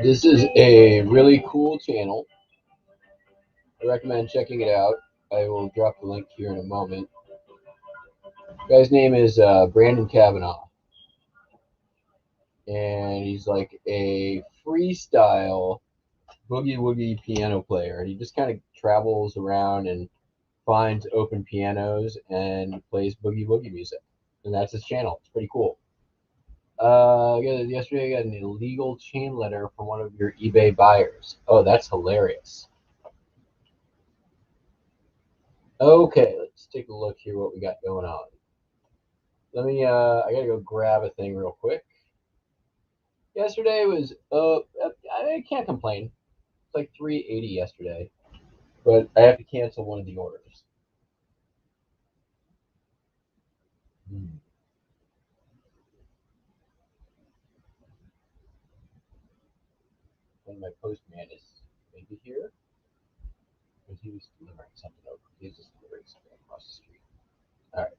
This is a really cool channel. I recommend checking it out. I will drop the link here in a moment. The guy's name is Brandon Kavanaugh. And he's like a freestyle boogie woogie piano player. And he just kind of travels around and finds open pianos and plays boogie woogie music. And that's his channel. It's pretty cool. Yesterday I got an illegal chain letter from one of your eBay buyers. Oh, that's hilarious. Okay, let's take a look here what we got going on. Let me, I gotta go grab a thing real quick. Yesterday was, I can't complain. It's like $3.80 yesterday, but I have to cancel one of the orders. And my postman is maybe here, because he was delivering something over. He was just delivering something across the street. All right.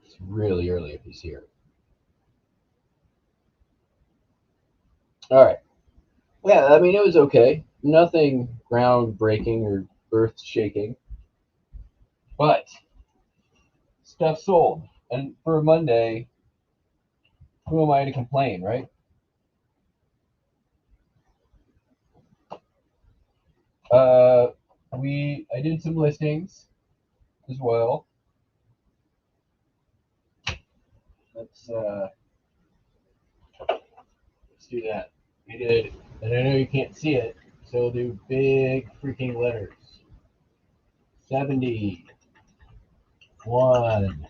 It's really early if he's here. All right. Yeah, I mean, it was okay. Nothing groundbreaking or earth-shaking, but stuff sold. And for a Monday, who am I to complain, right? I did some listings as well. Let's do that. We did, and I know you can't see it, so we'll do big freaking letters. 70, 1,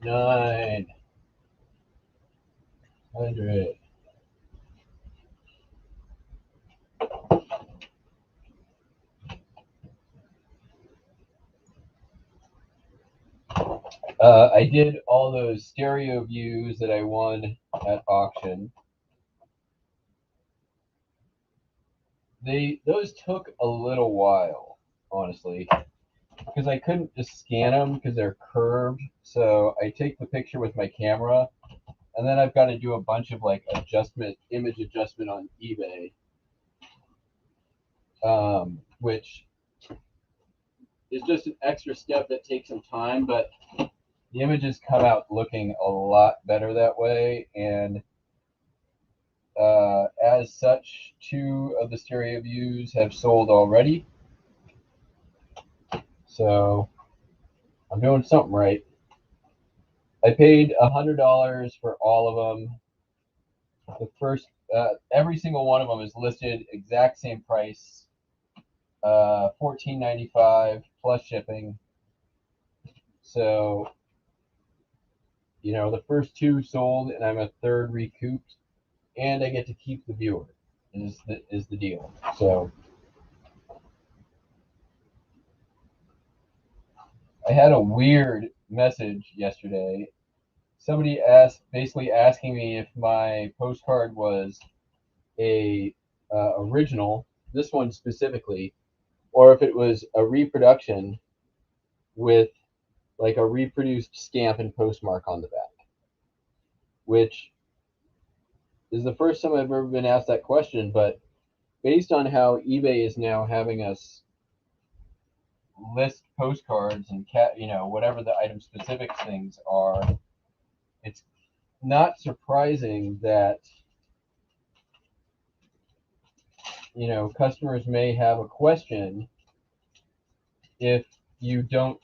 9, 100. I did all those stereo views that I won at auction. Those took a little while, honestly, because I couldn't just scan them because they're curved. So I take the picture with my camera, and then I've got to do a bunch of like image adjustment on eBay, which is just an extra step that takes some time, but the images come out looking a lot better that way. And as such, 2 of the stereo views have sold already. So I'm doing something right. I paid $100 for all of them. The first, every single one of them is listed exact same price, $14.95 plus shipping. So, the first two sold, and I'm a third recouped, and I get to keep the viewer. Is the deal. So, I had a weird message yesterday. Somebody basically asking me if my postcard was a original, this one specifically, or if it was a reproduction with like a reproduced stamp and postmark on the back, which is the first time I've ever been asked that question. But based on how eBay is now having us list postcards and whatever the item specific things are, it's not surprising that customers may have a question if you don't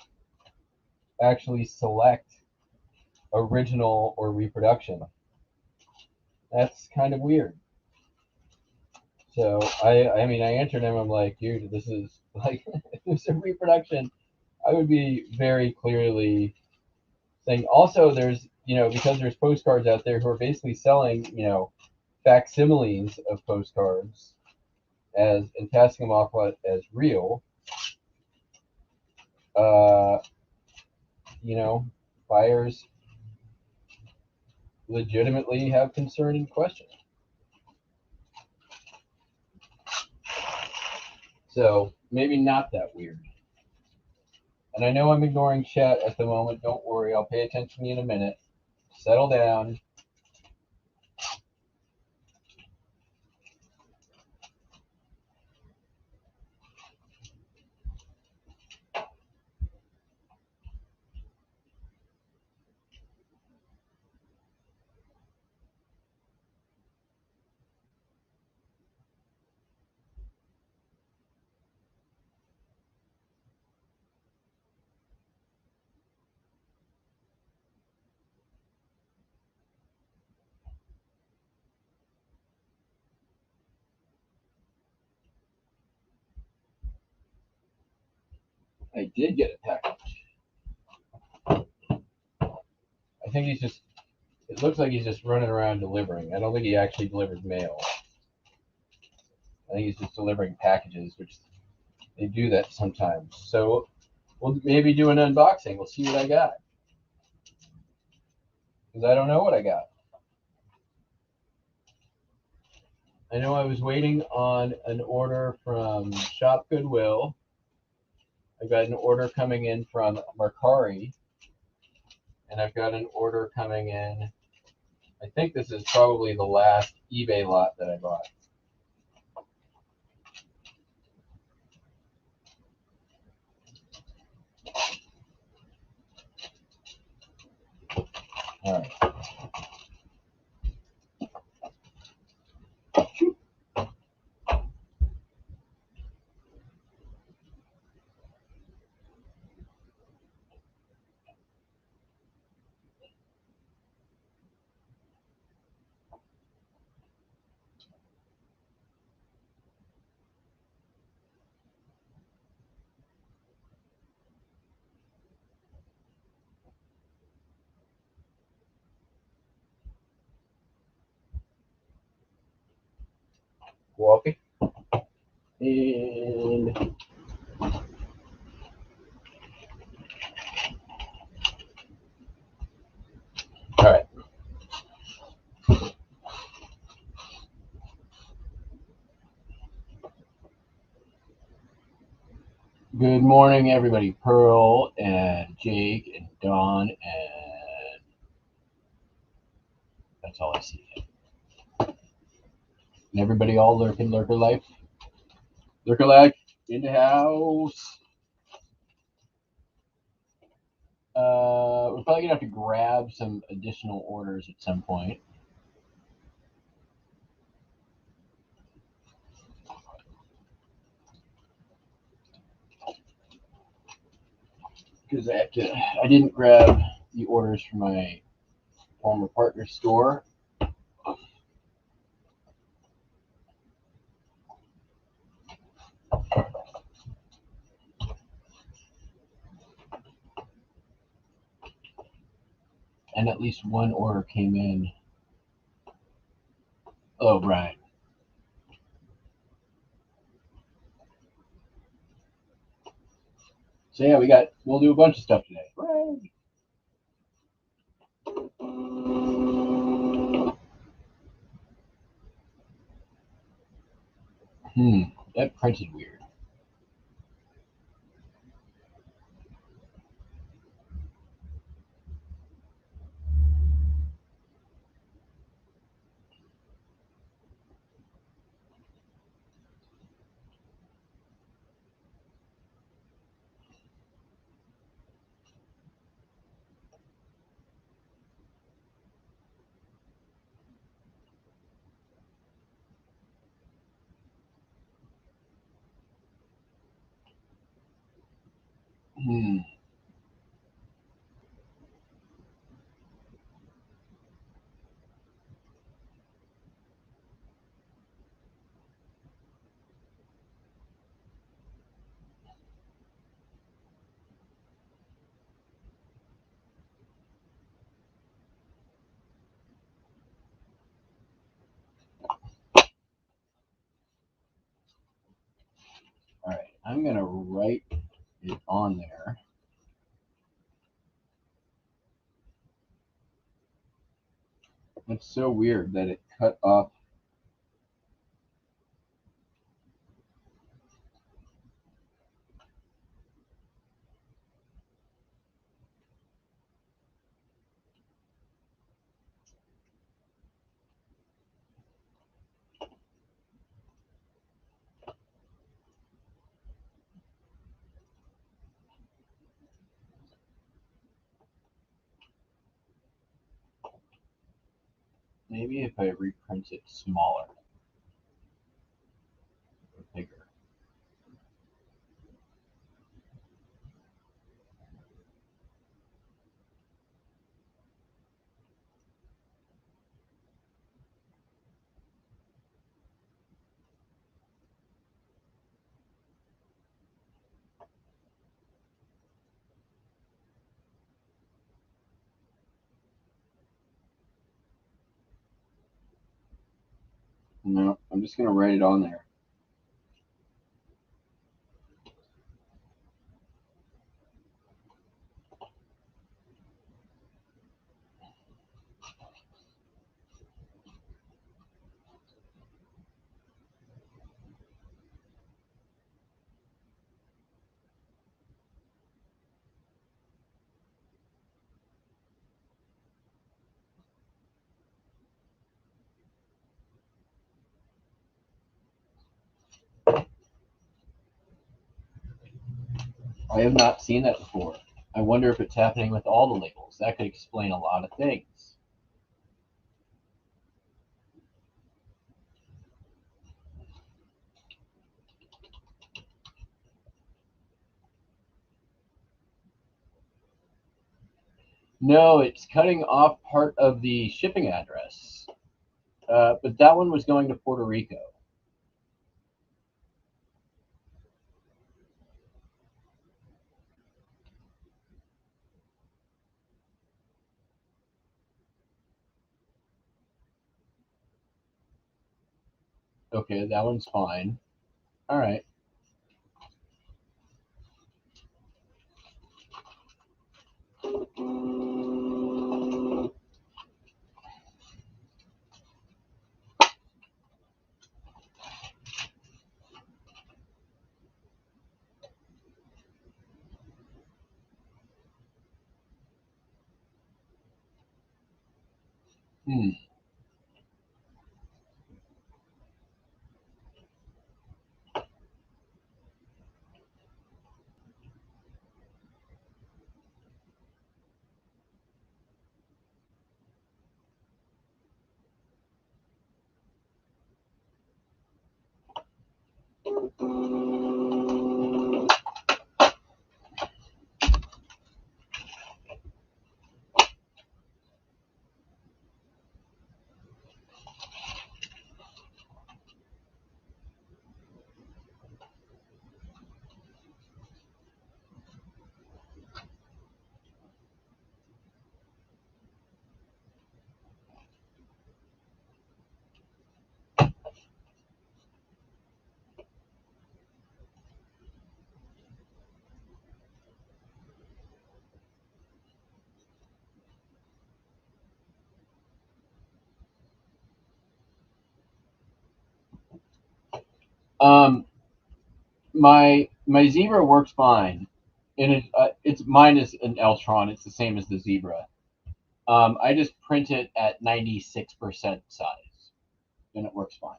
actually select original or reproduction. That's kind of weird. So I mean, I answered him. I'm like, dude, this is like, if it's a reproduction, I would be very clearly saying. Also, there's because there's postcards out there who are basically selling facsimiles of postcards and passing them off as real. Buyers legitimately have concern and question. So maybe not that weird. And I know I'm ignoring chat at the moment. Don't worry, I'll pay attention in a minute. Settle down. I did get a package. I think it looks like he's just running around delivering. I don't think he actually delivered mail. I think he's just delivering packages, which they do that sometimes. So we'll maybe do an unboxing. We'll see what I got. Because I don't know what I got. I know I was waiting on an order from Shop Goodwill. I've got an order coming in from Mercari. And I've got an order coming in. I think this is probably the last eBay lot that I bought. All right. Coffee. And all right. Good morning, everybody. Pearl and Jake and Dawn, and that's all I see. And everybody all lurking, lurker life. Lurker life in the house. We're probably gonna have to grab some additional orders at some point. Because I didn't grab the orders from my former partner's store. And at least one order came in. Oh, Brian. So yeah, we'll do a bunch of stuff today. Hooray! That printed weird. All right, I'm gonna write it on there. It's so weird that it cut off. Maybe if I reprint it smaller or bigger. No, I'm just gonna write it on there. I have not seen that before. I wonder if it's happening with all the labels. That could explain a lot of things. No, it's cutting off part of the shipping address. But that one was going to Puerto Rico. Okay, that one's fine. All right. Hmm. My zebra works fine, and it's mine is an Eltron. It's the same as the zebra. I just print it at 96% size, and it works fine.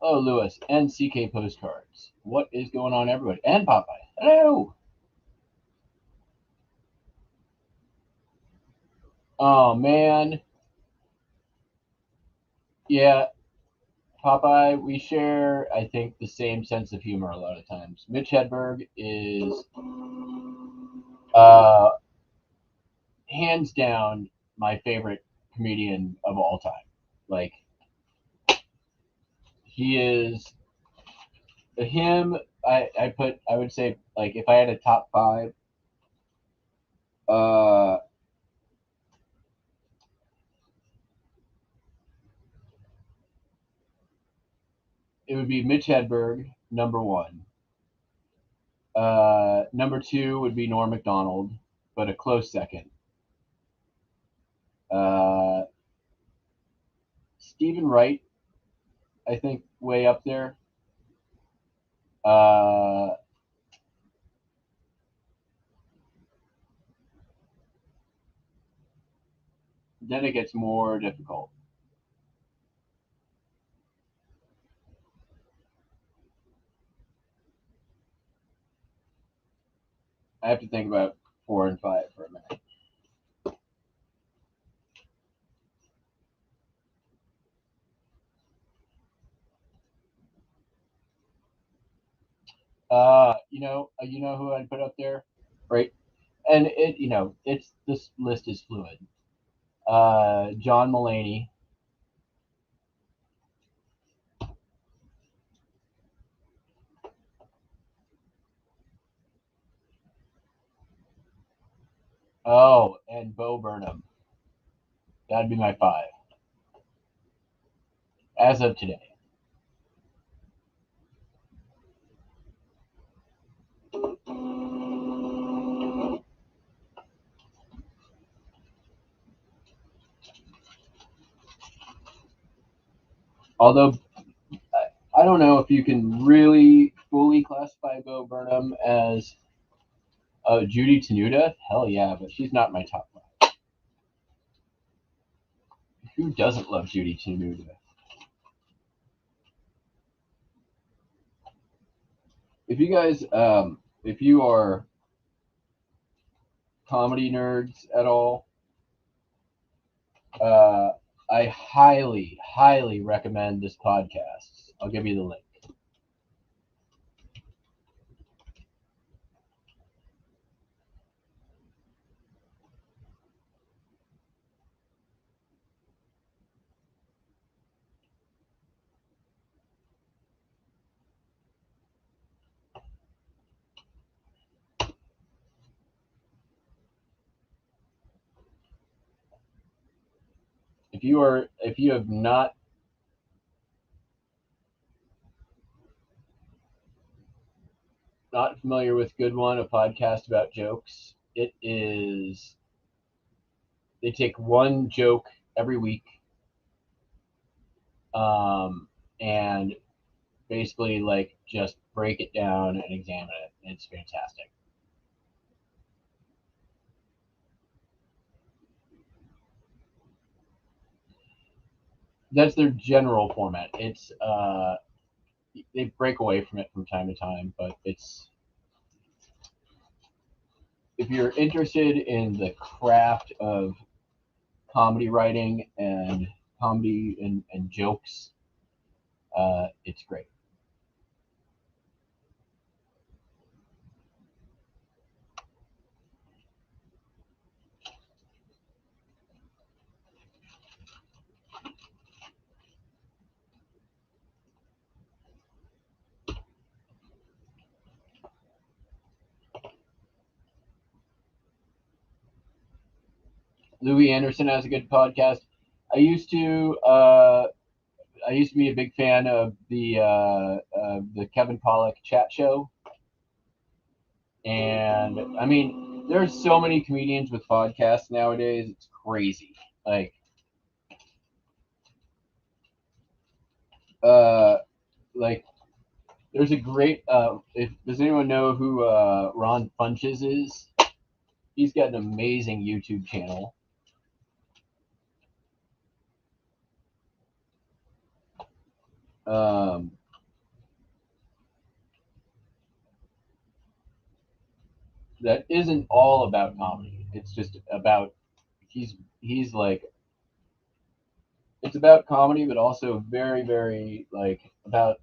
Oh, Lewis and CK Postcards. What is going on, everybody? And Popeye. Hello. Oh man, yeah, Popeye. We share, I think, the same sense of humor a lot of times. Mitch Hedberg is, uh, hands down, my favorite comedian of all time. Like he is him. I would say, like, if I had a top five, uh, it would be Mitch Hedberg number one. Number two would be Norm Macdonald, but a close second. Uh, Stephen Wright, I think, way up there. Uh, then it gets more difficult. I have to think about four and five for a minute. You know who I'd put up there, right? And it's this list is fluid. John Mulaney. Oh, and Bo Burnham. That'd be my five as of today. Although I don't know if you can really fully classify Bo Burnham as Judy Tenuta. Hell yeah, but she's not my top five. Who doesn't love Judy Tenuta? If you guys, if you are comedy nerds at all, uh, I highly, highly recommend this podcast. I'll give you the link. If you have not familiar with Good One, a podcast about jokes, it is they take one joke every week, and basically like just break it down and examine it. It's fantastic. That's their general format. It's they break away from it from time to time, but it's if you're interested in the craft of comedy writing and comedy and jokes, it's great. Louis Anderson has a good podcast. I used to be a big fan of the Kevin Pollak chat show, and I mean, there's so many comedians with podcasts nowadays. It's crazy. Like, uh, like there's a great. If does anyone know who Ron Funches is? He's got an amazing YouTube channel. Um, that isn't all about comedy. It's just about he's like it's about comedy, but also very very like about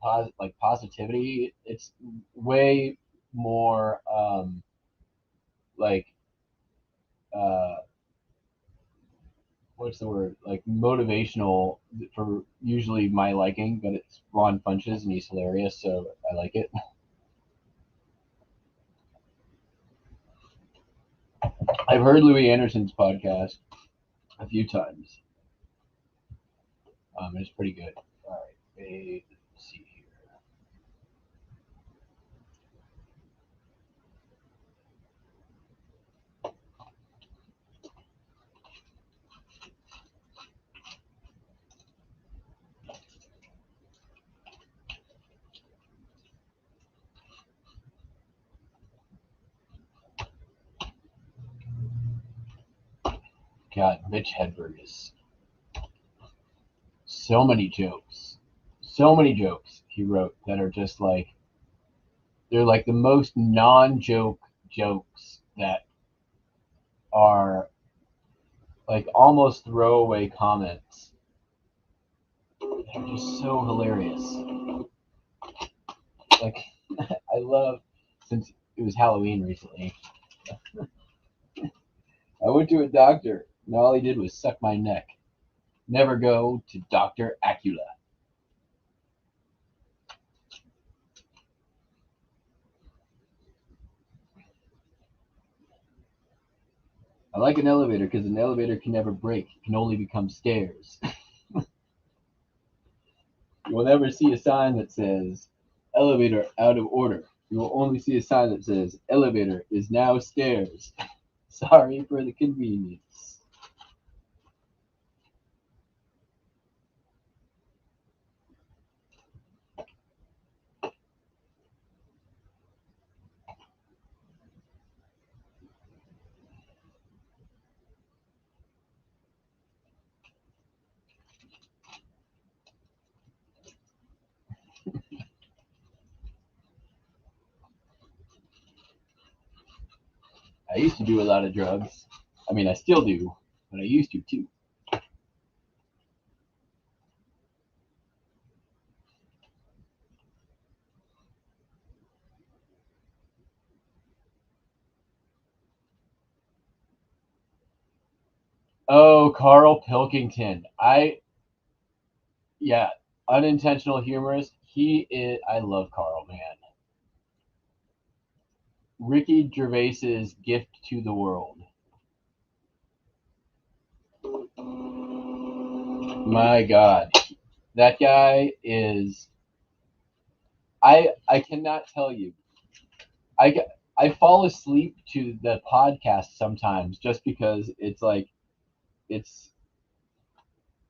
positivity. It's way more like uh, what's the word like motivational for usually my liking, but it's Ron Funches and he's hilarious, so I like it. I've heard Louis Anderson's podcast a few times. It's pretty good. All right, let's see here. God, Mitch Hedberg is so many jokes he wrote that are just like they're like the most non-joke jokes that are like almost throwaway comments. They're just so hilarious. Like I love since it was Halloween recently. I went to a doctor and all he did was suck my neck. Never go to Dr. Acula. I like an elevator because an elevator can never break. It can only become stairs. You will never see a sign that says elevator out of order. You will only see a sign that says elevator is now stairs. Sorry for the convenience. I used to do a lot of drugs. I mean, I still do, but I used to too. Oh, Carl Pilkington. Yeah, unintentional humorist. He is, I love Carl, man. Ricky Gervais's gift to the world. My God, that guy is. I cannot tell you. I I fall asleep to the podcast sometimes just because it's like it's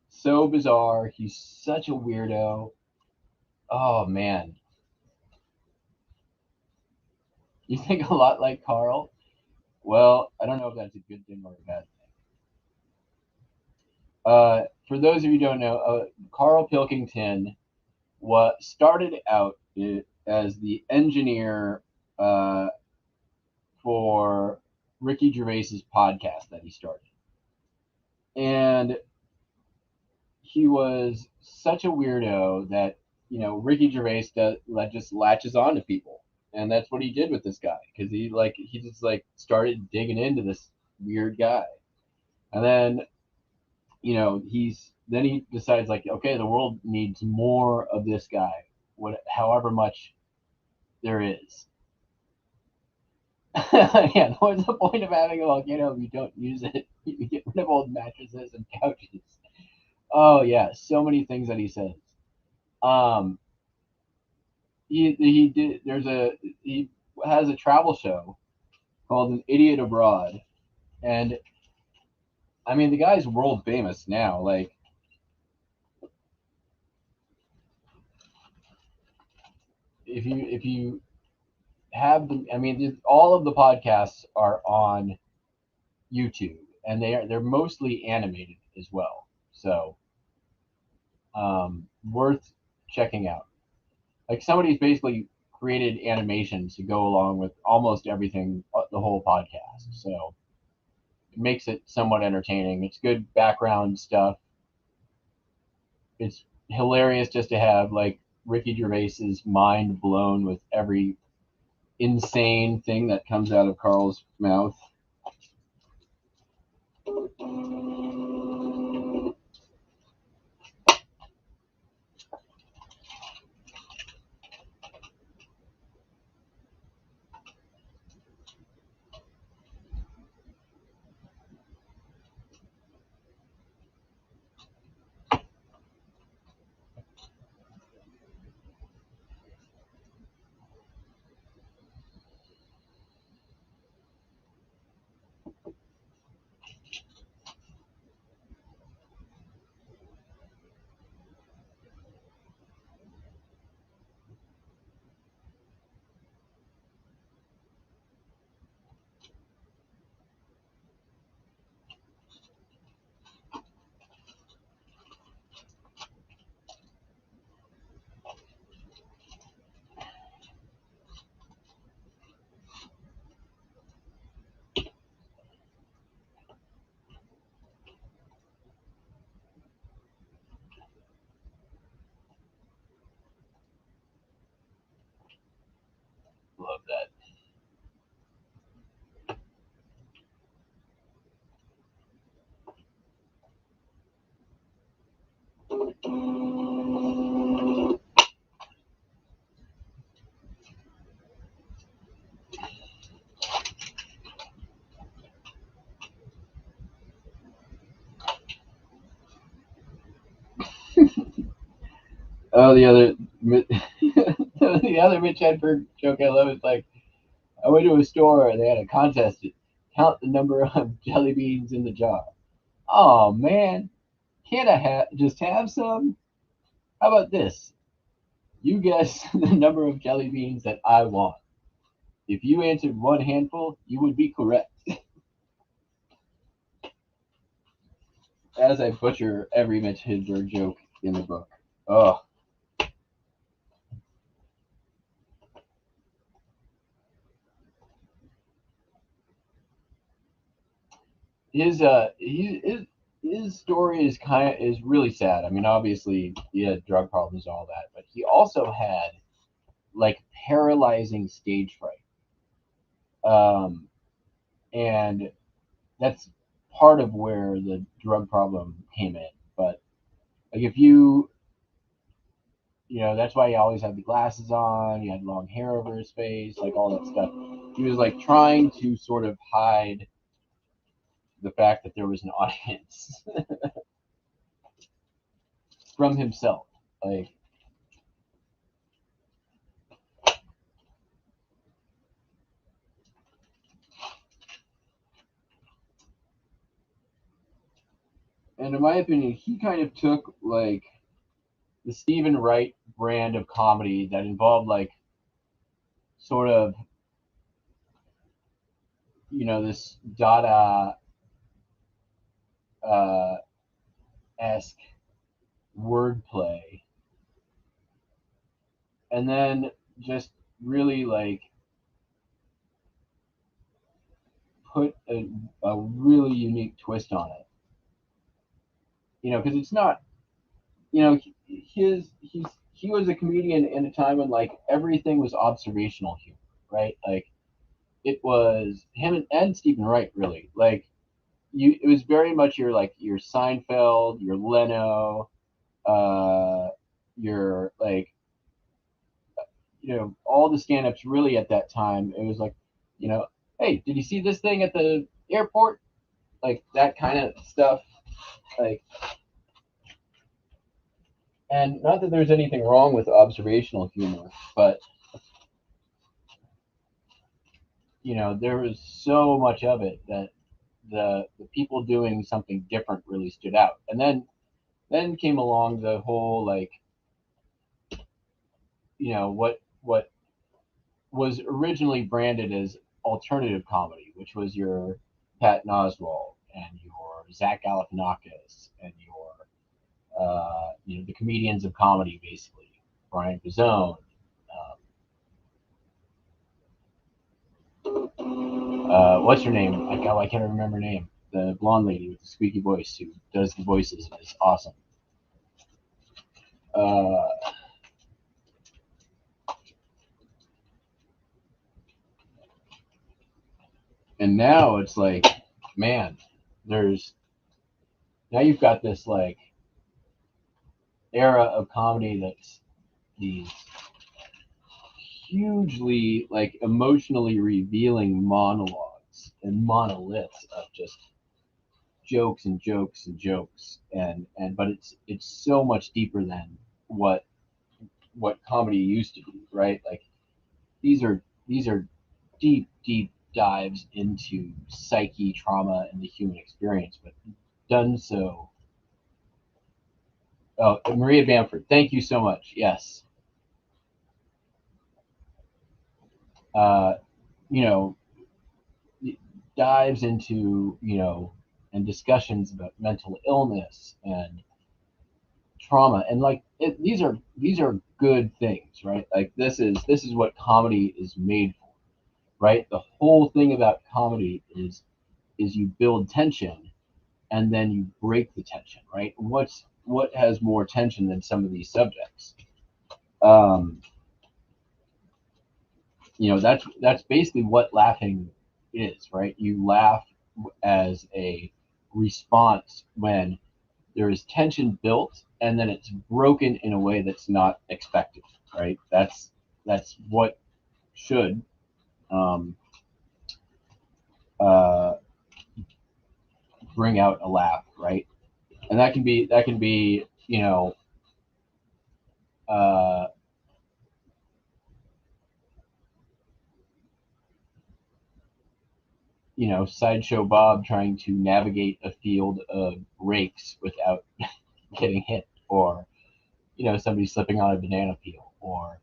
so bizarre. He's such a weirdo. Oh man, you think a lot like Carl? Well, I don't know if that's a good thing or a bad thing. For those of you who don't know, Carl Pilkington what started out as the engineer uh, for Ricky Gervais's podcast that he started, and he was such a weirdo that Ricky Gervais just latches on to people, and that's what he did with this guy because he just like started digging into this weird guy, and then he decides like okay the world needs more of this guy, however much there is, Yeah, what's the point of having a volcano if you don't use it? You get rid of old mattresses and couches. Oh yeah, so many things that he says. Um, he did. He has a travel show called An Idiot Abroad, and I mean the guy's world famous now. Like if you have the, I mean all of the podcasts are on YouTube, and they're mostly animated as well. So worth checking out. Like somebody's basically created animations to go along with almost everything, the whole podcast. So it makes it somewhat entertaining. It's good background stuff. It's hilarious just to have like Ricky Gervais's mind blown with every insane thing that comes out of Carl's mouth. Love that. Oh, the other the other Mitch Hedberg joke I love is like I went to a store and they had a contest to count the number of jelly beans in the jar. Oh man, can't I just have some? How about this? You guess the number of jelly beans that I want. If you answered one handful, you would be correct. As I butcher every Mitch Hedberg joke in the book. Oh, his story is really sad. I mean, obviously he had drug problems and all that, but he also had like paralyzing stage fright. Um, and that's part of where the drug problem came in. But like if that's why he always had the glasses on. He had long hair over his face, like all that stuff. He was like trying to sort of hide the fact that there was an audience from himself. Like, and in my opinion, he kind of took like the Stephen Wright brand of comedy that involved like sort of this Dada uh, esque wordplay, and then just really like put a really unique twist on it. Because it's not, he was a comedian in a time when like everything was observational humor, right? Like it was him and Stephen Wright really like it was very much your Seinfeld, your Leno, uh, your like all the stand-ups really at that time. It was like, you know, hey, did you see this thing at the airport? Like that kind of stuff. Like, and not that there's anything wrong with observational humor, but there was so much of it that the people doing something different really stood out. And then came along the whole, like, what was originally branded as alternative comedy, which was your Pat Oswalt and your Zach Galifianakis and your the comedians of comedy, basically Brian Pizzone. What's her name? I can't remember her name. The blonde lady with the squeaky voice who does the voices and is awesome. Uh, and now it's like, man, there's now you've got this like era of comedy that's these hugely like emotionally revealing monologues and monoliths of just jokes and jokes and jokes, and but it's so much deeper than what comedy used to be, right? Like these are deep dives into psyche, trauma, and the human experience, but done so. Oh, Maria Bamford, thank you so much. Yes, uh, you know, dives into and discussions about mental illness and trauma, and like these are good things, right? Like this is what comedy is made for, right? The whole thing about comedy is you build tension and then you break the tension, right? What has more tension than some of these subjects? um that's basically what laughing is, right? You laugh as a response when there is tension built and then it's broken in a way that's not expected, right? That's what should um, uh, bring out a laugh, right? And that can be uh, sideshow Bob trying to navigate a field of rakes without getting hit, or somebody slipping on a banana peel, or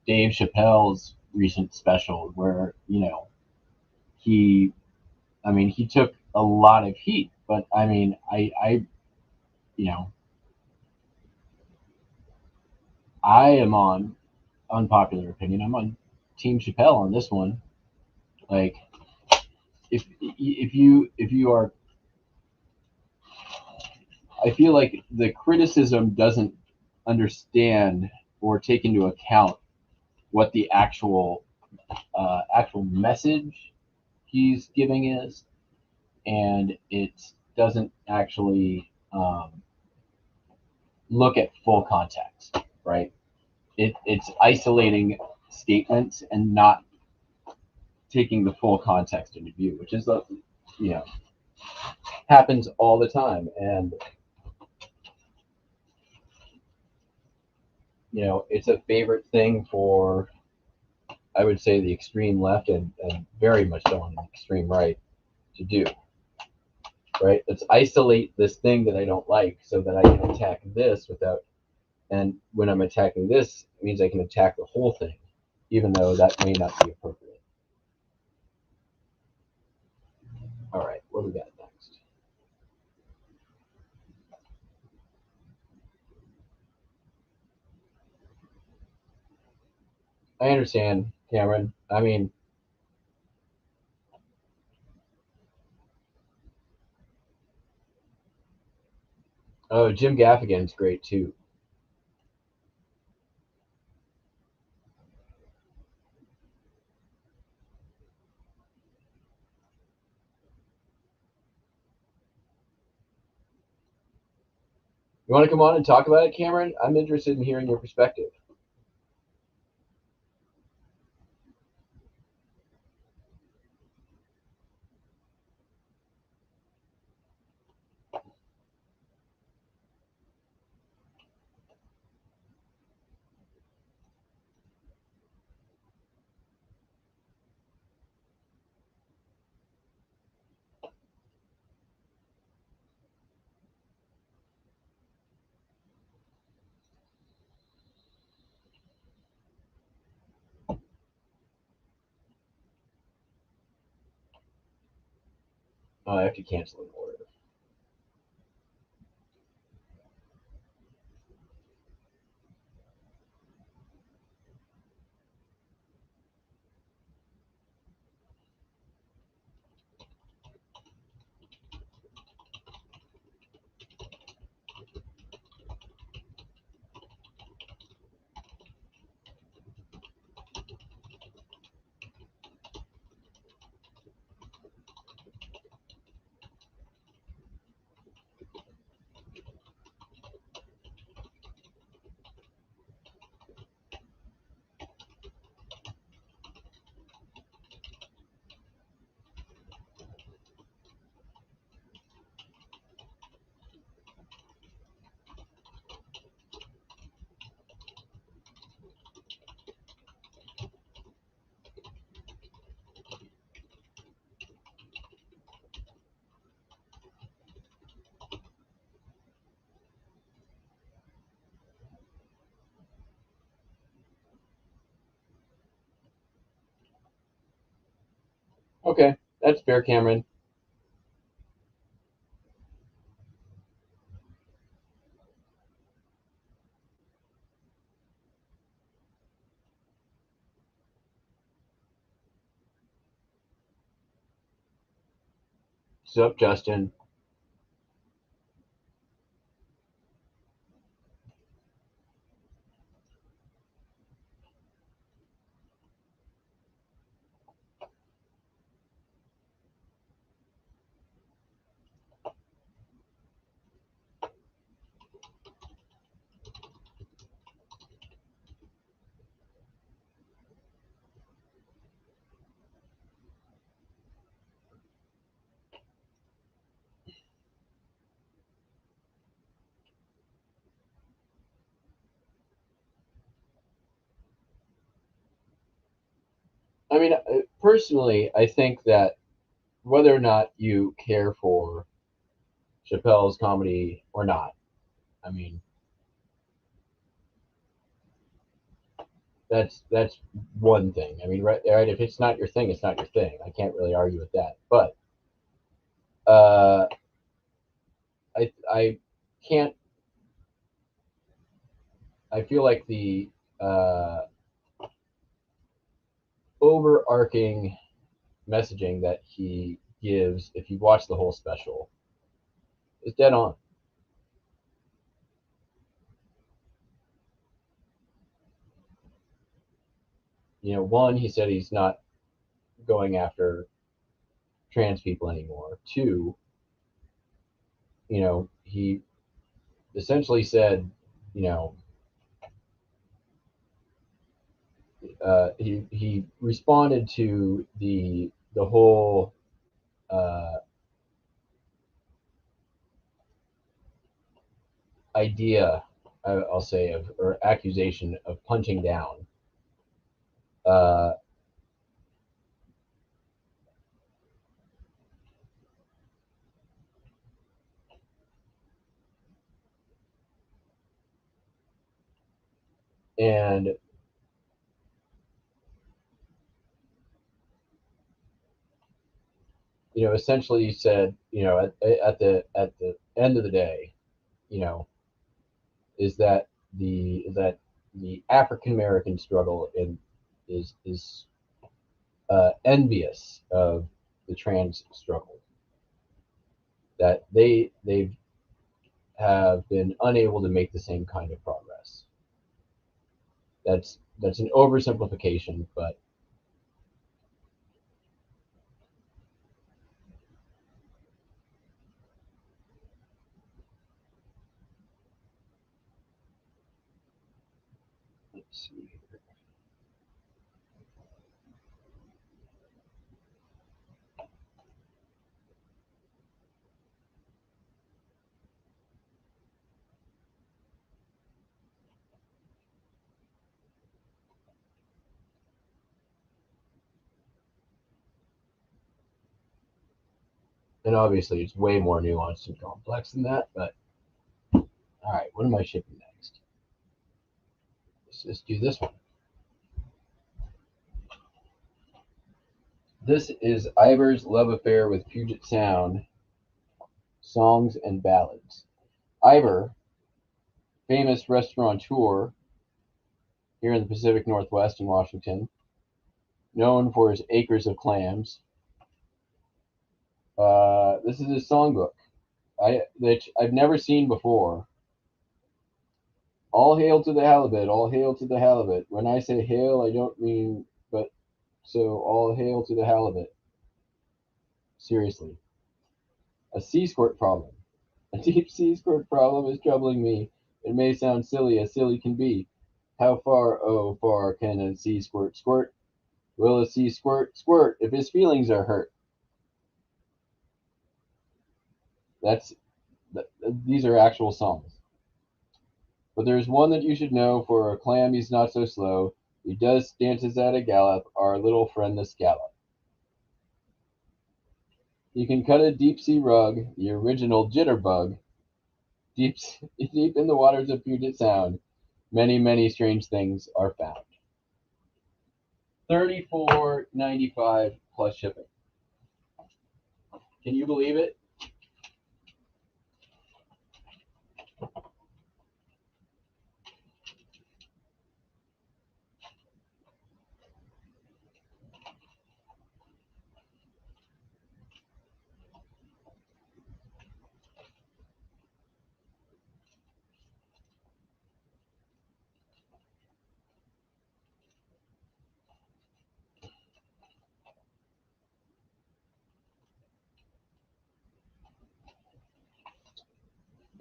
Dave Chappelle's recent special where he he took a lot of heat, but I mean, you know, I am on unpopular opinion. I'm on Team Chappelle on this one. Like, if you are, I feel like the criticism doesn't understand or take into account what the actual message he's giving is, and it doesn't actually look at full context, right? It's isolating statements and not taking the full context into view, which is you know happens all the time. And it's a favorite thing for, I would say, the extreme left and very much so on the extreme right to do. Right? Let's isolate this thing that I don't like so that I can attack this without. And when I'm attacking this, it means I can attack the whole thing, even though that may not be appropriate. All right, what do we got next? I understand, Cameron. I mean, oh, Jim Gaffigan's great too. You want to come on and talk about it, Cameron? I'm interested in hearing your perspective. Oh, I have to cancel an order. Okay, that's fair, Cameron. What's up, Justin? I mean, personally, I think that whether or not you care for Chappelle's comedy or not, I mean, that's one thing. I mean, right. If it's not your thing, it's not your thing. I can't really argue with that. But uh, I can't. I feel like the uh, overarching messaging that he gives, if you watch the whole special, is dead on. You know, one, he said he's not going after trans people anymore. Two, you know, he essentially said, you know, he responded to the whole uh, idea, I'll say, of or accusation of punching down. Uh, and you know, essentially, he said, you know, at the end of the day, you know, is that the African American struggle in is envious of the trans struggle, that they have been unable to make the same kind of progress. That's an oversimplification, but let's see. And obviously, it's way more nuanced and complex than that. But all right, what am I shipping next? Let's just do this one. This is Ivor's love affair with Puget Sound, songs and ballads. Ivor, famous restaurateur here in the Pacific Northwest in Washington, known for his acres of clams. This is his songbook, that I've never seen before. All hail to the halibut, all hail to the halibut. When I say hail, I don't mean, but so all hail to the halibut. Seriously. A sea squirt problem. A deep sea squirt problem is troubling me. It may sound silly, as silly can be. How far, oh, far can a sea squirt squirt? Will a sea squirt squirt if his feelings are hurt? That's these are actual songs. But there's one that you should know, for a clam he's not so slow. He does dances at a gallop, our little friend the scallop. You can cut a deep sea rug, the original jitterbug, deep deep in the waters of Puget Sound. Many, many strange things are found. $34.95 plus shipping. Can you believe it?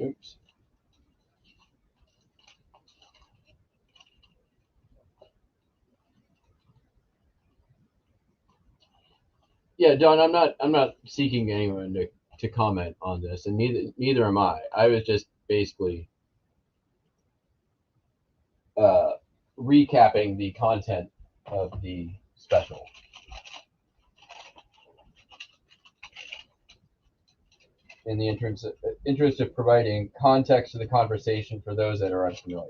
Oops. Yeah, Don, I'm not seeking anyone to comment on this, and neither am I. I was just basically uh, recapping the content of the special in the interest of providing context to the conversation for those that are unfamiliar.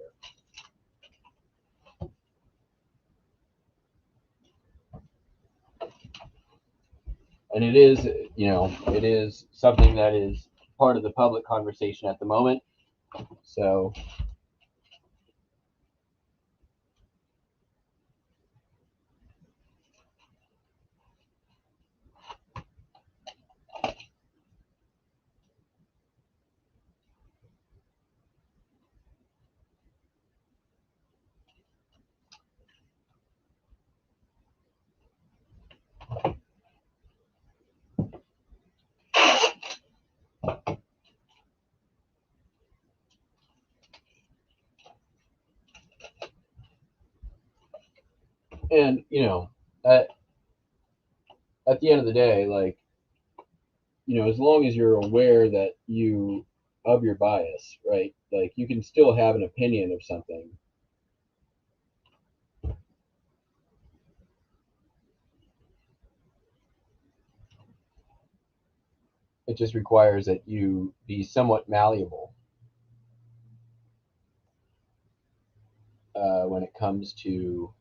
And it is, it is something that is part of the public conversation at the moment. So and at the end of the day, like, as long as you're aware that you of your bias, right? Like, you can still have an opinion of something. It just requires that you be somewhat malleable when it comes to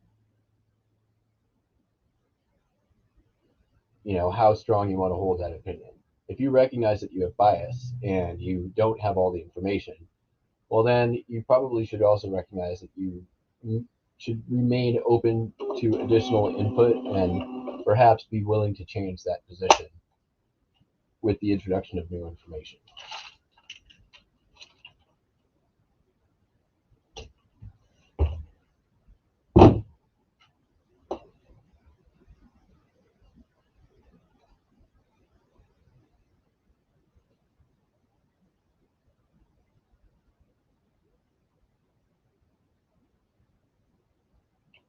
how strong you want to hold that opinion. If you recognize that you have bias and you don't have all the information, well, then you probably should also recognize that you should remain open to additional input and perhaps be willing to change that position with the introduction of new information.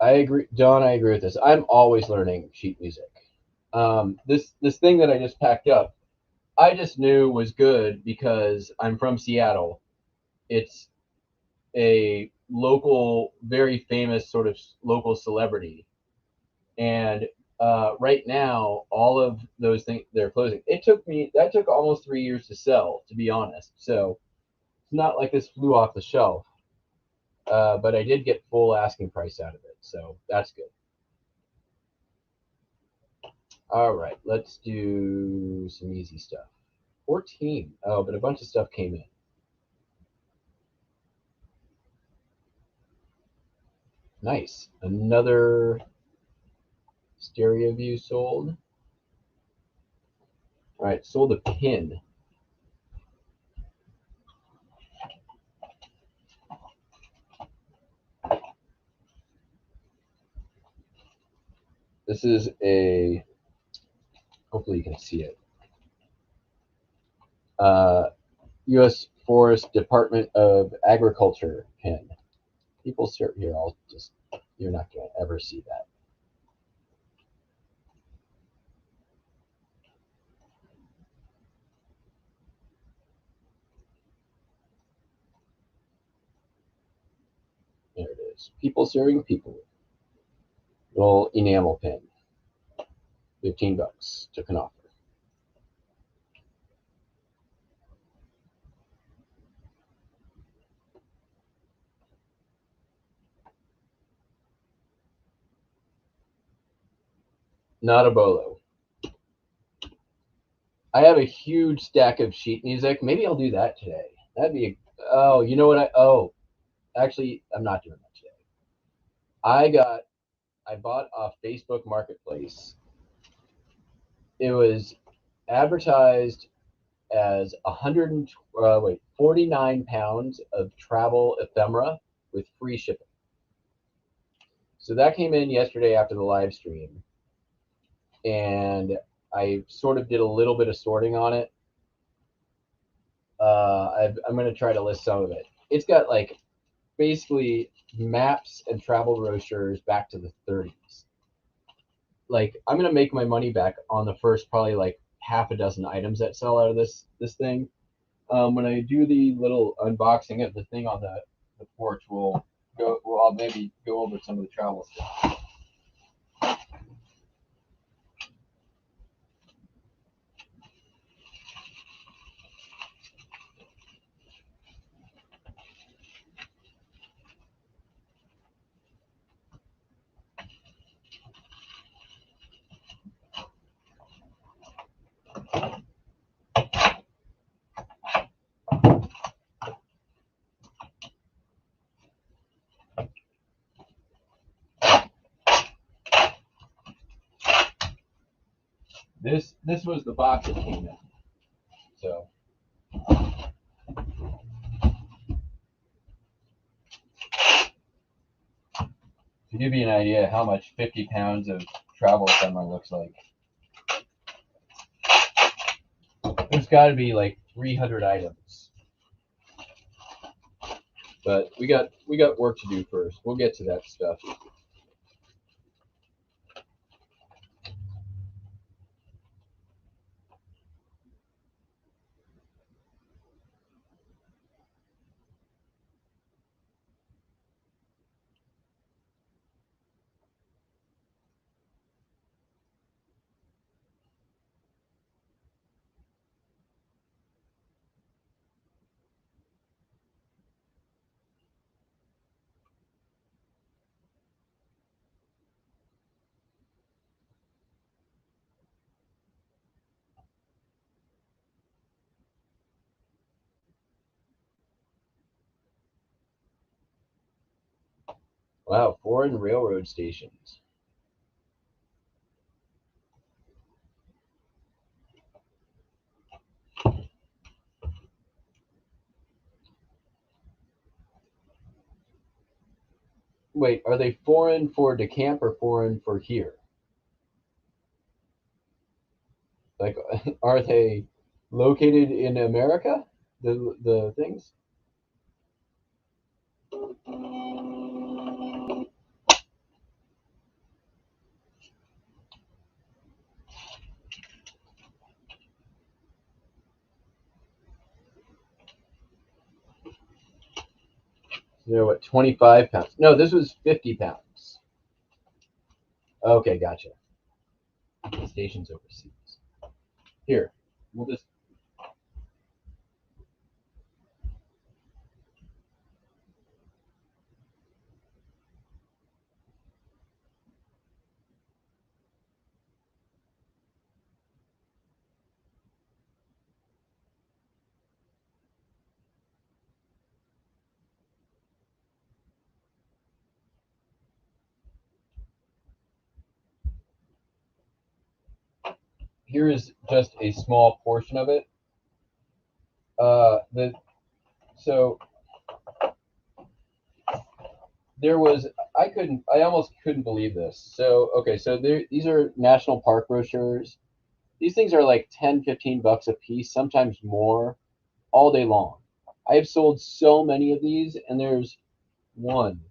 I agree, John. I agree with this. I'm always learning sheet music. This thing that I just packed up, I just knew was good because I'm from Seattle. It's a local, very famous sort of local celebrity, and right now all of those things, they're closing. That took almost 3 years to sell, to be honest. So it's not like this flew off the shelf, but I did get full asking price out of it, so that's good. All right, let's do some easy stuff. 14. Oh, but a bunch of stuff came in. Nice. Another stereo view sold. All right, sold a pin. This is a, hopefully you can see it. U.S. Forest Department of Agriculture pin. People start here. I'll just, you're not going to ever see that. There it is. People serving people. Little enamel pin. $15. Took an offer. Not a bolo. I have a huge stack of sheet music. Maybe I'll do that today. That'd be a, oh, you know what actually, I'm not doing that today. I bought off Facebook Marketplace. It was advertised as 49 pounds of travel ephemera with free shipping. So that came in yesterday after the live stream, and I sort of did a little bit of sorting on it. I'm going to try to list some of it. It's got like basically maps and travel brochures back to the 30s. Like, I'm going to make my money back on the first probably like half a dozen items that sell out of this thing. When I do the little unboxing of the thing on the porch, I'll maybe go over some of the travel stuff. This was the box that came in. So to give you an idea how much 50 pounds of travel ephemera looks like, there's got to be like 300 items. But we got work to do first. We'll get to that stuff. Wow, foreign railroad stations. Wait, are they foreign for DeCamp or foreign for here? Like, are they located in America? The things? They're what, 25 pounds? No, this was 50 pounds. Okay, gotcha. The station's overseas. Here, we'll just. here is just a small portion of it. So there was, I almost couldn't believe this. So, okay, so these are national park brochures. These things are like 10, 15 bucks a piece, sometimes more, all day long. I have sold so many of these, and there's one.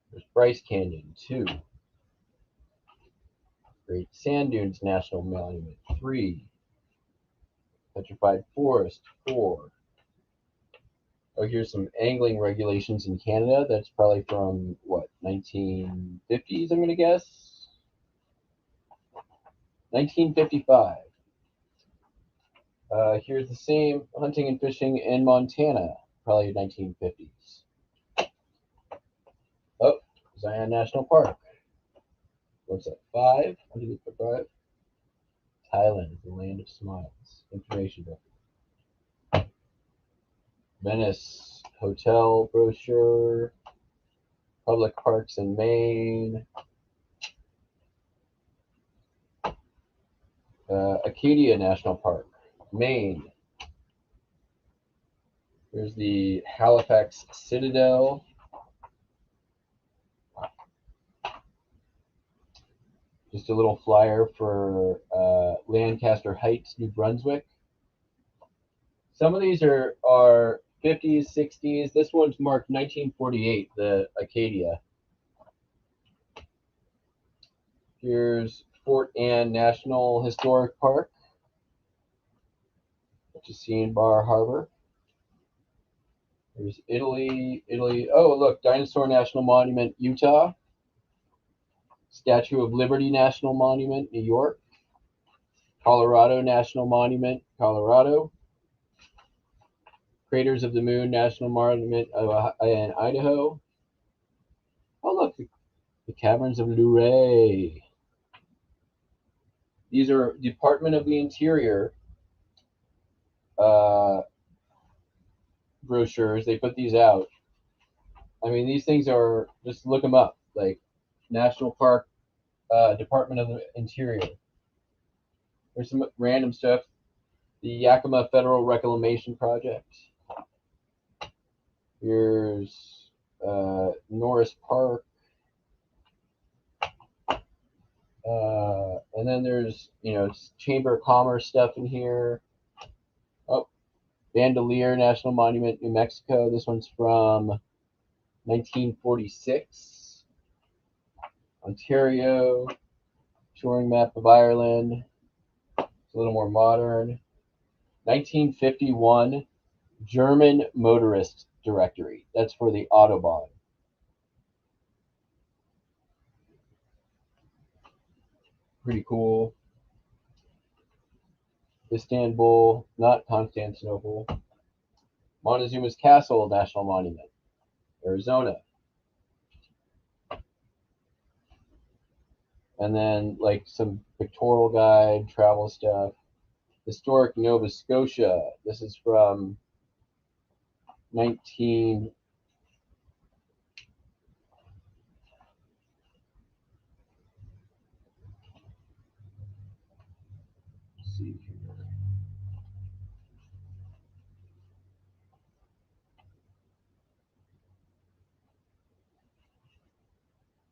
There's Bryce Canyon, 2. Great Sand Dunes National Monument, 3. Petrified Forest, 4. Oh, here's some angling regulations in Canada. That's probably from, what, 1950s, I'm going to guess? 1955. Here's the same hunting and fishing in Montana, probably 1950s. Oh, Zion National Park. What's that, 5? Underneath the 5? Thailand, the land of smiles. Information book. Venice Hotel brochure. Public parks in Maine. Acadia National Park, Maine. Here's the Halifax Citadel. Just a little flyer for Lancaster Heights, New Brunswick. Some of these are 50s, 60s. This one's marked 1948, the Acadia. Here's Fort Anne National Historic Park, which is seen Bar Harbor. There's Italy. Oh, look, Dinosaur National Monument, Utah. Statue of Liberty National Monument, New York. Colorado National Monument, Colorado. Craters of the Moon National Monument in Idaho. Oh, look, the Caverns of Luray. These are Department of the Interior brochures. They put these out. I mean, these things are, just look them up, like National Park, Department of the Interior. There's some random stuff. The Yakima Federal Reclamation Project. Here's Norris Park. And then there's, Chamber of Commerce stuff in here. Oh, Bandelier National Monument, New Mexico. This one's from 1946. Ontario. Touring map of Ireland. It's a little more modern. 1951 German Motorist Directory. That's for the Autobahn. Pretty cool. Istanbul, not Constantinople. Montezuma's Castle National Monument, Arizona. And then like some pictorial guide, travel stuff. Historic Nova Scotia. This is from 19. Let's see here.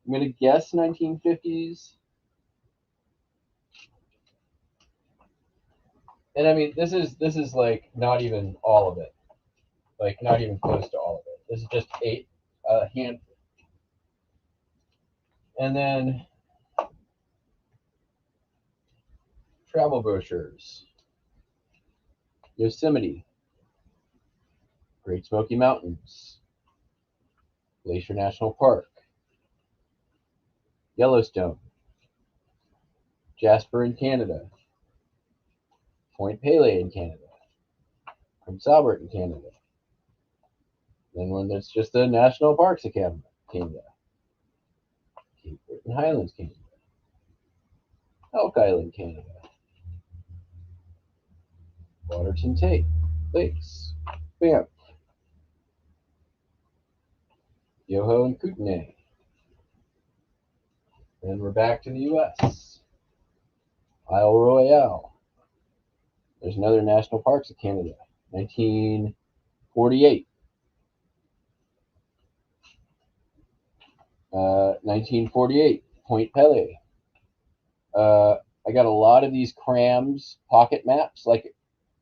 I'm gonna guess 1950s. And I mean, this is like not even all of it, like not even close to all of it. This is just a handful. And then travel brochures. Yosemite, Great Smoky Mountains, Glacier National Park, Yellowstone, Jasper in Canada, Point Pelee in Canada, Prince Albert in Canada. Then one that's just the National Parks of Canada, Cape Breton Highlands, Canada, Elk Island, Canada, Waterton Lakes, Banff, Yoho and Kootenai. Then we're back to the U.S. Isle Royale. There's another National Parks of Canada, 1948. 1948, Point Pele. I got a lot of these crams pocket maps. Like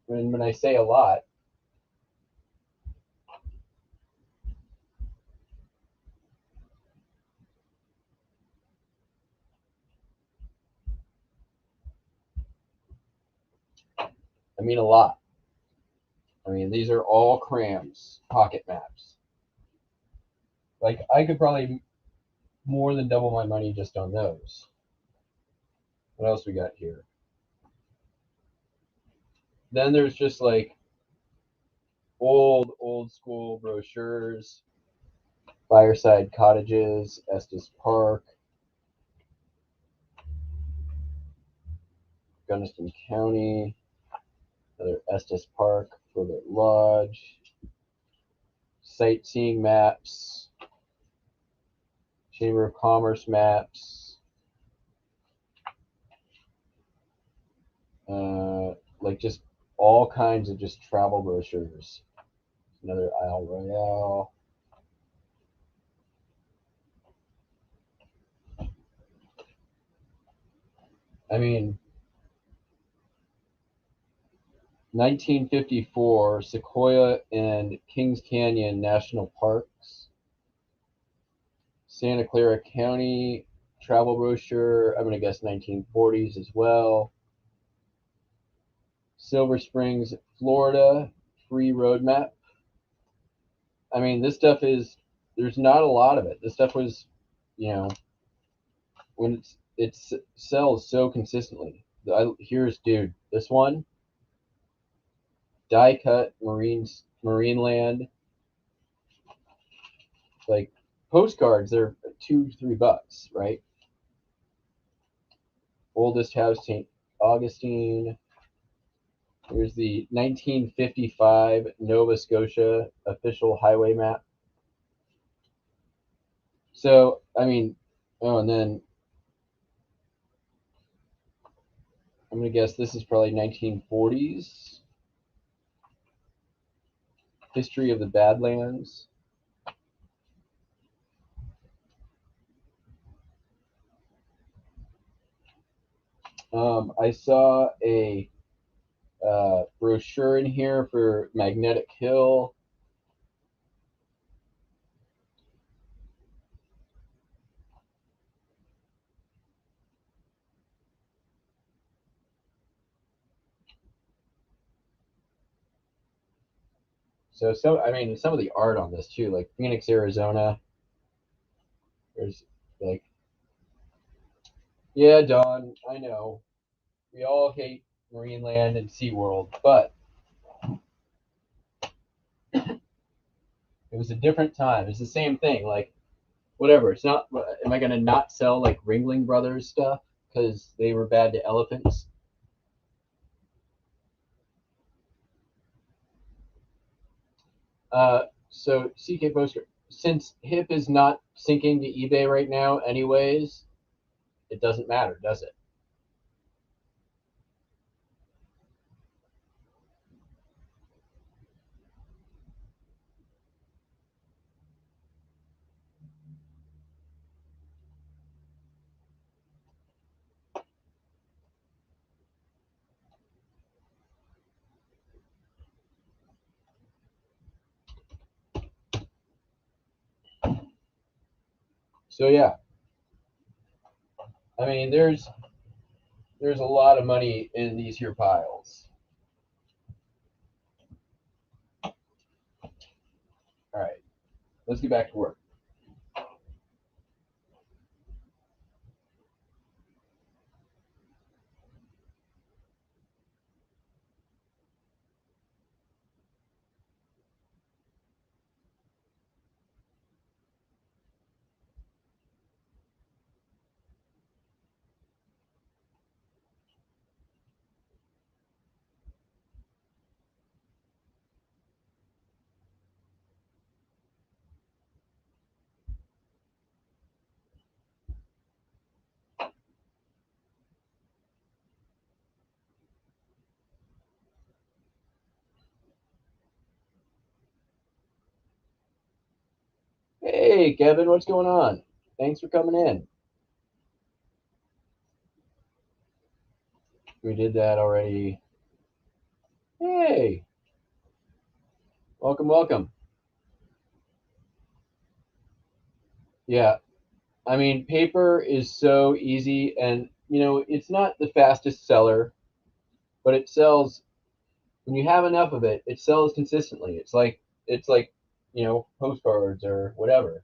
when I say a lot, I mean a lot. I mean, these are all crams pocket maps. Like I could probably more than double my money just on those. What else we got here? Then there's just like old school brochures, fireside cottages, Estes Park, Gunnison County, another Estes Park, Further Lodge, sightseeing maps, Chamber of Commerce maps, like just all kinds of just travel brochures. Another Isle Royale. I mean, 1954, Sequoia and Kings Canyon National Parks, Santa Clara County travel brochure. I'm going to guess 1940s as well. Silver Springs, Florida, free road map. I mean, this stuff is, there's not a lot of it. This stuff was, you know, when it sells so consistently. Here's, dude, this one, die cut marine land, like postcards, they're $2-3, right? Oldest house, St. Augustine. Here's the 1955 Nova Scotia official highway map. So, I mean, oh, and then I'm going to guess this is probably 1940s. History of the Badlands. I saw a brochure in here for Magnetic Hill. So I mean, some of the art on this too, like Phoenix, Arizona. There's like, yeah, Don, I know. We all hate Marineland and SeaWorld, but it was a different time. It's the same thing. Like, whatever. It's not. Am I gonna not sell like Ringling Brothers stuff because they were bad to elephants? So CK Poster, since HIP is not syncing to eBay right now, anyways, it doesn't matter, does it? So yeah, I mean, there's a lot of money in these here piles. All right, let's get back to work. Hey, Kevin, what's going on? Thanks for coming in. We did that already. Hey, welcome, welcome. Yeah, I mean, paper is so easy, and it's not the fastest seller, but it sells when you have enough of it. It sells consistently. It's like postcards or whatever.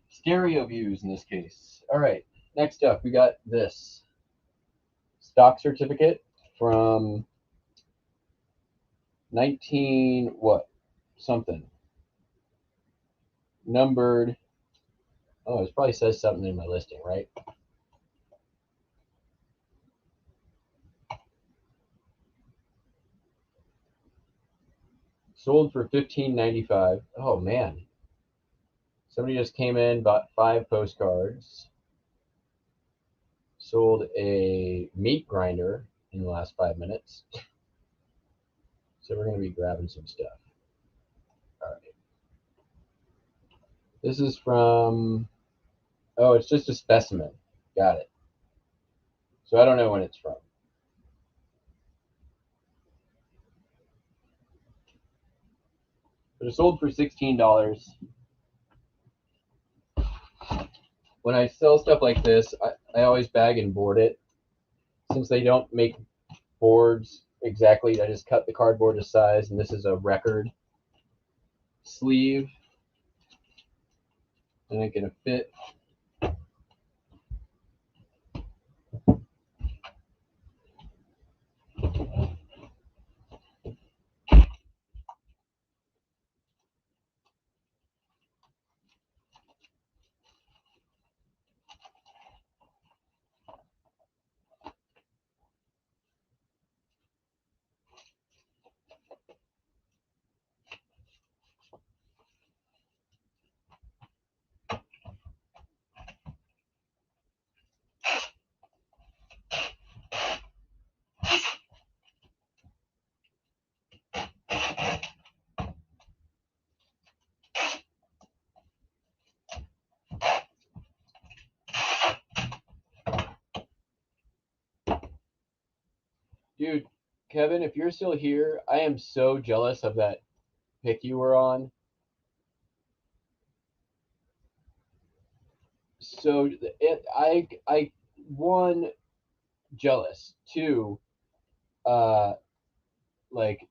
Stereo views in this case. All right, next up, we got this stock certificate from 19 what something numbered. Oh, it probably says something in my listing, right? Sold for $15.95. Oh man, somebody just came in, bought 5 postcards, sold a meat grinder in the last 5 minutes. So we're gonna be grabbing some stuff. All right. This is from. Oh, it's just a specimen. Got it. So I don't know when it's from. But it sold for $16. When I sell stuff like this, I always bag and board it. Since they don't make boards exactly, I just cut the cardboard to size, and this is a record sleeve, and it's gonna fit. Dude, Kevin, if you're still here, I am so jealous of that pick you were on. So I one, jealous. Two, uh like,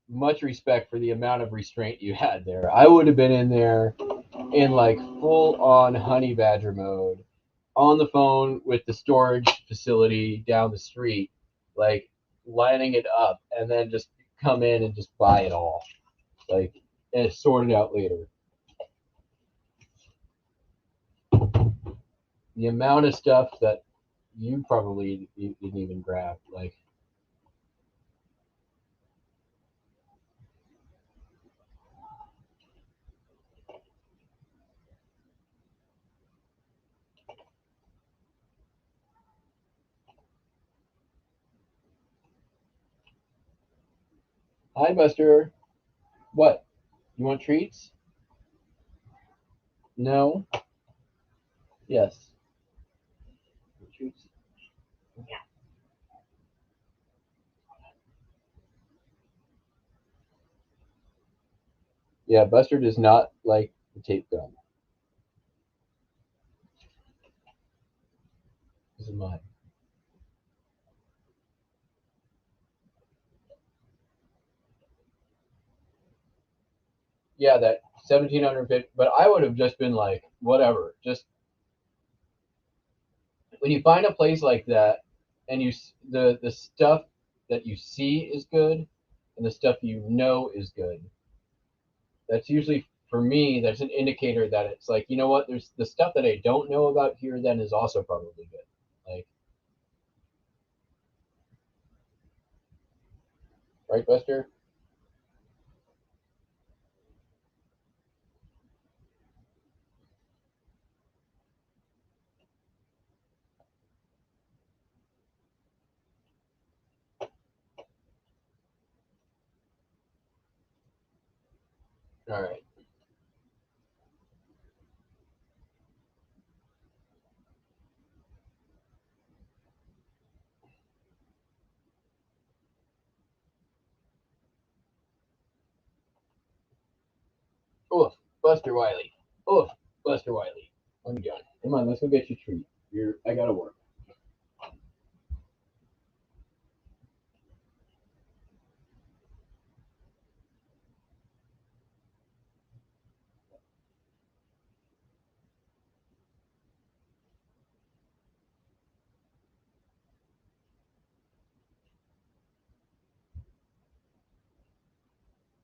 much respect for the amount of restraint you had there. I would have been in there in like full on honey badger mode, on the phone with the storage facility down the street, like lining it up, and then just come in and just buy it all, like, and sort it out later. The amount of stuff that you didn't even grab, like. Hi, Buster. What? You want treats? No. Yes. Treats. Yeah, Buster does not like the tape gum. This is mine. Yeah, that 1750. But I would have just been like, whatever. Just when you find a place like that, and the stuff that you see is good, and the stuff you know is good, that's usually, for me, that's an indicator that it's like, you know what, there's the stuff that I don't know about here then is also probably good. Like, right, Buster? All right. Buster Wiley. Oh, Buster Wiley. I'm done. Come on, let's go get your treat. I gotta work.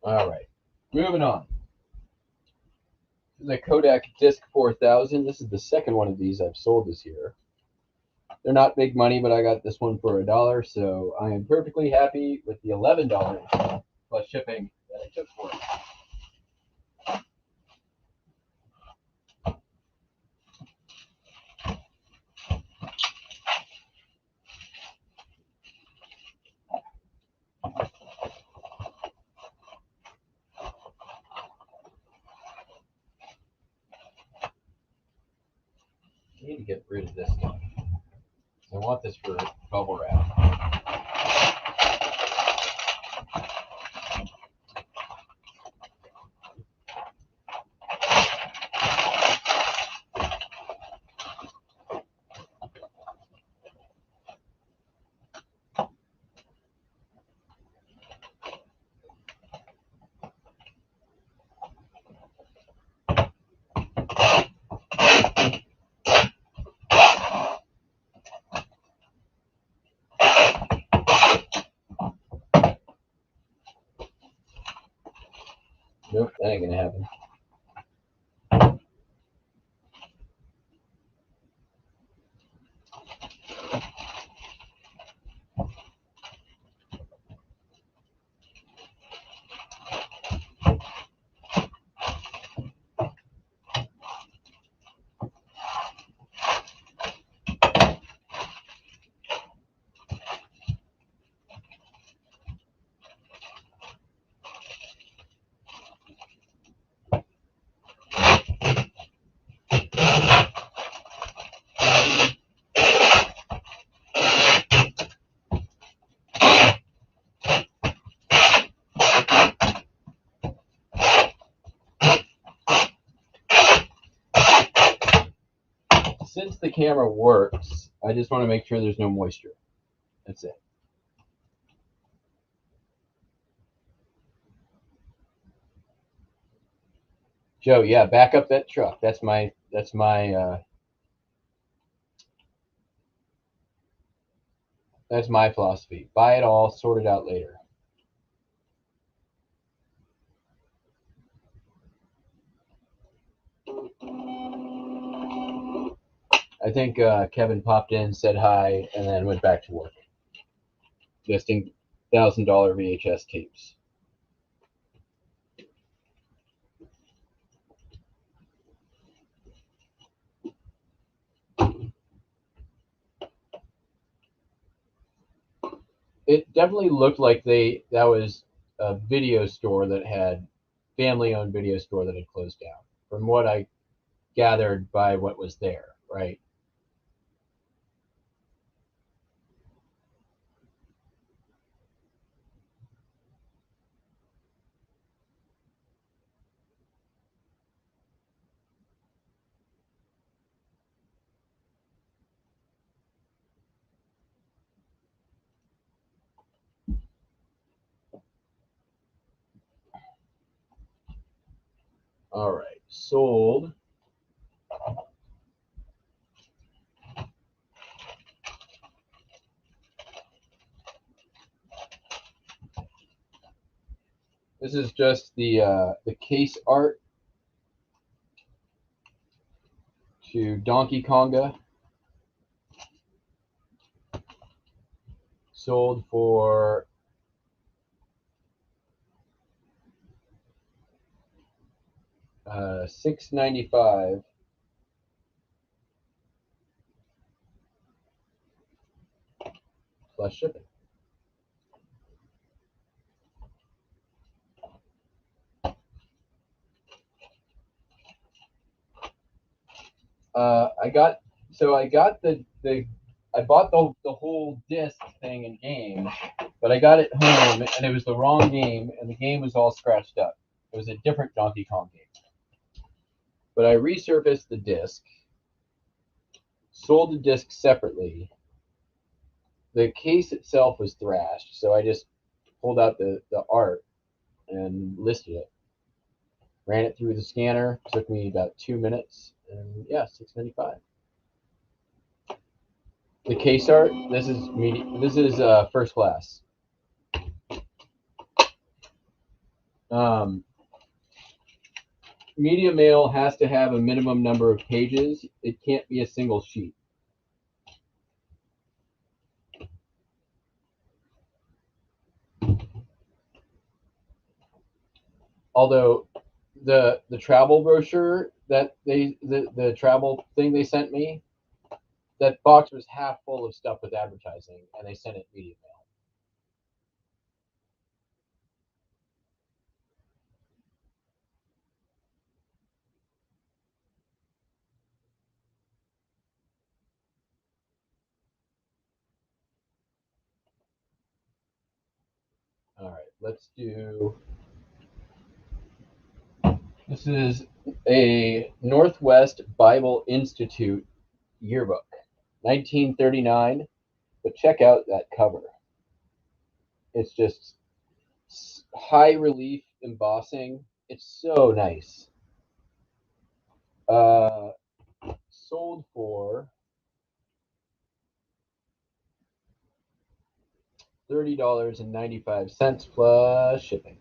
All right, moving on. The Kodak Disc 4000. This is the second one of these I've sold this year. They're not big money, but I got this one for $1, so I am perfectly happy with the $11 plus shipping that I took for it. I need to get rid of this stuff. I want this for bubble wrap. Nope, that ain't gonna happen. Since the camera works, I just want to make sure there's no moisture. That's it. Joe, yeah, back up that truck. That's my philosophy. Buy it all, sort it out later. I think Kevin popped in, said hi, and then went back to work. Listing $1,000 VHS tapes. It definitely looked like that was a video store that had family-owned video store that had closed down. From what I gathered by what was there, right? All right, sold. This is just the case art to Donkey Konga. Sold for $6.95. Plus shipping. I bought the whole disc thing in game, but I got it home and it was the wrong game and the game was all scratched up. It was a different Donkey Kong game. but I resurfaced the disc, sold the disc separately. The case itself was thrashed, so I just pulled out the art and listed it. Ran it through the scanner, took me about 2 minutes, and yeah, $6.95. The case art, this is first class. Media mail has to have a minimum number of pages. It can't be a single sheet. Although the travel brochure that the travel thing they sent me, that box was half full of stuff with advertising, and they sent it media mail. All right, let's do. This is a Northwest Bible Institute yearbook, 1939. But check out that cover. It's just high relief embossing. It's so nice. Sold for $30.95 plus shipping.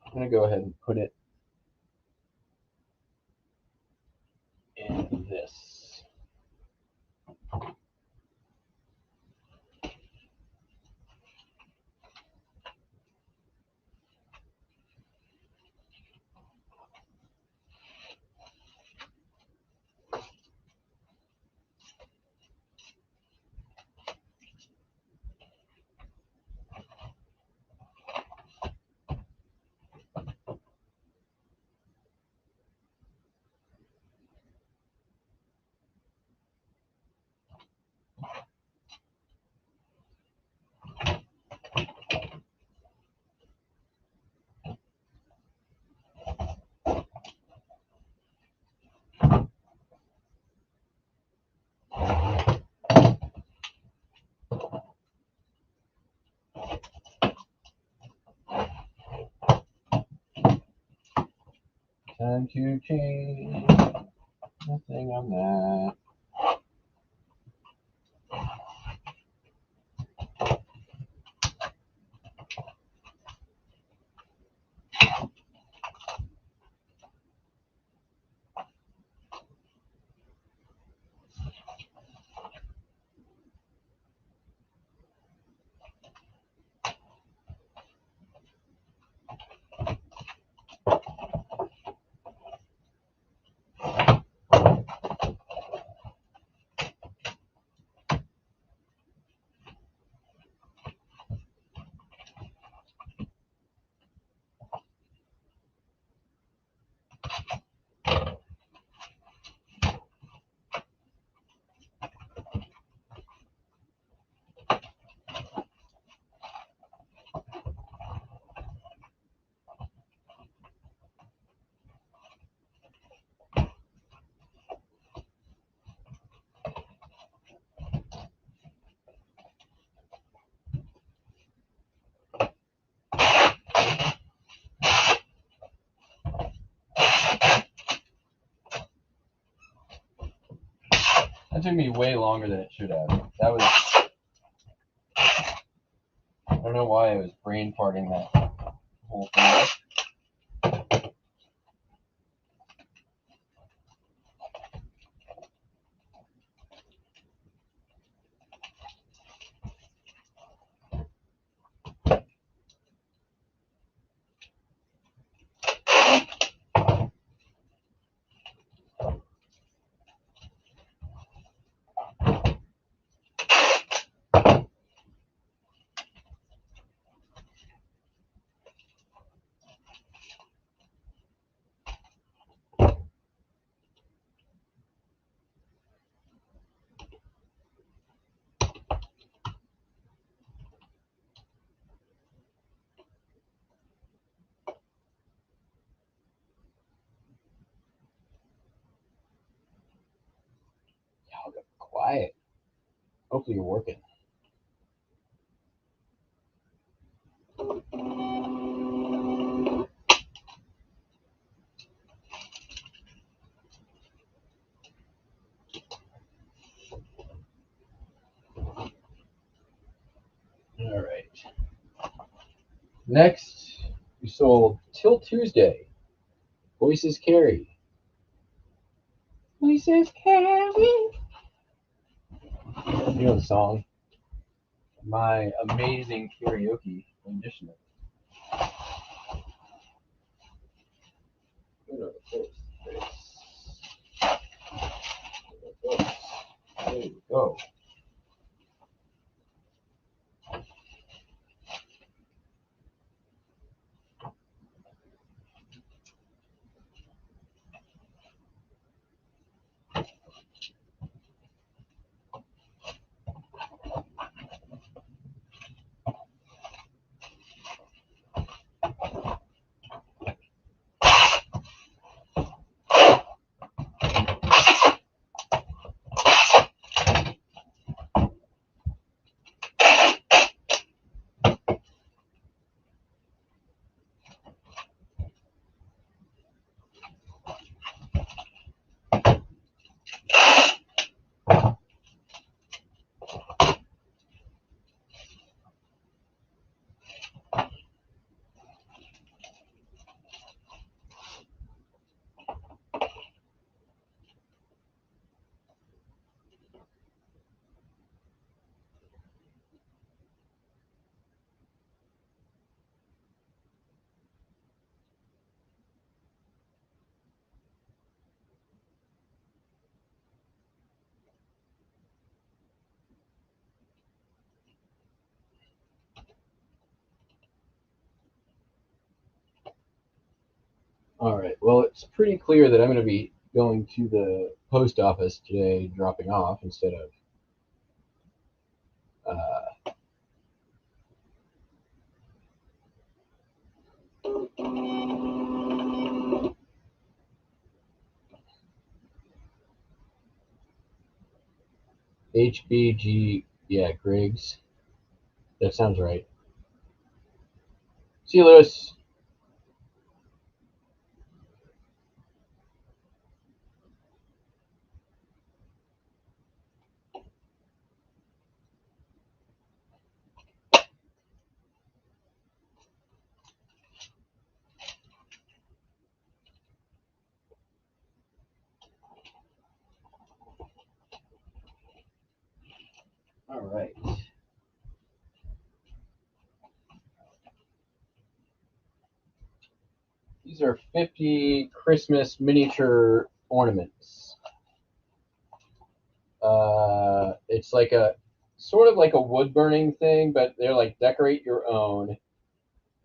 I'm going to go ahead and put it in this. Time to change. Nothing on that. That took me way longer than it should have. That was, I don't know why I was brain farting that whole thing. quiet. Hopefully you're working. All right. Next, we sold Till Tuesday. Voices Carry. Voices Carry. You know the song? My amazing karaoke rendition of it. Go to the post. There you go. All right. Well, it's pretty clear that I'm going to be going to the post office today, dropping off instead of HBG. Yeah, Griggs. That sounds right. See you, Lewis. All right. These are 50 Christmas miniature ornaments. It's like a sort of like a wood burning thing, but they're like decorate your own.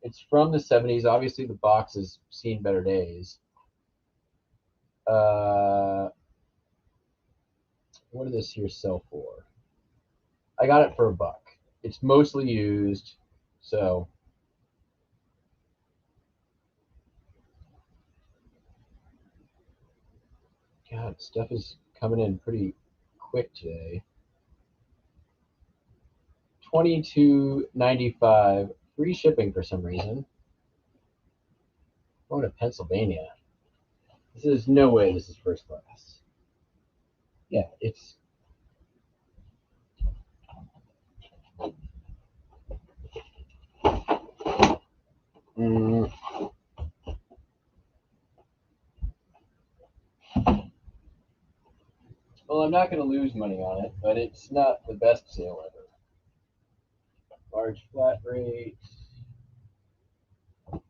It's from the 70s. Obviously, the box has seen better days. What did this here sell for? I got it for $1. It's mostly used, so God, stuff is coming in pretty quick today. $22.95, free shipping for some reason. Going to Pennsylvania. This is no way this is first class. Yeah, it's well, I'm not going to lose money on it, but it's not the best sale ever. Large flat rate. What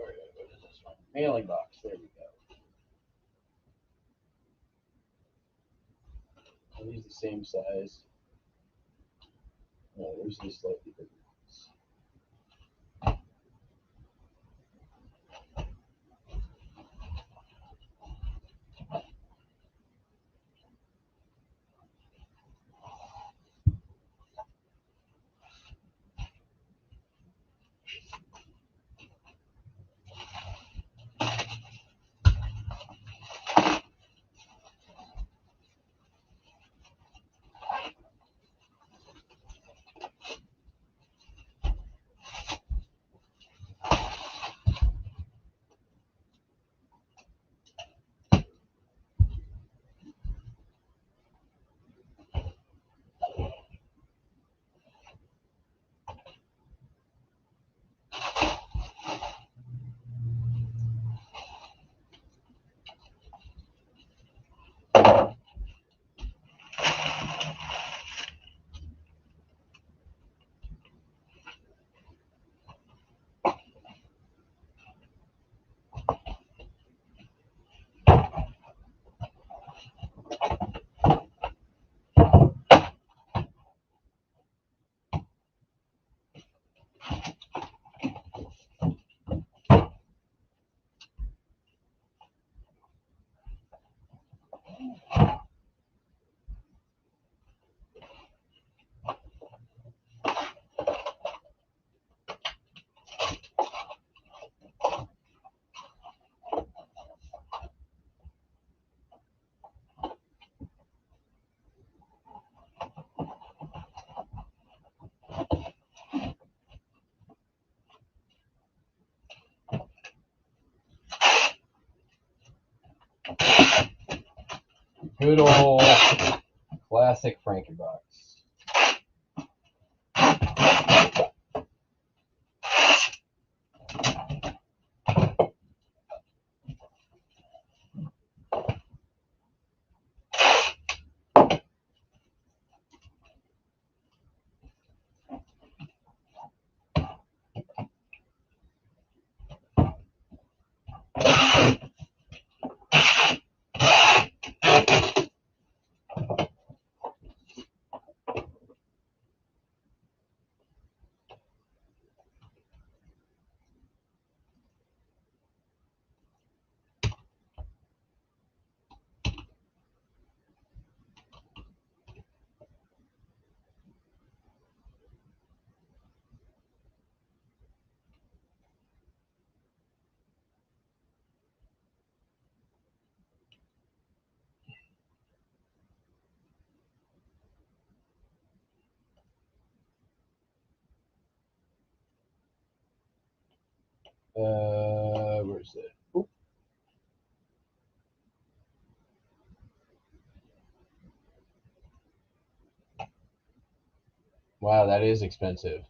is this one? Mailing box. There we go. Are these the same size? No, there's these slightly bigger ones. Good old classic Frankenbox. Where's it? Oop. Wow, that is expensive.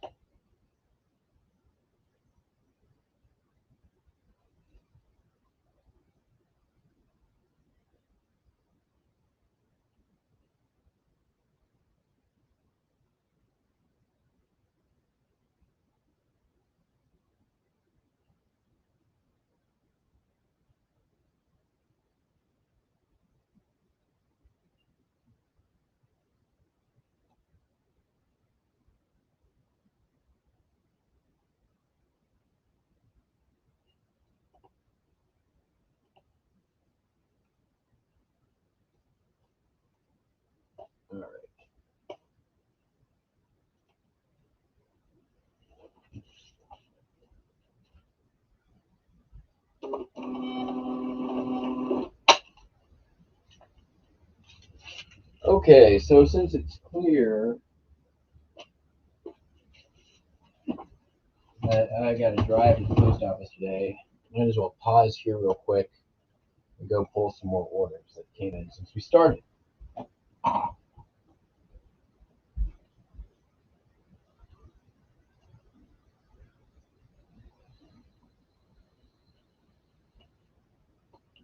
All right. Okay, so since it's clear that I got to drive to the post office today, I might as well pause here real quick and go pull some more orders that came in since we started.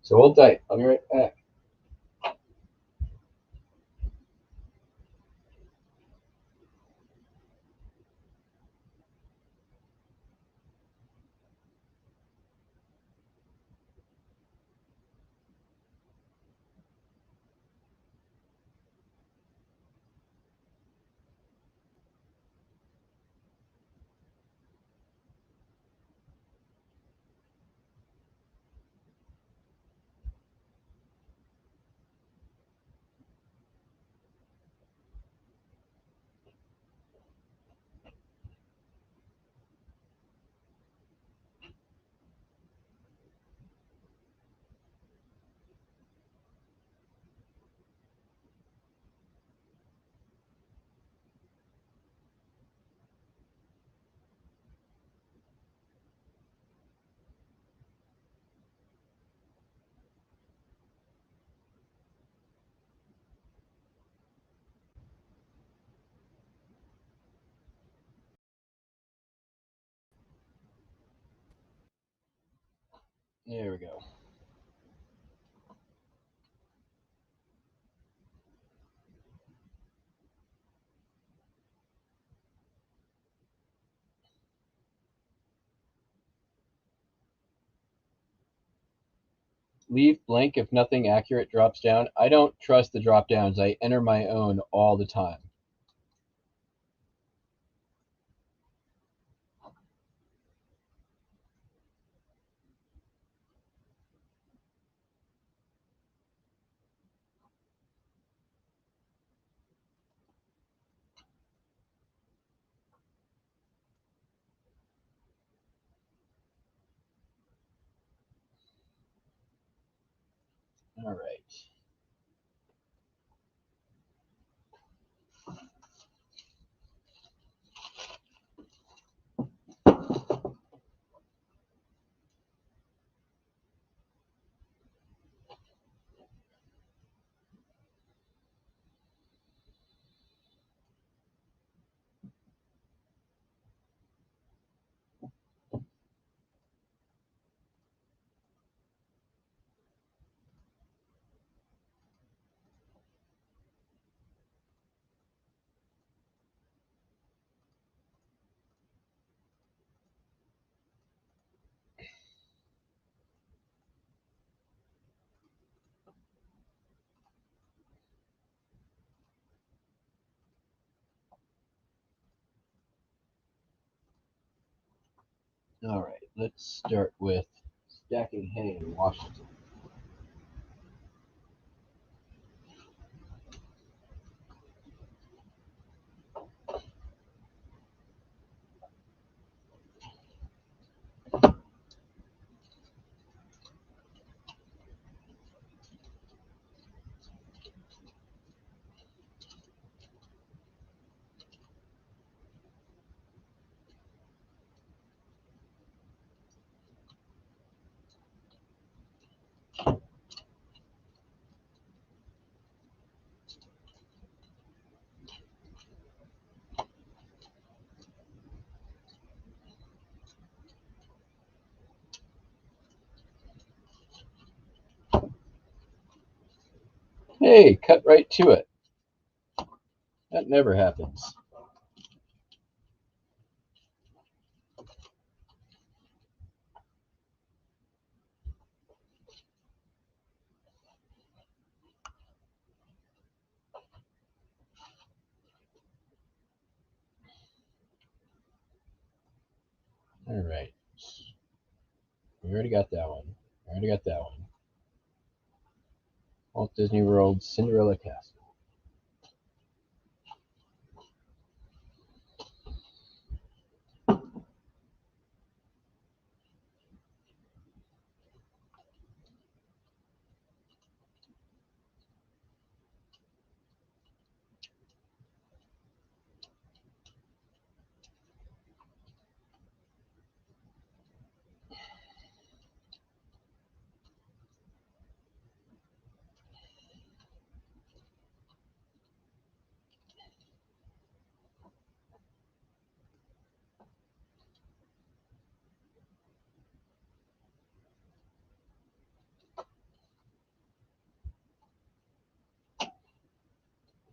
So hold tight. I'll be right back. There we go. Leave blank if nothing accurate drops down. I don't trust the drop downs. I enter my own all the time. All right. All right, let's start with stacking hay in Washington. Hey, cut right to it. That never happens. All right. We already got that one. Walt Disney World Cinderella Castle.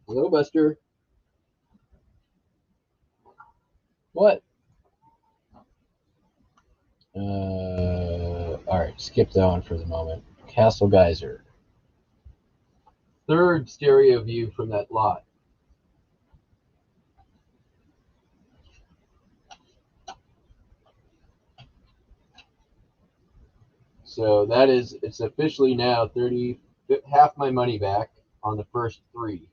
Hello, Buster. What? All right, skip that one for the moment. Castle Geyser. Third stereo view from that lot. So that is, it's officially now 30, half my money back on the first three.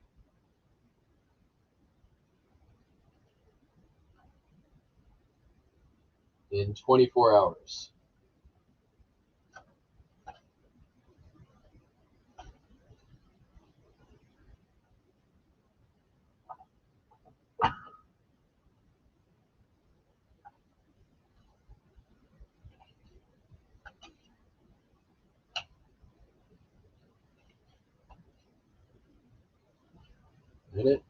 In 24 hours. Did it?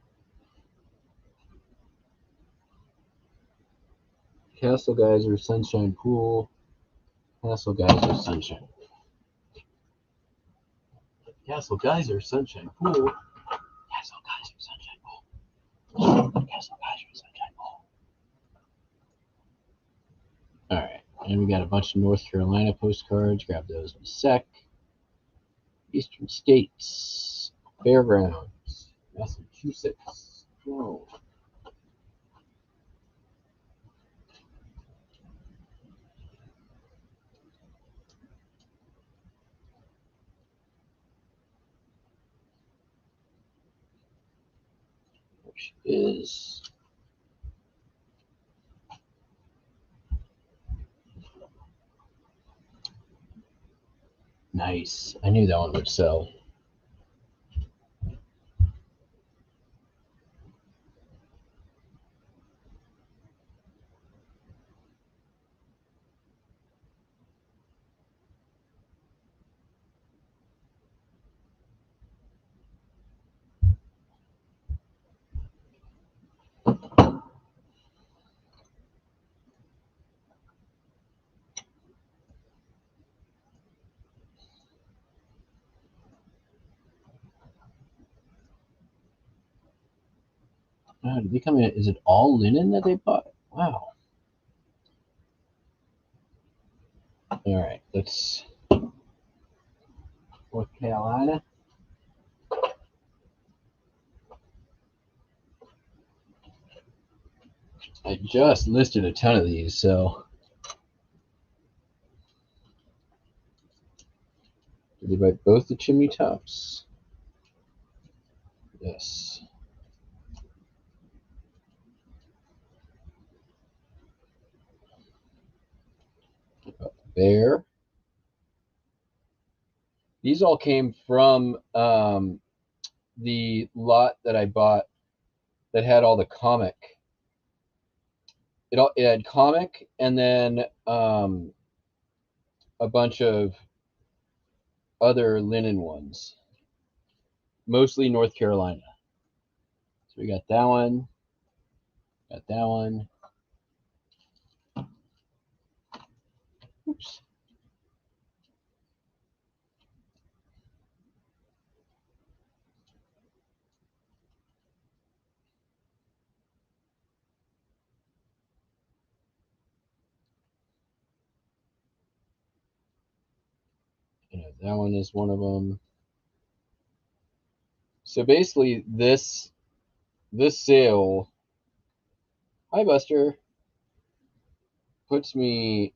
Castle Geyser, Sunshine Pool. Castle Geyser, Sunshine. Castle Geyser, Sunshine Pool. Castle Geyser, Sunshine Pool. Castle Geyser, Sunshine Pool. All right, and we got a bunch of North Carolina postcards. Grab those in a sec. Eastern States, Fairgrounds, Massachusetts. Whoa. Which is nice. I knew that one would sell. Did they come in? Is it all linen that they bought? Wow. All right, let's North Carolina. I just listed a ton of these, so Did they bite both the chimney tops? Yes. Bear. These all came from the lot that I bought that had all the comic. It had comic and then a bunch of other linen ones, mostly North Carolina. So we got that one, got that one. Oops. That one is one of them. So basically, this sale, hi Buster, gives me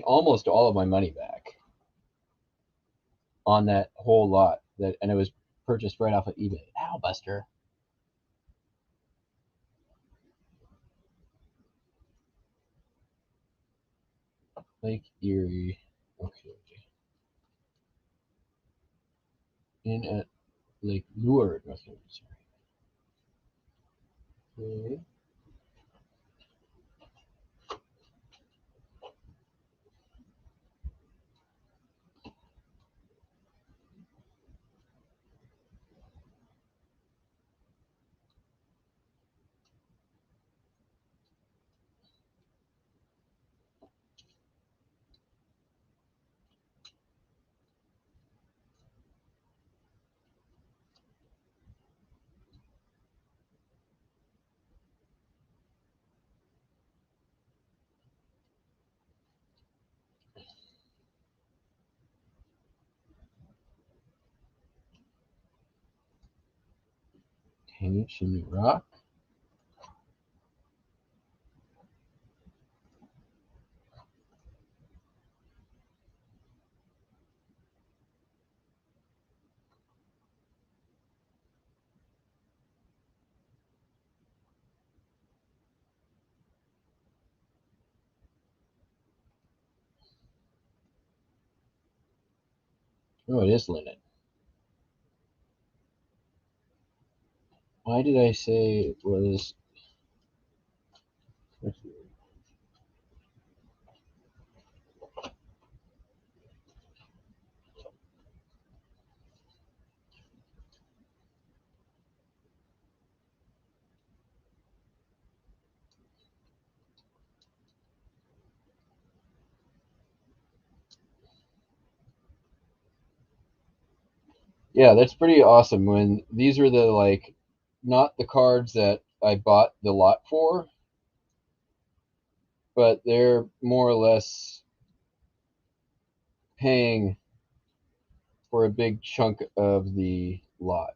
almost all of my money back on that whole lot and it was purchased right off of eBay. Ow, Buster. Lake Erie. Okay. In at Lake Lure, North Carolina. Okay. Hanging Chimney Rock. Oh, it is linen. Why did I say it was? Yeah, that's pretty awesome. When these are the not the cards that I bought the lot for, but they're more or less paying for a big chunk of the lot.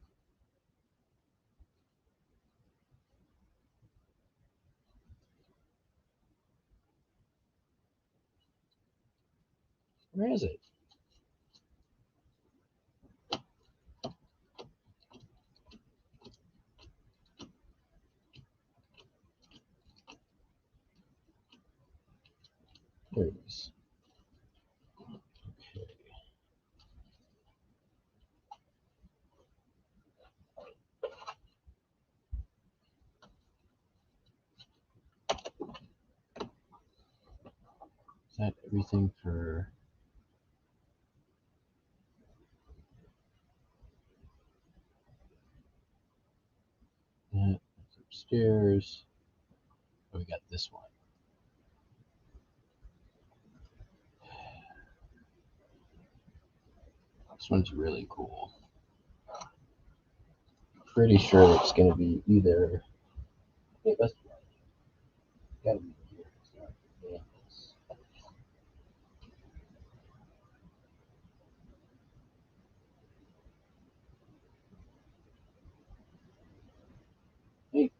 Where is it? There it is. Okay. Is that everything for? That's upstairs. Oh, we got this one. This one's really cool. Pretty sure it's going to be either. Hey, that's gotta be here. Yeah. Hey.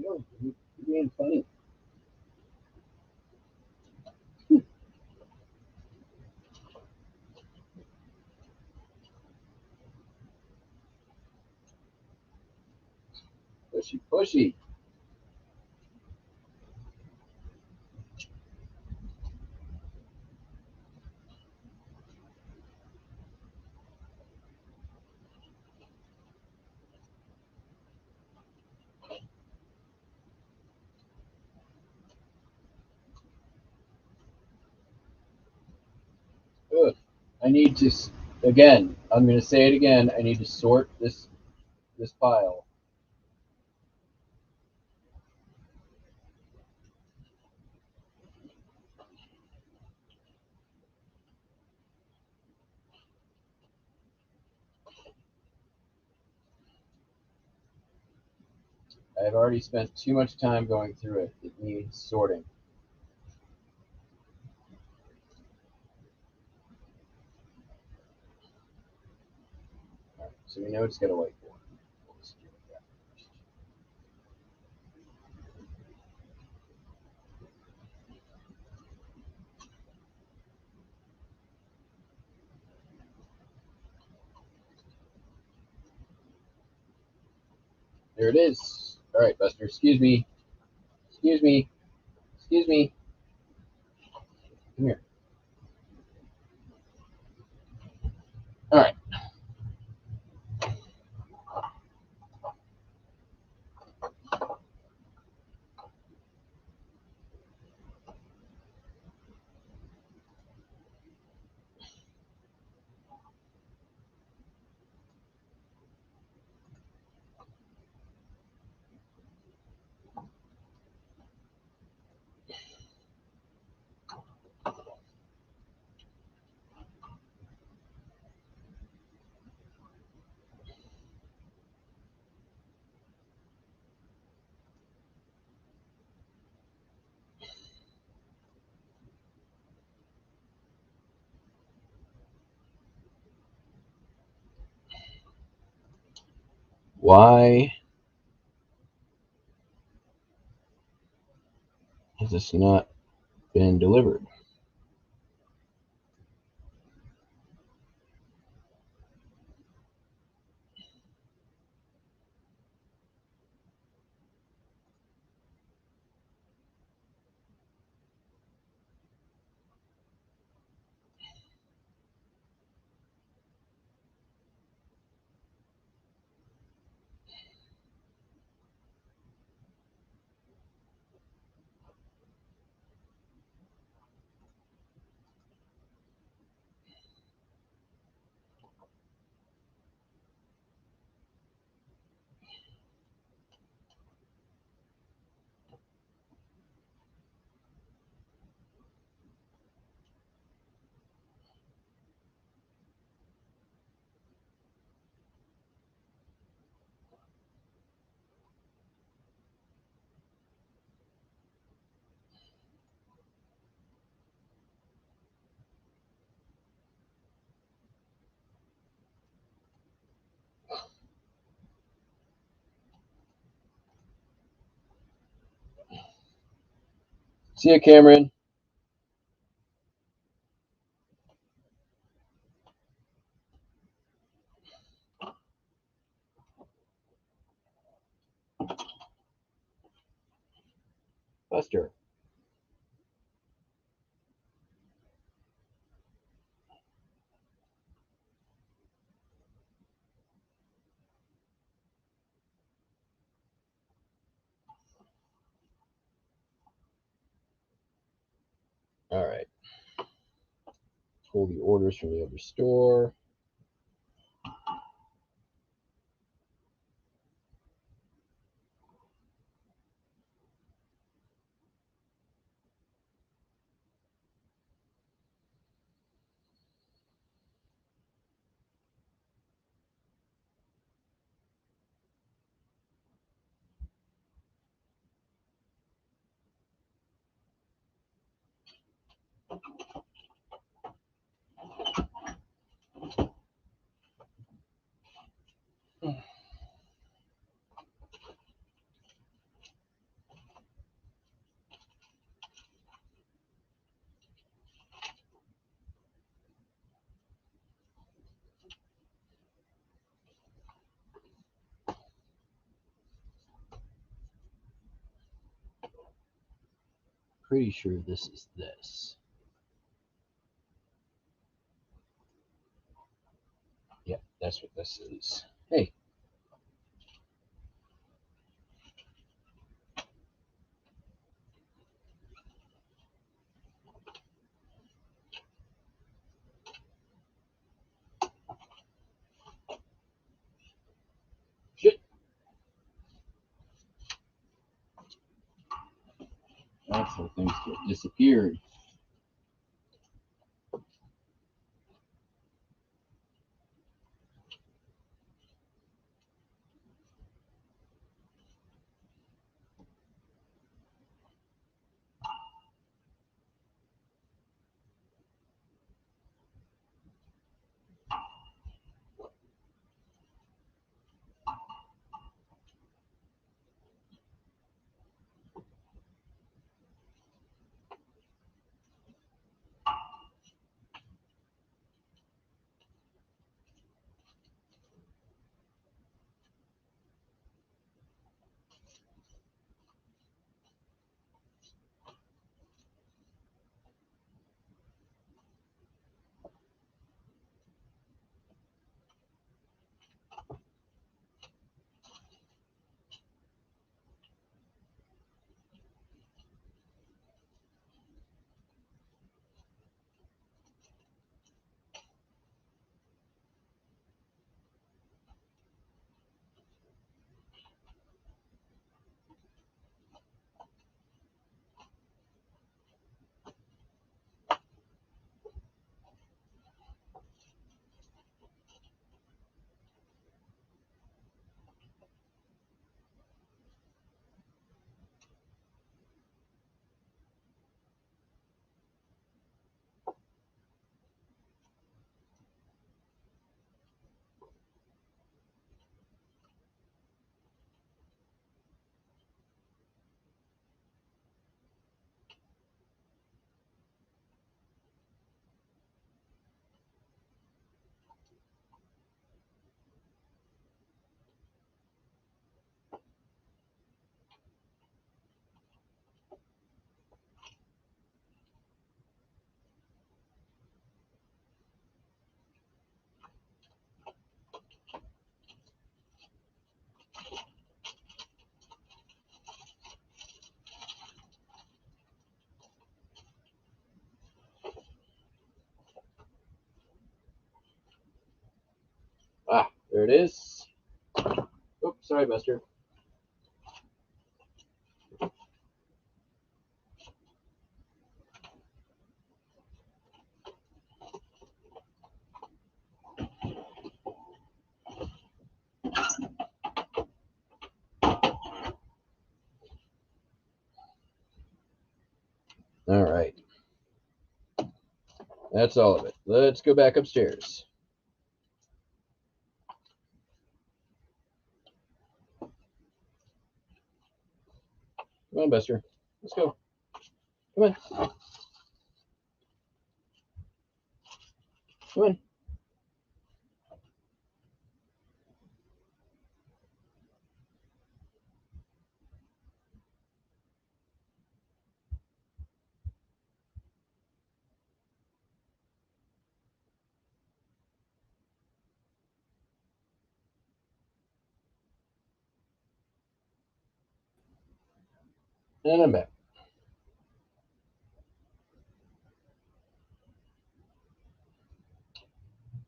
No, you're being funny. Pushy, pushy. Ugh. I need to, again, I'm going to say it again. I need to sort this pile. I've already spent too much time going through it. It needs sorting. All right, so we know it's got a whiteboard. Let's do that first. There it is. All right, Buster. Excuse me. Excuse me. Excuse me. Come here. All right. Why has this not been delivered? See ya, Cameron. Buster. All right. Pull the orders from the other store. pretty sure this is this. Yeah, that's what this is. Hey. Shit. That's how things get disappeared. Ah, there it is. Oops, sorry, Buster. All right. That's all of it. Let's go back upstairs. Come on, Buster. Let's go. Come on. Come on. And I'm back.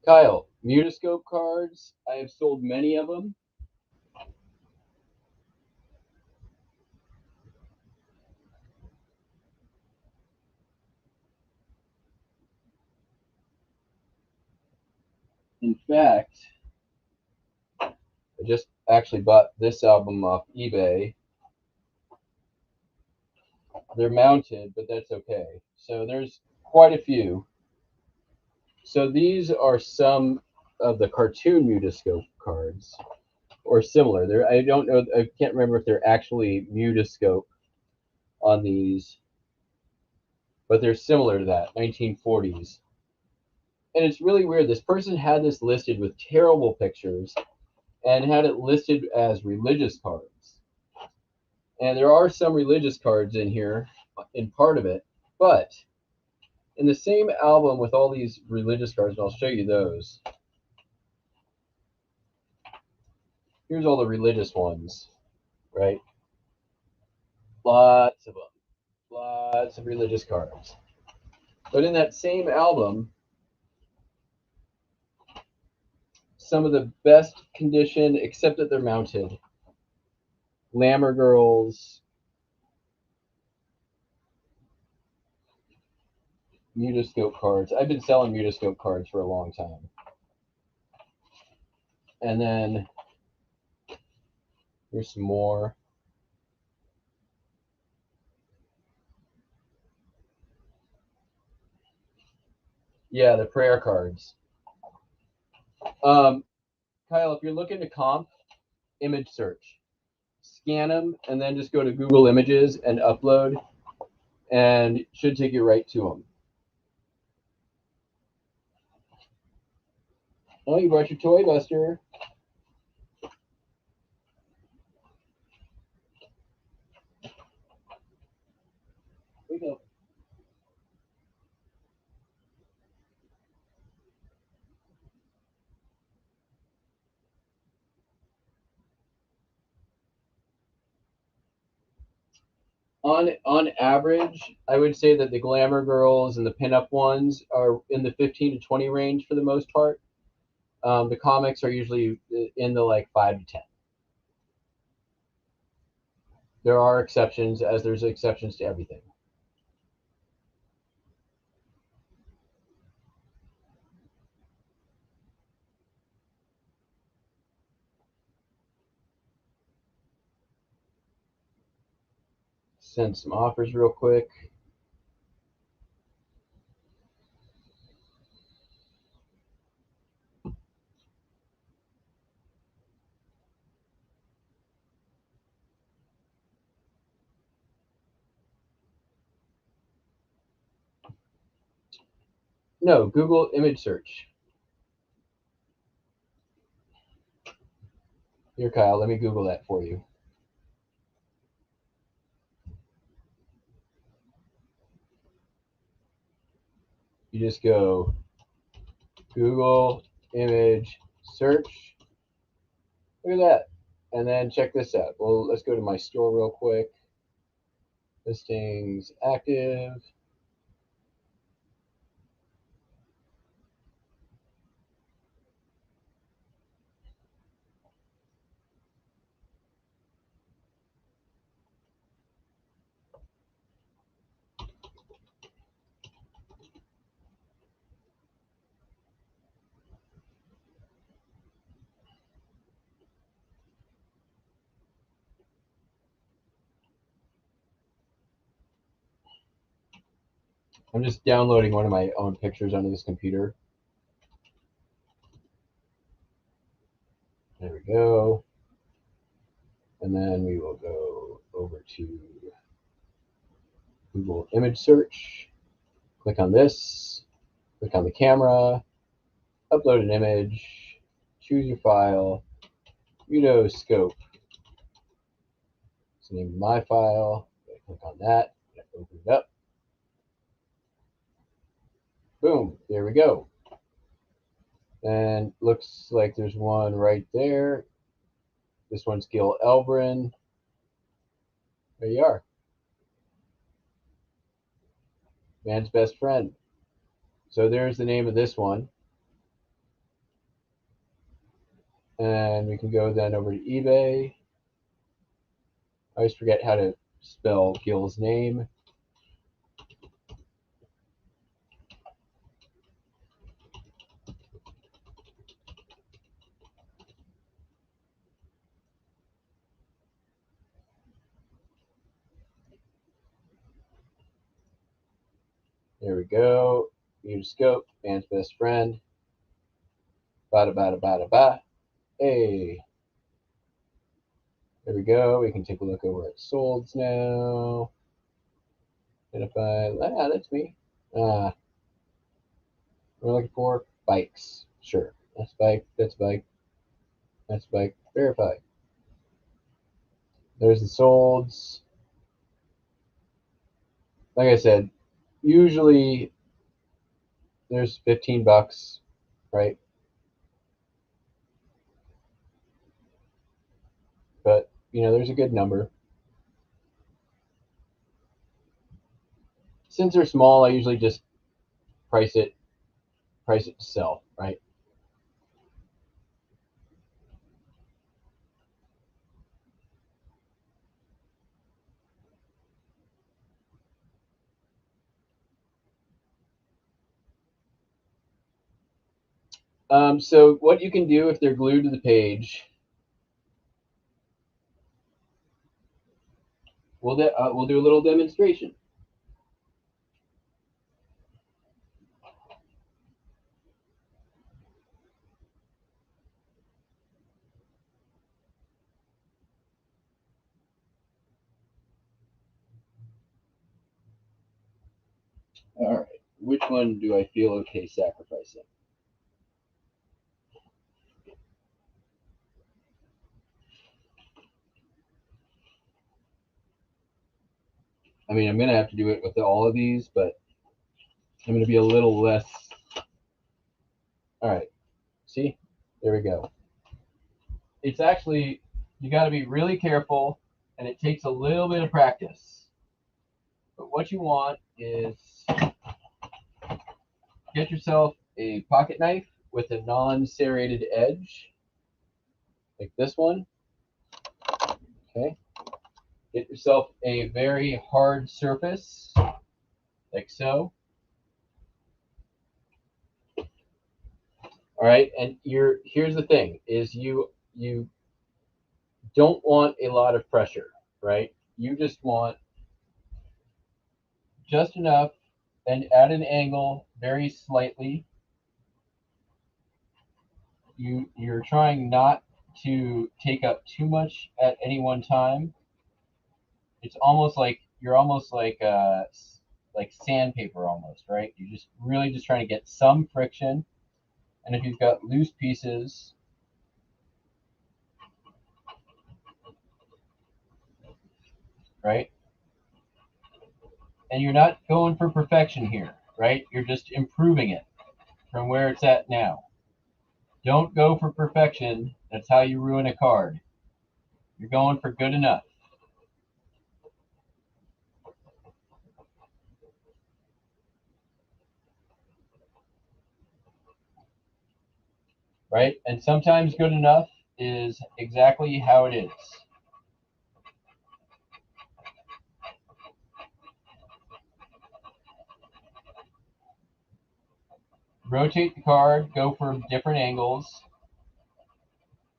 Kyle, Mutascope cards. I have sold many of them. In fact, I just actually bought this album off eBay. They're mounted, but that's okay. So there's quite a few. So these are some of the cartoon Mutascope cards, or similar. I don't know. I can't remember if they're actually Mutascope on these, but they're similar to that 1940s. And it's really weird. This person had this listed with terrible pictures and had it listed as religious cards. And there are some religious cards in here, in part of it. But in the same album with all these religious cards, and I'll show you those. Here's all the religious ones, right? Lots of them. Lots of religious cards. But in that same album, some of the best condition, except that they're mounted, Glamour Girls, Mutascope cards. I've been selling Mutascope cards for a long time. And then here's some more. Yeah, the prayer cards. Kyle, if you're looking to comp, image search. Scan them and then just go to Google Images and upload, and it should take you right to them. Oh, you brought your toy, Buster. Here you go. On average, I would say that the glamour girls and the pinup ones are in the 15 to 20 range for the most part. The comics are usually in the like 5 to 10. There are exceptions, as there's exceptions to everything. Send some offers real quick. No, Google image search. Here, Kyle, let me Google that for you. You just go Google image search. Look at that. And then check this out. Well, let's go to my store real quick. Listings active. I'm just downloading one of my own pictures onto this computer. There we go. And then we will go over to Google image search. Click on this. Click on the camera. Upload an image. Choose your file. Mutascope. It's the name of my file. Click on that. Open it up. Boom. There we go. And looks like there's one right there. This one's Gil Elbrin. There you are. Man's best friend. So there's the name of this one. And we can go then over to eBay. I always forget how to spell Gil's name. There we go. Mutascope, man's best friend. Bada bada bada ba. Hey. There we go. We can take a look over at solds now. Identify. Ah, that's me. We're looking for bikes. Sure. That's bike. That's bike. That's bike. Verify. There's the solds. like I said, usually there's $15, right? But there's a good number. Since they're small, I usually just price it to sell, right? So what you can do if they're glued to the page, we'll do a little demonstration. All right, which one do I feel okay sacrificing? I mean, I'm gonna have to do it with all of these, but I'm gonna be a little less. All right, see, there we go. It's actually, you got to be really careful, and it takes a little bit of practice. But what you want is get yourself a pocket knife with a non-serrated edge, like this one. Okay. Get yourself a very hard surface, like so. All right, and here's the thing: is you don't want a lot of pressure, right? You just want just enough, and at an angle, very slightly. You're trying not to take up too much at any one time. It's almost like you're almost like sandpaper almost, right? You're just really just trying to get some friction. And if you've got loose pieces, right? And you're not going for perfection here, right? You're just improving it from where it's at now. Don't go for perfection. That's how you ruin a card. You're going for good enough. Right? And sometimes good enough is exactly how it is. Rotate the card, go for different angles,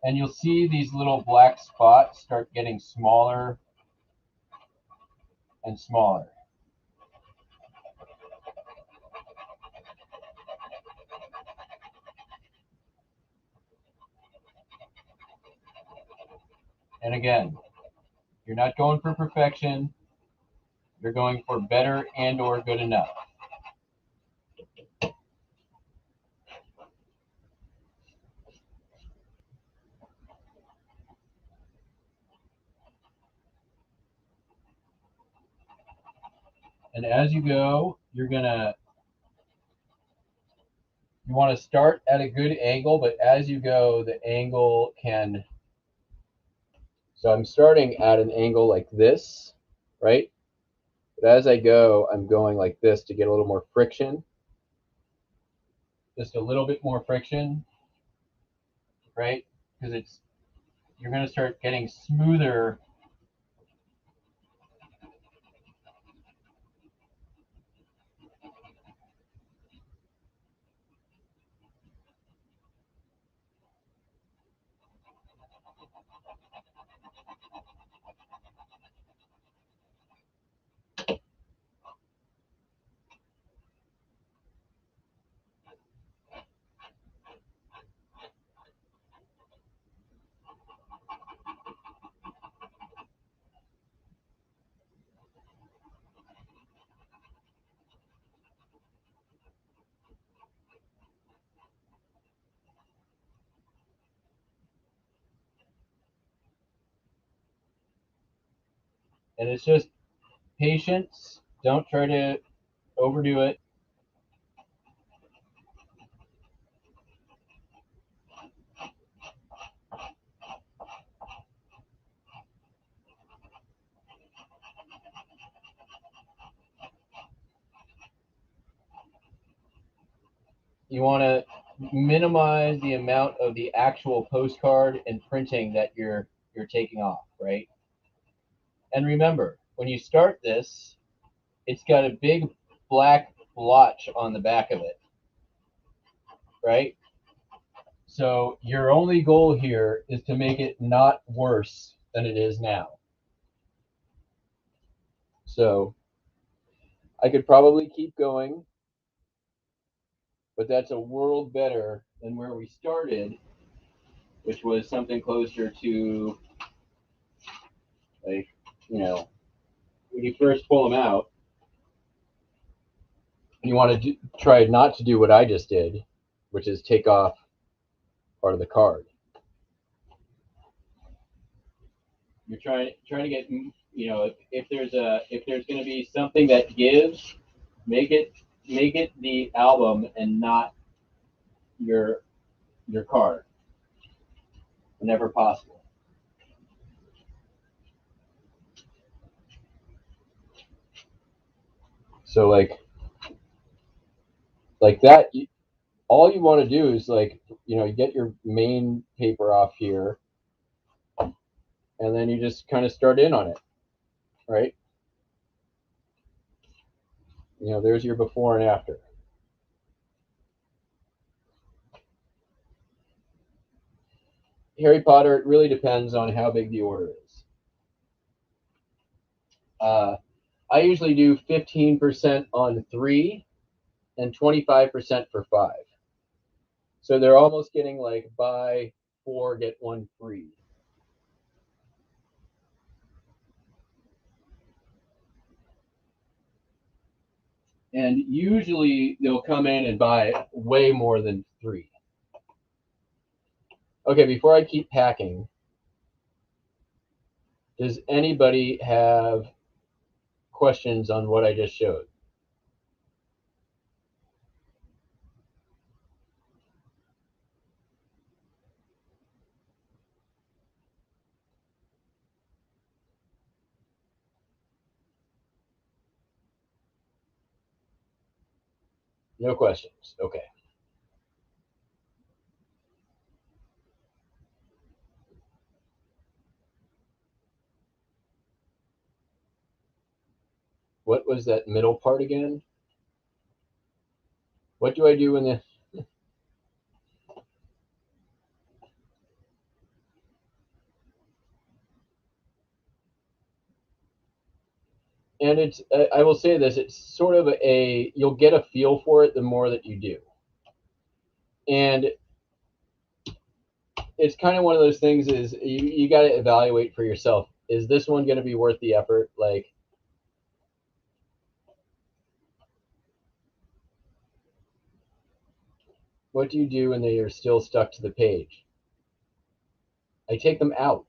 and you'll see these little black spots start getting smaller and smaller. And again, you're not going for perfection, you're going for better and or good enough. And as you go, you want to start at a good angle, but as you go, the angle can, so I'm starting at an angle like this, right? But as I go, I'm going like this to get a little more friction. Just a little bit more friction, right? Because you're going to start getting smoother. And it's just patience Don't try to overdo it. You want to minimize the amount of the actual postcard and printing that you're taking off, right? And remember, when you start this, it's got a big black blotch on the back of it, right? So your only goal here is to make it not worse than it is now. So I could probably keep going, but that's a world better than where we started, which was something closer to, like, you know, when you first pull them out, you want to try not to do what I just did, which is take off part of the card. You're trying to get, you know, if there's going to be something that gives, make it the album and not your card whenever possible. So like that, all you want to do is, like, you know, you get your main paper off here, and then you just kind of start in on it, right? You know, there's your before and after. Harry Potter, it really depends on how big the order is. I usually do 15% on 3 and 25% for 5. So they're almost getting like buy 4, get 1 free. And usually they'll come in and buy way more than 3. Okay, before I keep packing, does anybody have questions on what I just showed? No questions. Okay. What was that middle part again? What do I do when the and it's I will say this, it's sort of a, you'll get a feel for it the more that you do. And it's kind of one of those things, is you got to evaluate for yourself, is this one going to be worth the effort? Like, what do you do when they are still stuck to the page? I take them out.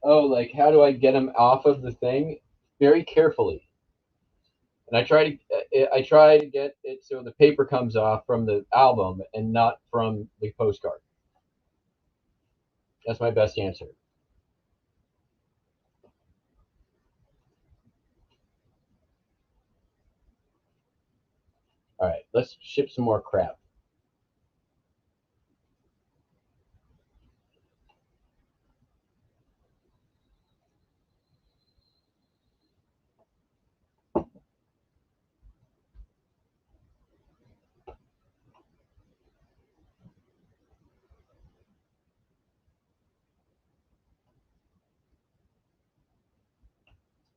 Oh, like, how do I get them off of the thing? Very carefully. And I try to get it so the paper comes off from the album and not from the postcard. That's my best answer. All right, let's ship some more crap.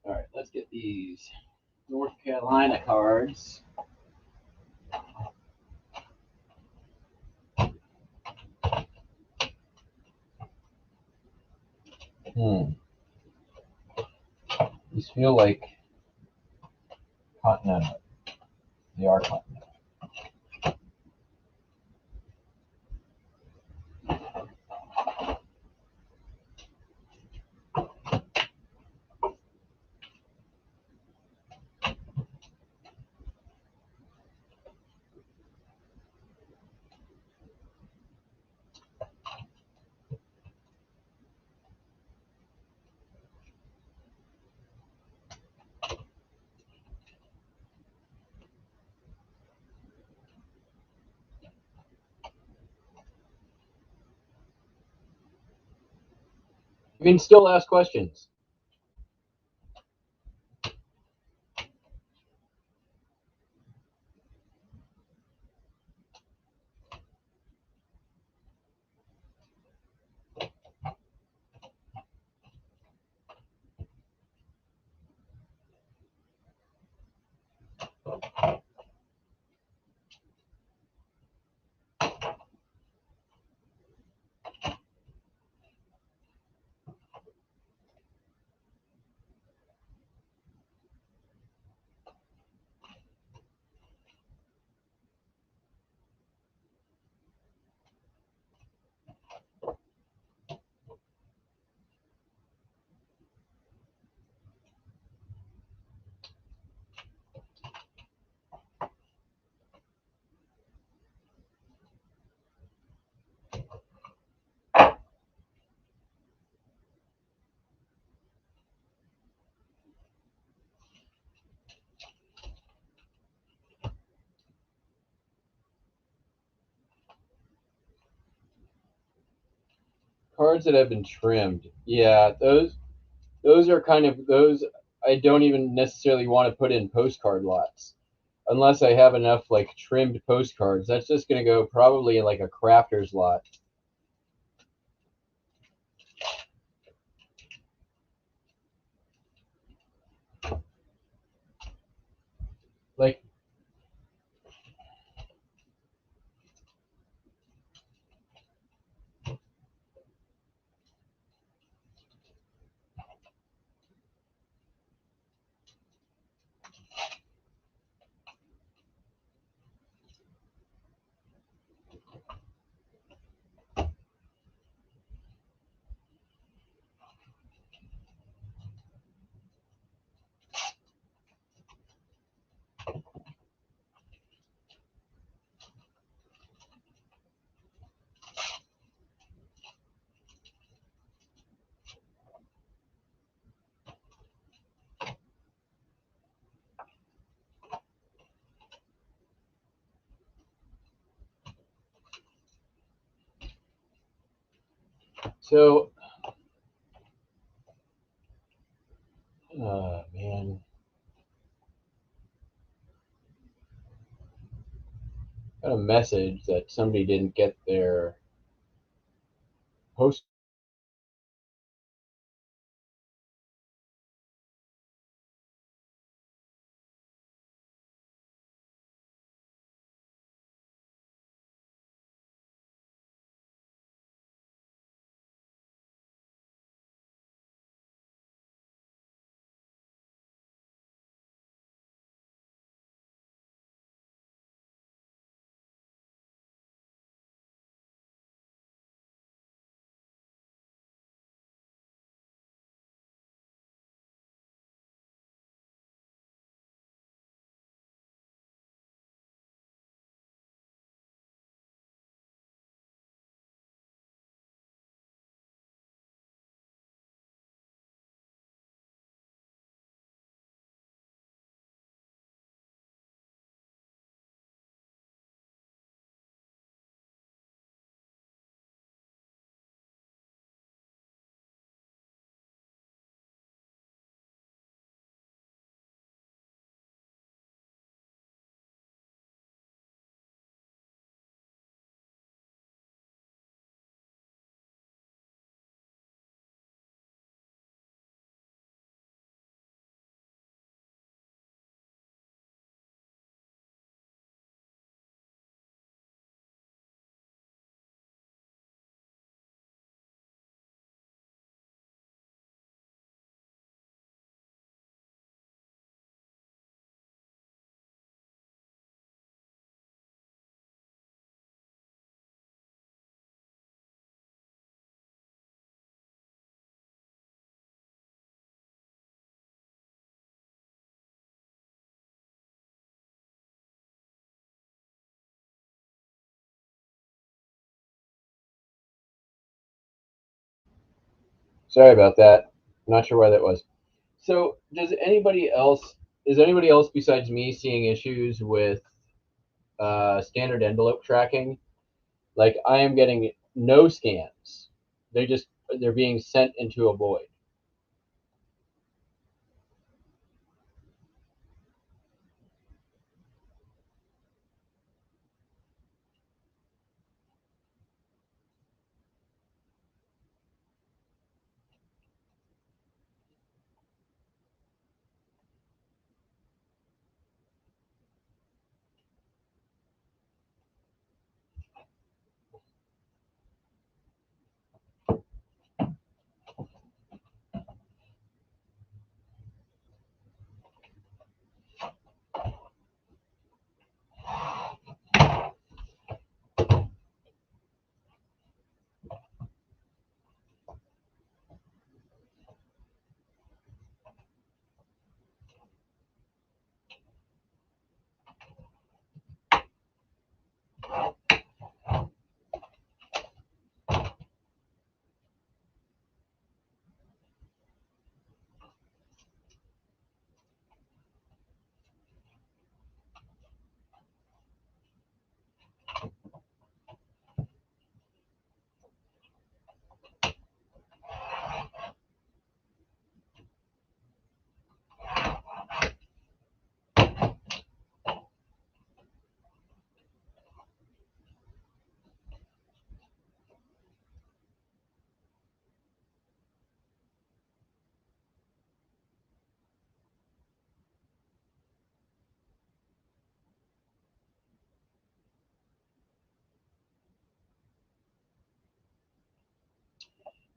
All right, let's get these North Carolina cards. These feel like continental. They are continental. You can still ask questions. Cards that have been trimmed. Yeah, those are kind of those I don't even necessarily want to put in postcard lots unless I have enough like trimmed postcards. That's just going to go probably in like a crafter's lot. Like so man. Got a message that somebody didn't get their post. Sorry about that. I'm not sure why that was. So, Is anybody else besides me seeing issues with standard envelope tracking? Like, I am getting no scans. They just they're being sent into a void.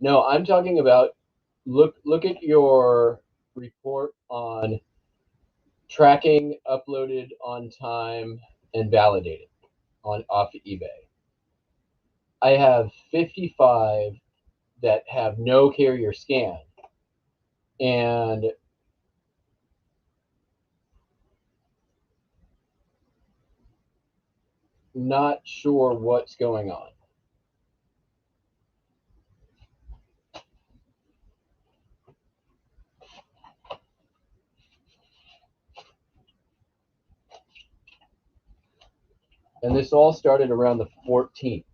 No, I'm talking about look at your report on tracking uploaded on time and validated on off eBay. I have 55 that have no carrier scan, and not sure what's going on. And this all started around the 14th.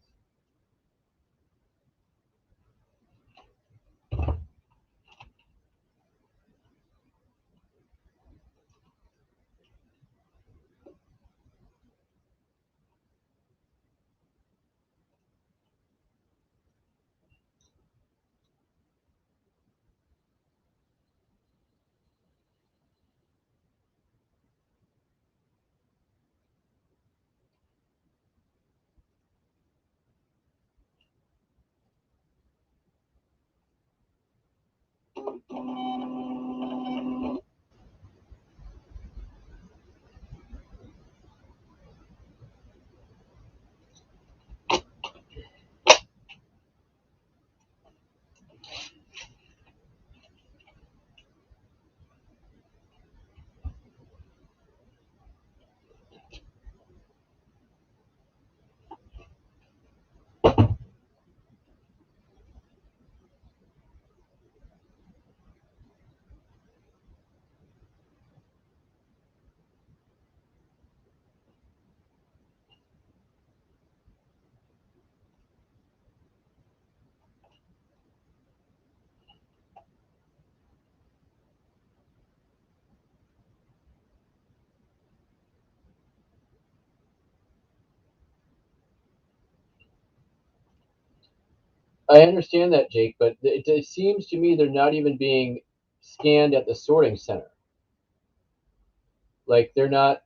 I understand that, Jake, but it seems to me they're not even being scanned at the sorting center. Like they're not.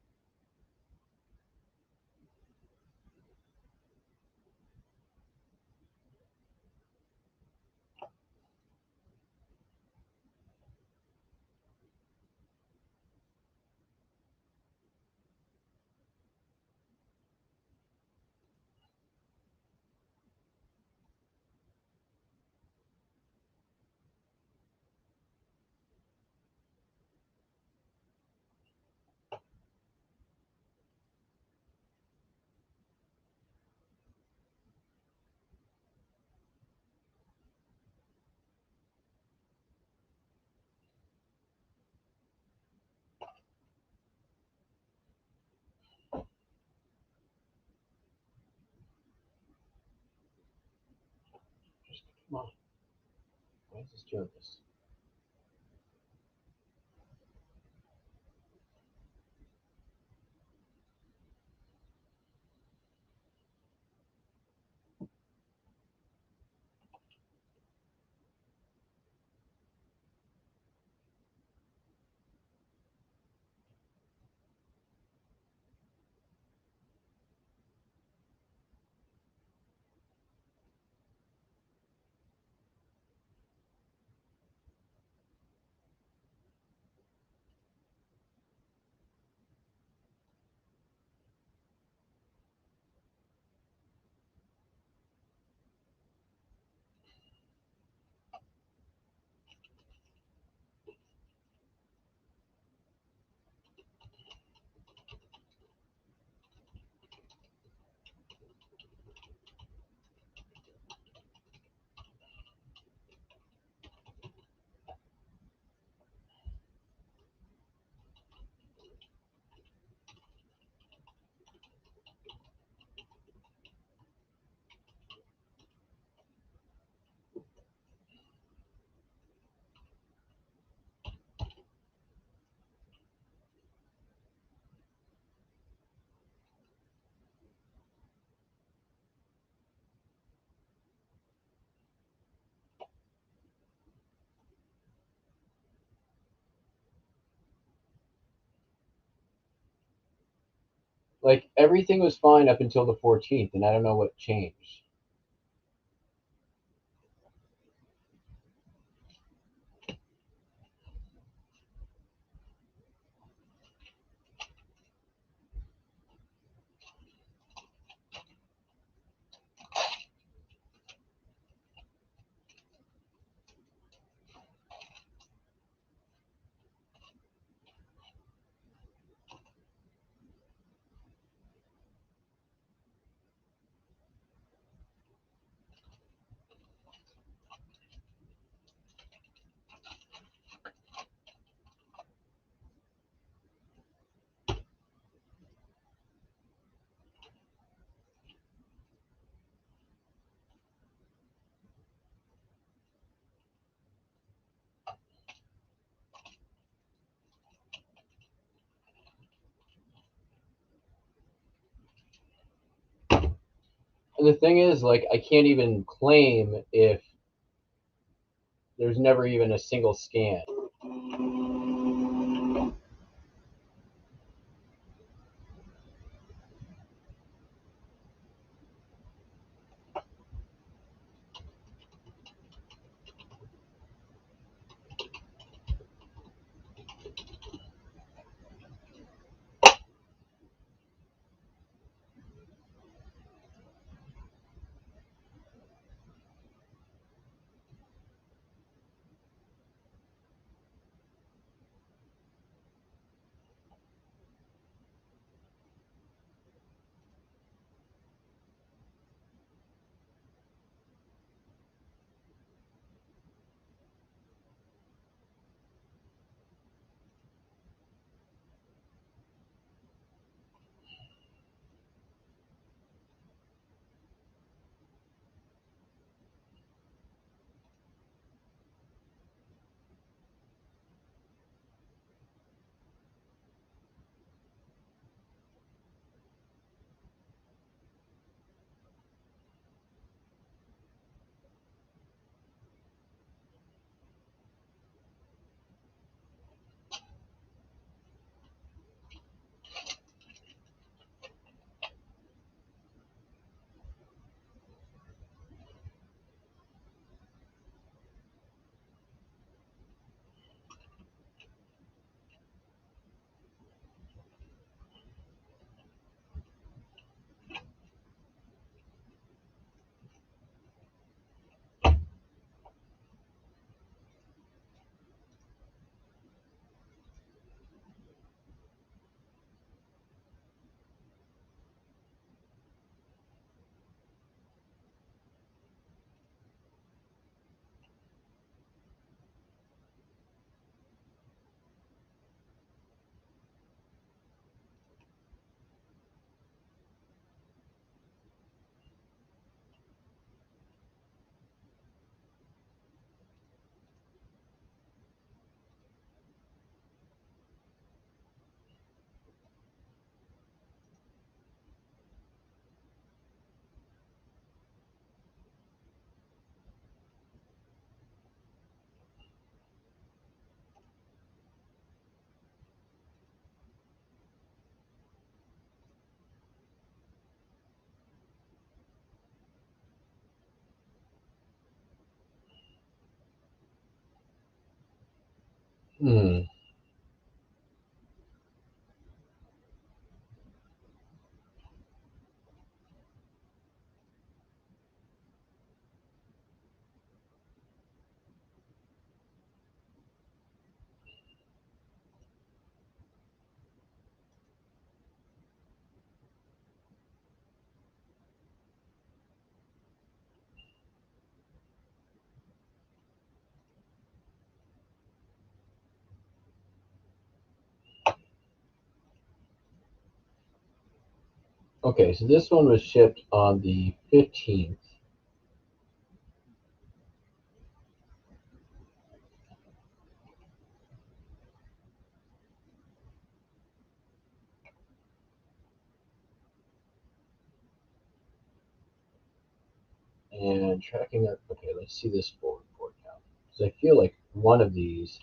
Come on. Why is this doing this? Like everything was fine up until the 14th, and I don't know what changed. And the thing is, like, I can't even claim if there's never even a single scan. Hmm. Okay, so this one was shipped on the 15th. And tracking up, okay, let's see this forward report count. Because I feel like one of these,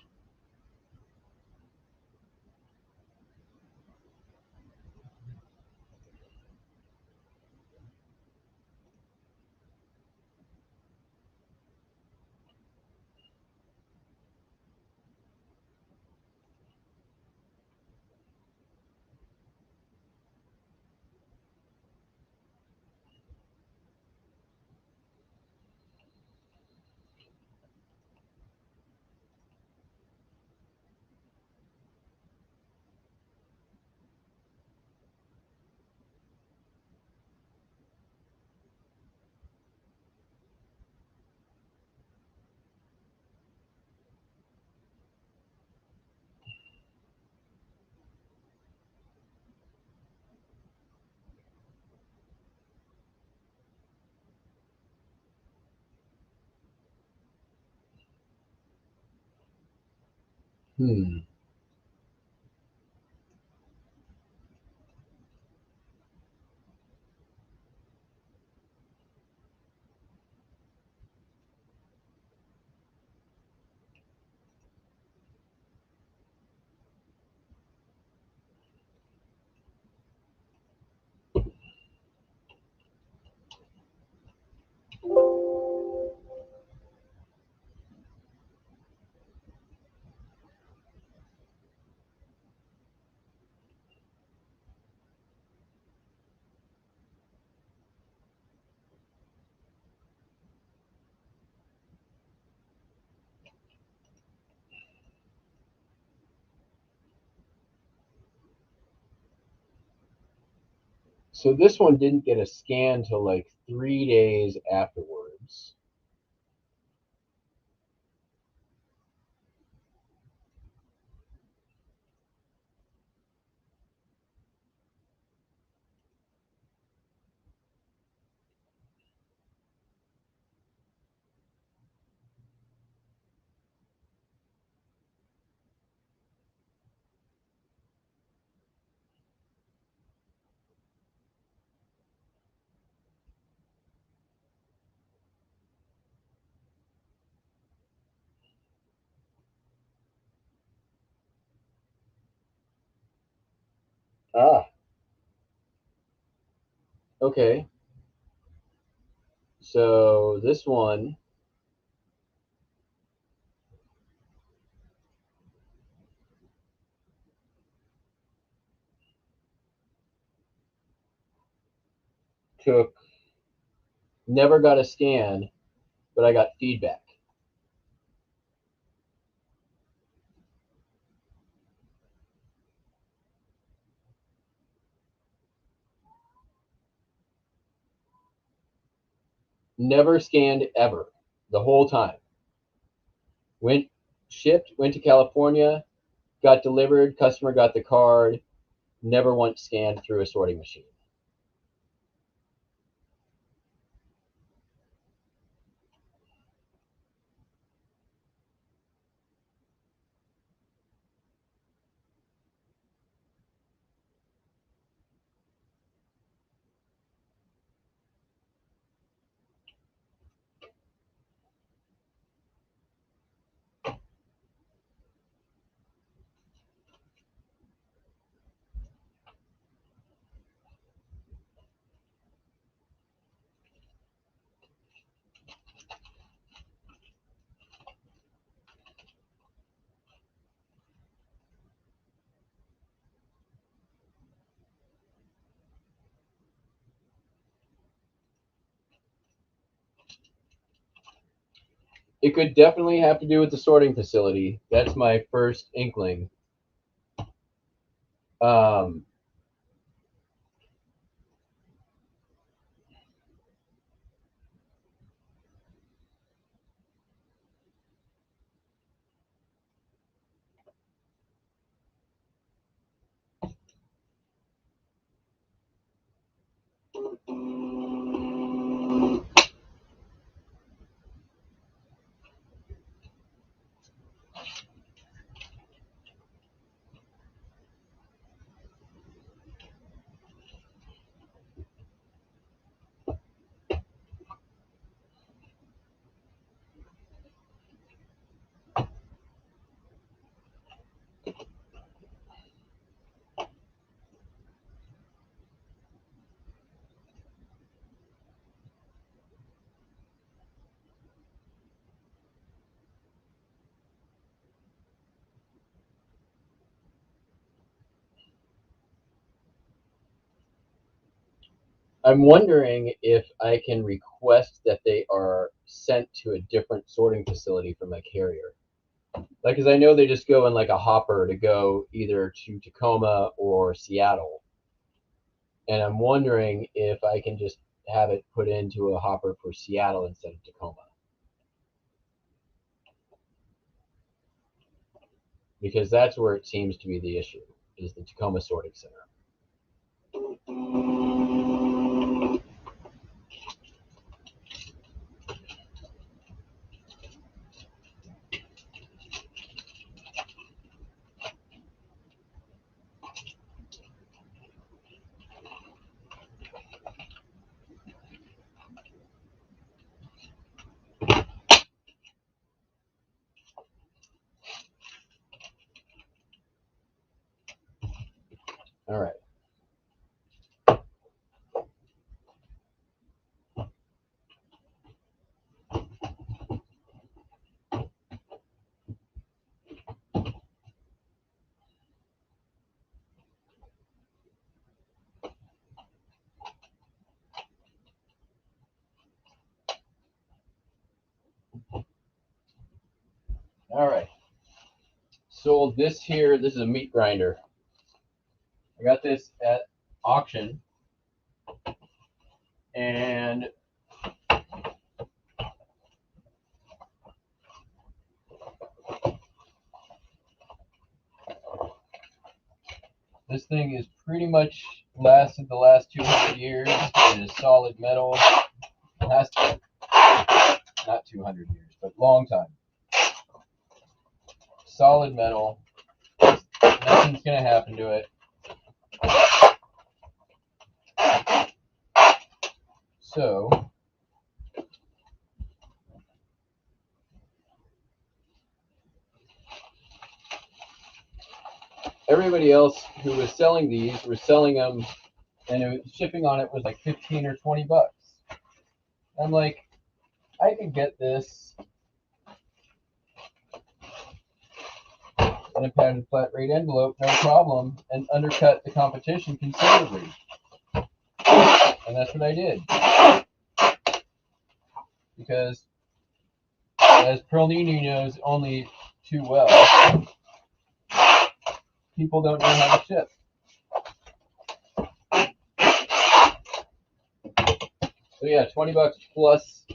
hmm, so this one didn't get a scan till like 3 days afterwards. Ah, okay. So this one took, never got a scan, but I got feedback. Never scanned ever, the whole time. Went, shipped, went to California, got delivered, customer got the card, never once scanned through a sorting machine. It could definitely have to do with the sorting facility. That's my first inkling. Um, I'm wondering if I can request that they are sent to a different sorting facility from my carrier. Like, because I know they just go in like a hopper to go either to Tacoma or Seattle. And I'm wondering if I can just have it put into a hopper for Seattle instead of Tacoma. Because that's where it seems to be the issue, is the Tacoma sorting center. All right. All right. So this here, this is a meat grinder. I got this at auction, and this thing is pretty much lasted the last 200 years. It is solid metal. It has to, not 200 years, but long time. Solid metal. Nothing's gonna happen to it. So everybody else who was selling these was selling them, and shipping on it was like 15 or 20 bucks. I'm like, I could get this in a padded flat rate envelope, no problem, and undercut the competition considerably. And that's what I did. Because, as Perlini knows only too well, people don't know how to ship. So yeah, 20 bucks plus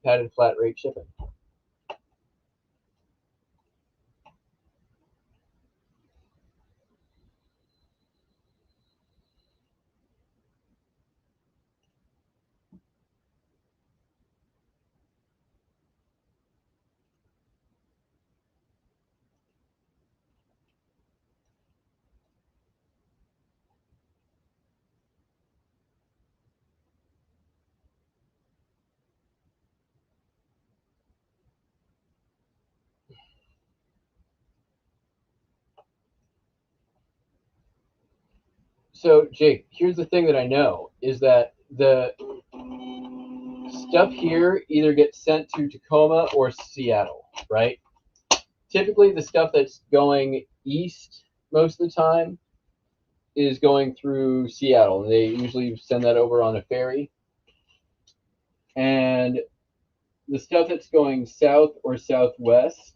padded flat rate shipping. So Jake, here's the thing that I know is that the stuff here either gets sent to Tacoma or Seattle, right? Typically the stuff that's going east most of the time is going through Seattle, and they usually send that over on a ferry. And the stuff that's going south or southwest,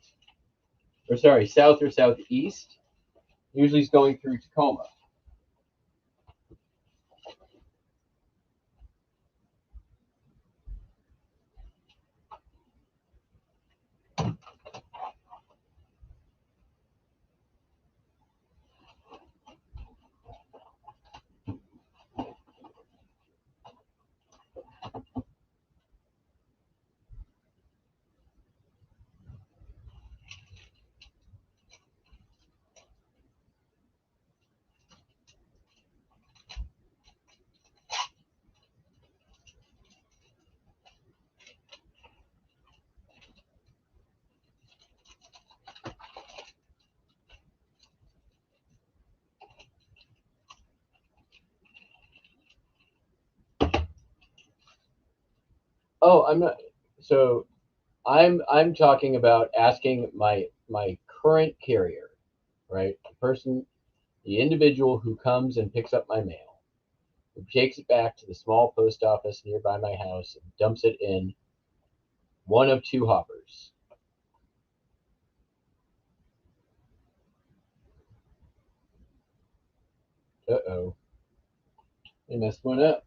or sorry, south or southeast, usually is going through Tacoma. Oh, I'm not. So I'm talking about asking my current carrier, right? The person, the individual who comes and picks up my mail, who takes it back to the small post office nearby my house and dumps it in one of two hoppers. Uh-oh, they messed one up.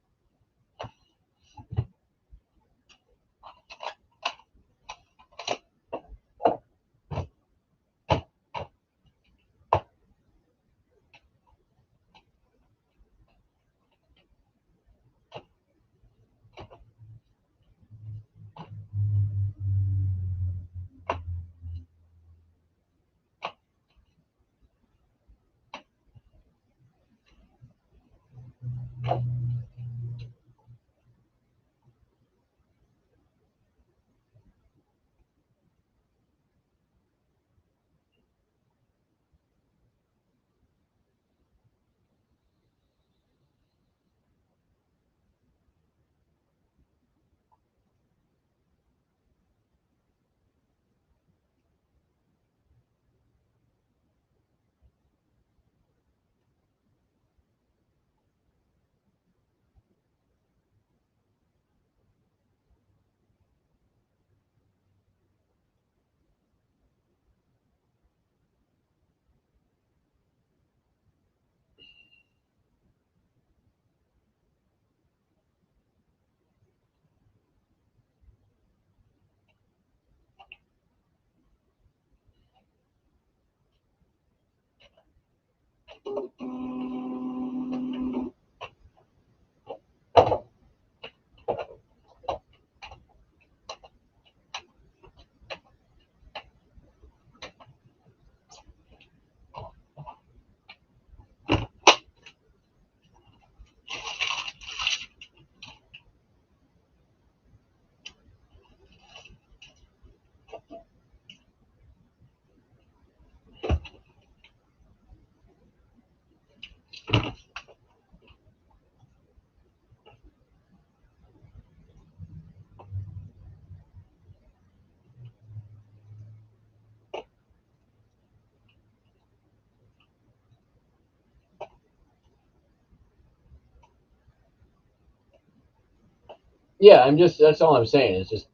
Yeah, I'm just that's all I'm saying. It's just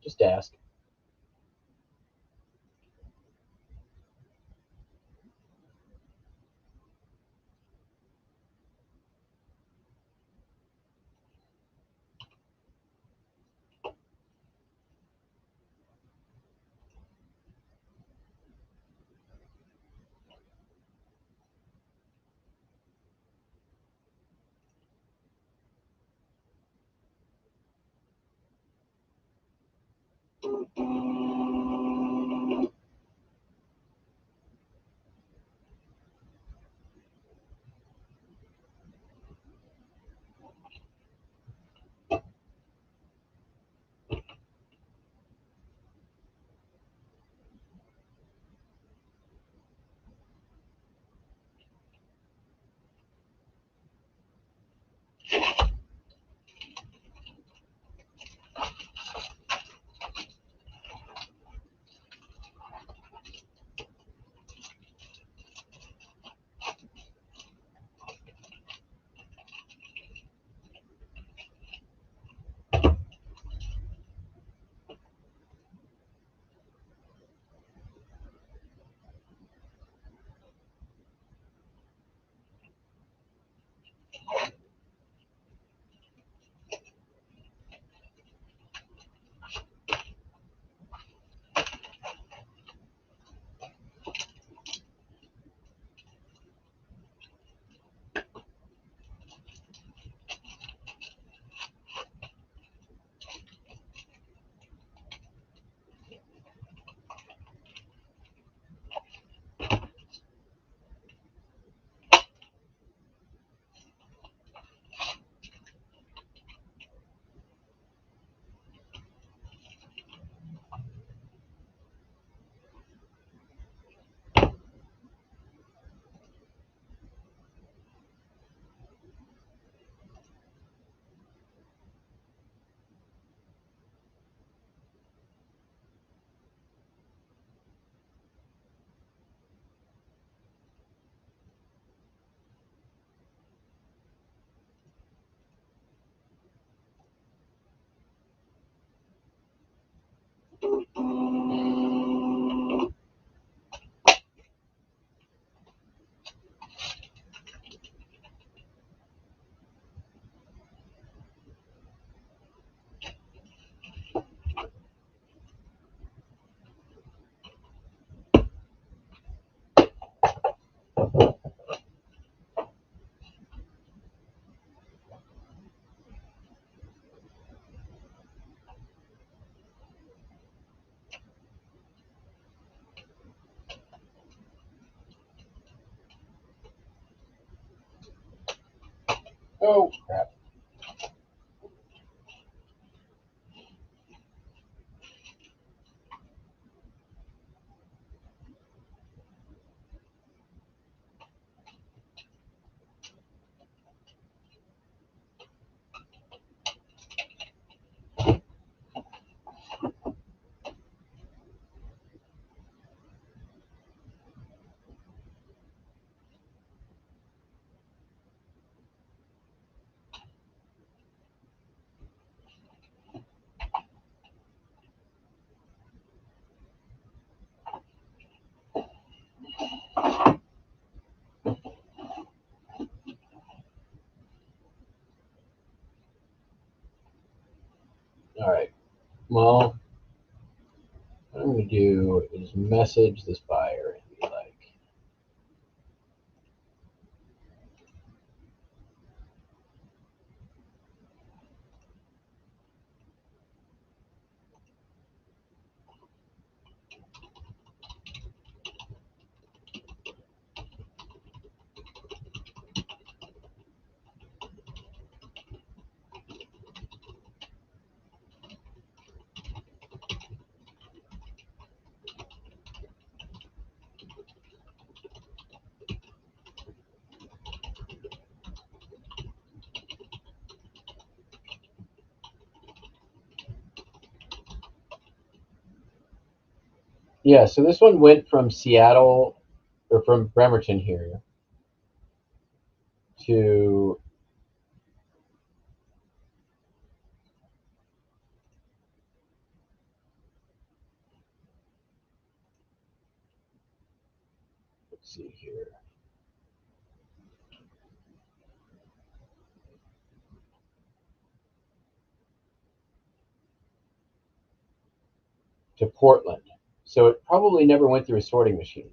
just ask. Oh, crap. All right. Well, what I'm going to do is message this buyer and be like, yeah, so this one went from Seattle, or from Bremerton here, to let's see here. To Portland. So it probably never went through a sorting machine.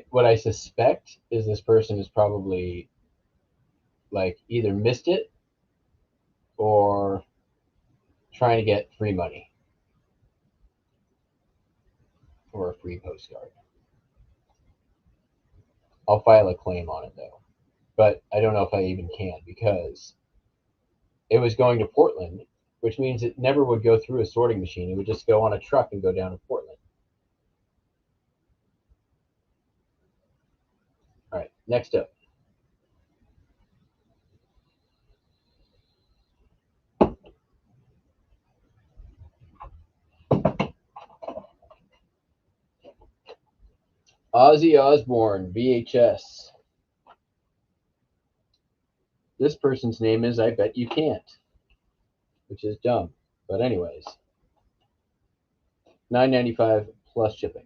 What I suspect is this person is probably like either missed it or trying to get free money or a free postcard. I'll file a claim on it though, but I don't know if I even can because it was going to Portland, which means it never would go through a sorting machine. It would just go on a truck and go down to Portland. All right, next up. Ozzy Osbourne, VHS. This person's name is I Bet You Can't, which is dumb. But anyways, $9.95 plus shipping.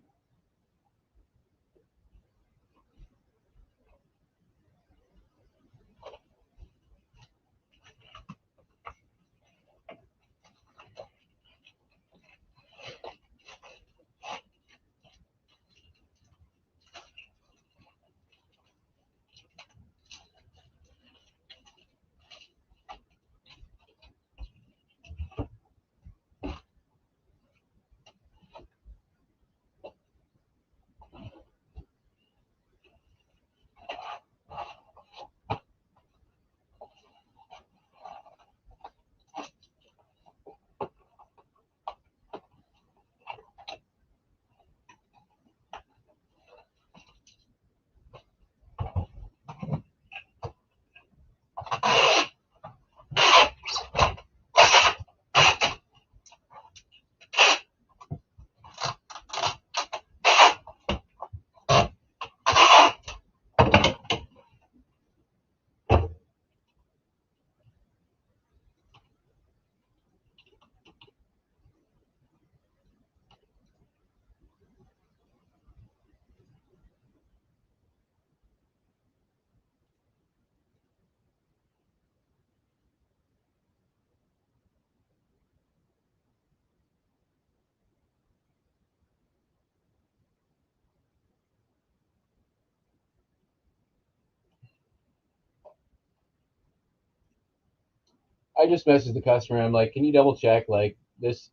I just messaged the customer. I'm like, can you double check? Like, this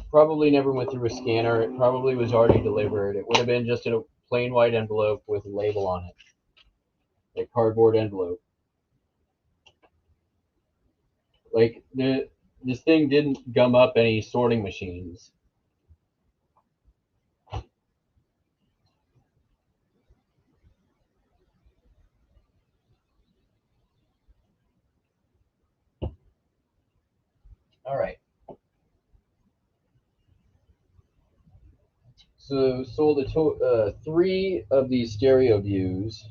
probably never went through a scanner. It probably was already delivered. It would have been just in a plain white envelope with a label on it, a cardboard envelope. Like, this thing didn't gum up any sorting machines. All right. So sold three of these stereo views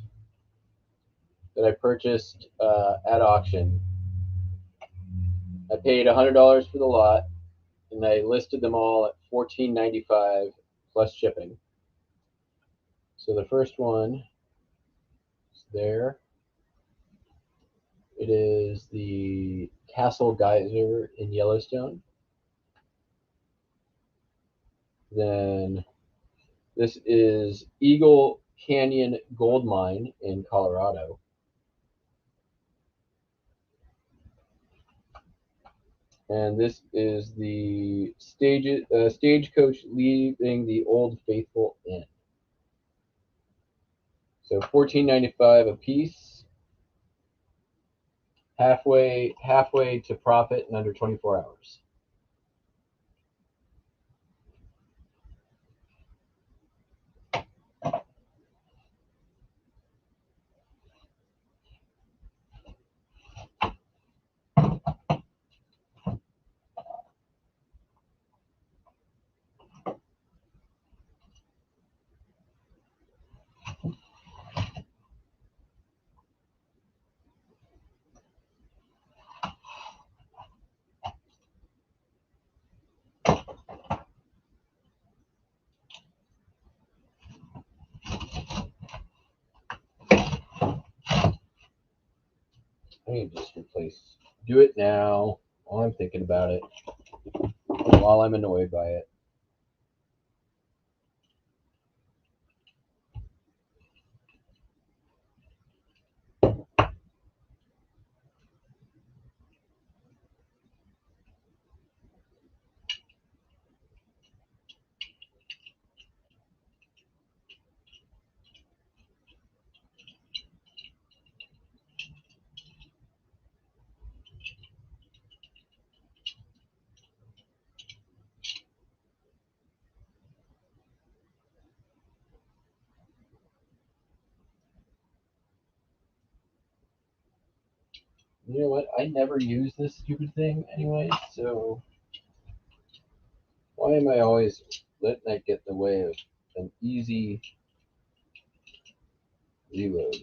that I purchased at auction. I paid $100 for the lot, and I listed them all at $14.95 plus shipping. So the first one is there. It is the Castle Geyser in Yellowstone. Then this is Eagle Canyon Gold Mine in Colorado. And this is the stagecoach leaving the Old Faithful Inn. So $14.95 a piece, halfway to profit in under 24 hours. I need to just do it now while I'm thinking about it, while I'm annoyed by it. You know what? I never use this stupid thing anyway, so why am I always letting that get in the way of an easy reload?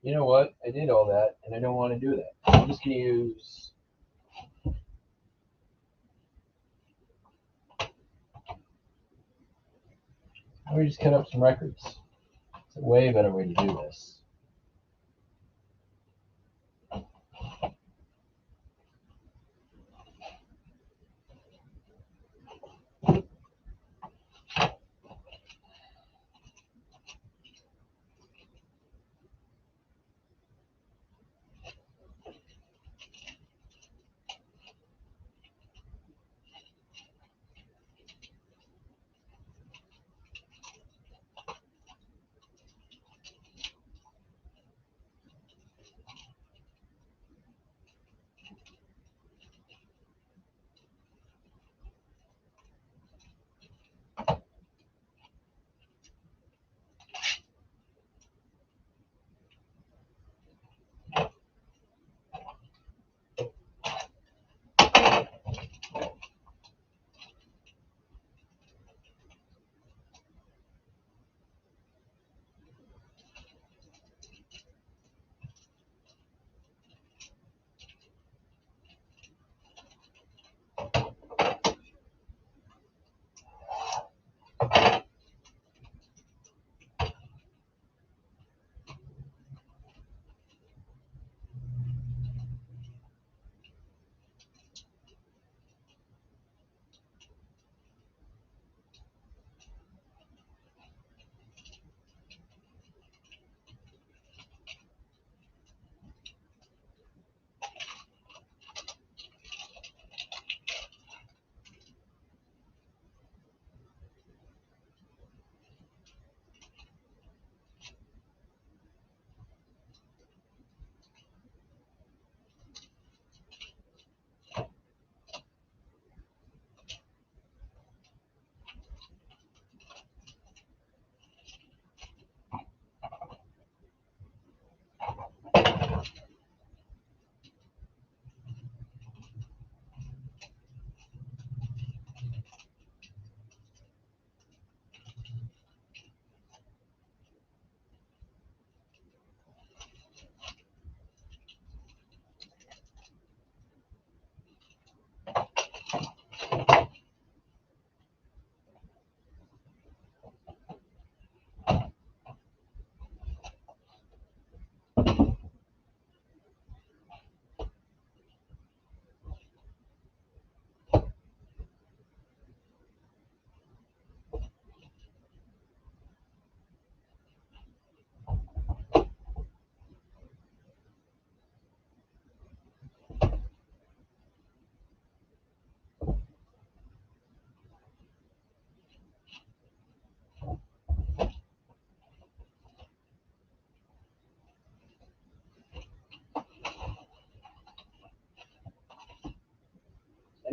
You know what? I did all that, and I don't want to do that. I'm just going to use... How do we just cut up some records? It's a way better way to do this.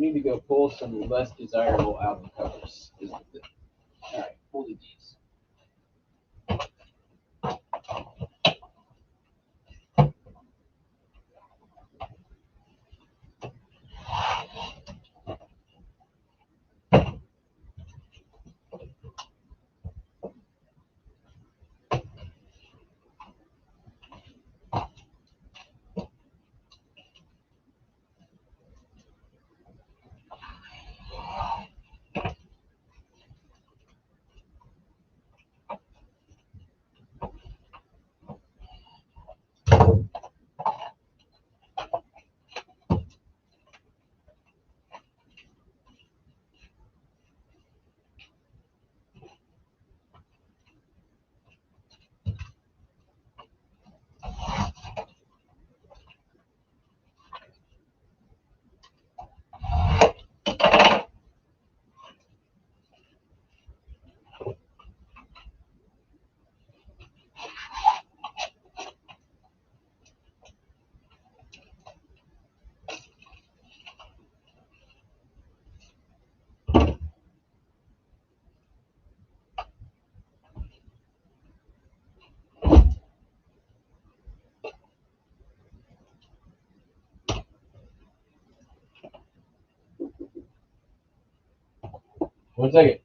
need to go pull some less desirable album covers. All right, pull the D's. One second.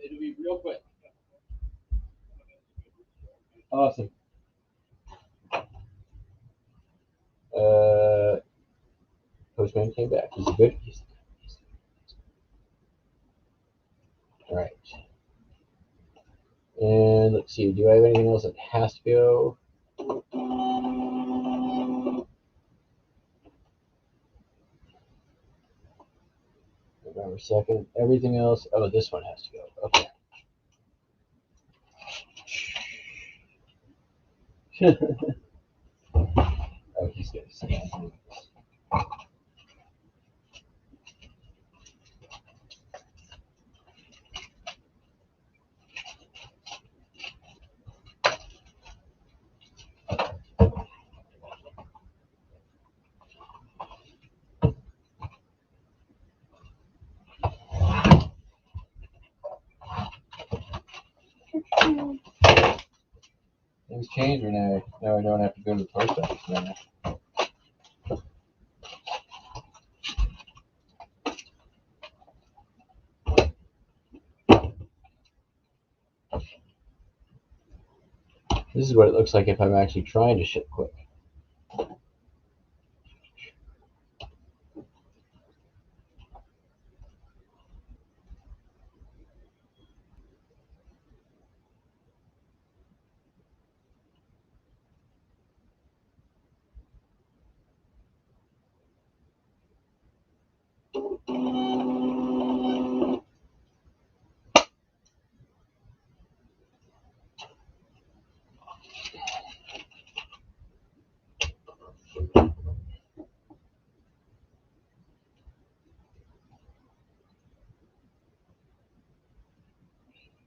It'll be real quick. Awesome. Postman came back. He's good. All right. And let's see. Do I have anything else that has to go? November 2nd. Everything else. Oh, this one has to go. Okay. Oh, he's going to see. Things change when now I don't have to go to the post office now. This is what it looks like if I'm actually trying to ship quick.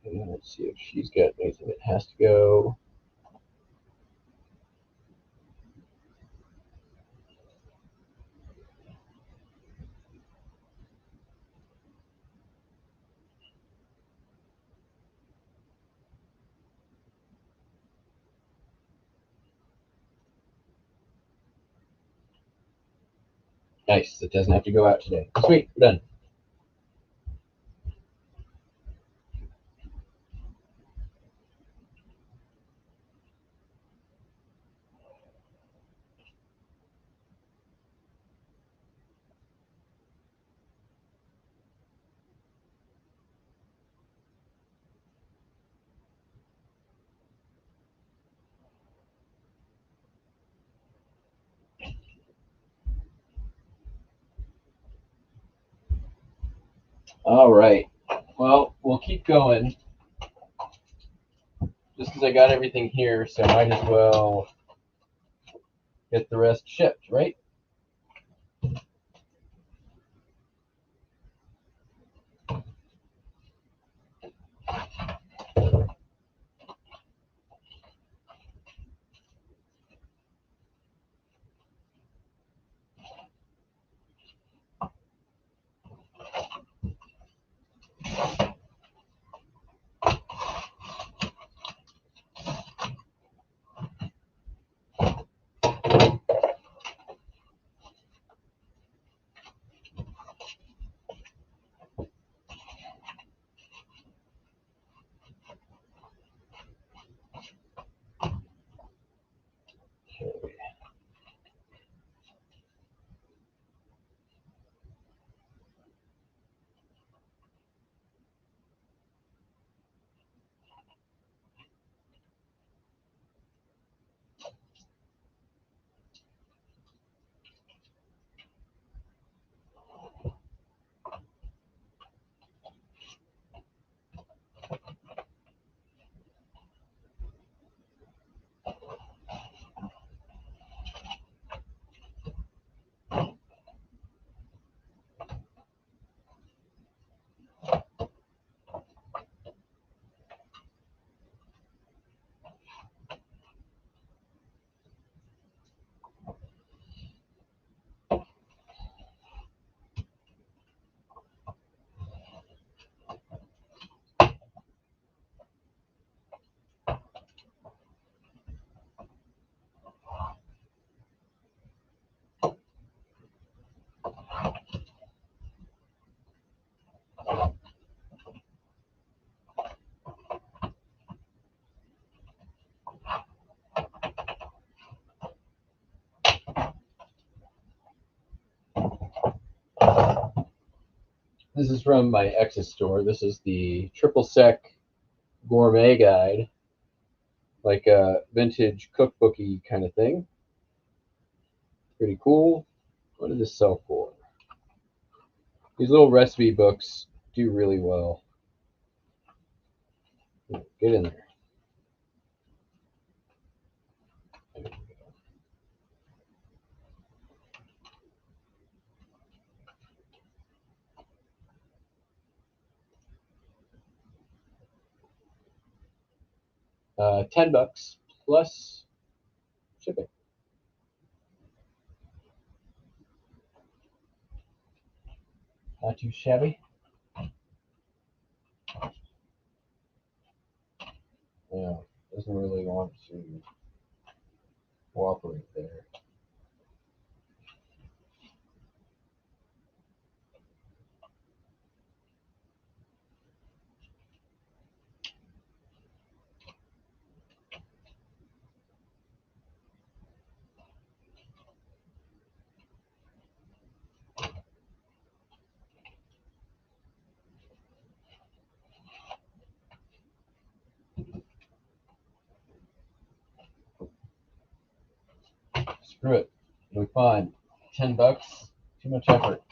And let's see if she's got anything that has to go. Nice. It doesn't have to go out today. Sweet. We're done. All right. Well, we'll keep going. Just because I got everything here, so I might as well get the rest shipped, right? This is from my ex's store. This is the triple sec gourmet guide, like a vintage cookbooky kind of thing. Pretty cool. What did this sell for? These little recipe books do really well. Get in there. $10 plus shipping. Not too shabby. Yeah, doesn't really want to cooperate there. Screw it. It'll be fine. $10. Too much effort.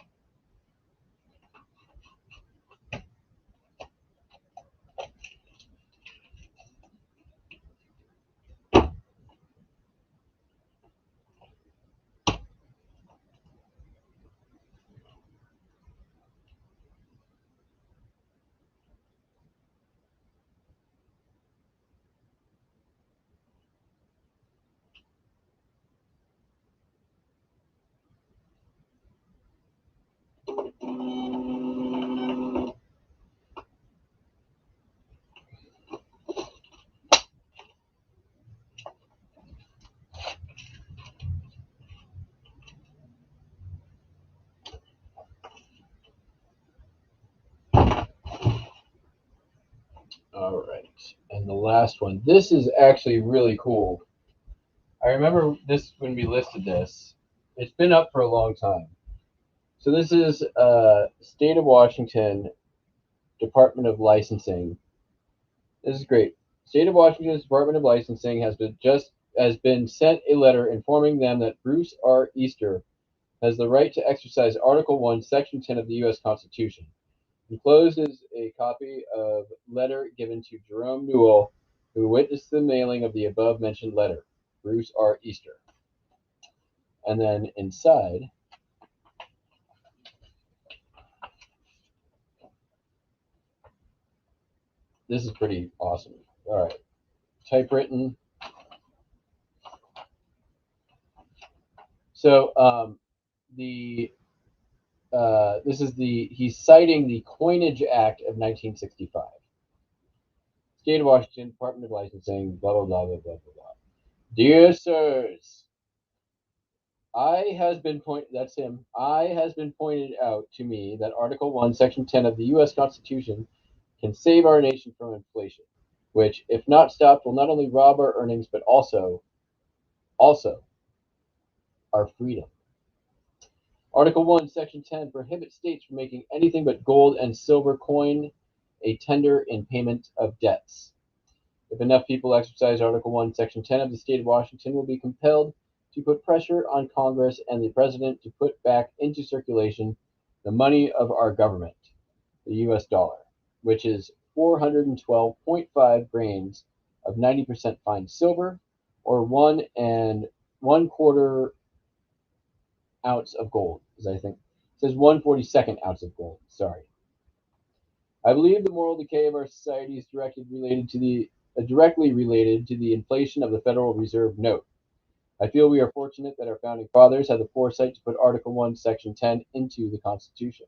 All right. And the last one. This is actually really cool. I remember this when we listed this. It's been up for a long time. So this is State of Washington Department of Licensing. This is great. State of Washington's Department of Licensing has been sent a letter informing them that Bruce R. Easter has the right to exercise Article 1, Section 10 of the U.S. Constitution. Enclosed is a copy of letter given to Jerome Newell, who witnessed the mailing of the above-mentioned letter, Bruce R. Easter. And then inside, this is pretty awesome. All right, typewritten. So he's citing the Coinage Act of 1965. State of Washington, Department of Licensing, blah, blah, blah, blah, blah, blah. Dear sirs, I has been pointed out to me that Article 1, Section 10 of the U.S. Constitution can save our nation from inflation, which, if not stopped, will not only rob our earnings, but also our freedom. Article 1, Section 10 prohibits states from making anything but gold and silver coin a tender in payment of debts. If enough people exercise Article 1, Section 10 of the state of Washington will be compelled to put pressure on Congress and the President to put back into circulation the money of our government, the U.S. dollar, which is 412.5 grains of 90% fine silver, or 1 1/4 ounce of gold, as I think. It says 1/42 ounce of gold. Sorry. I believe the moral decay of our society is directly related to the inflation of the Federal Reserve note. I feel we are fortunate that our founding fathers had the foresight to put Article 1, Section 10 into the Constitution.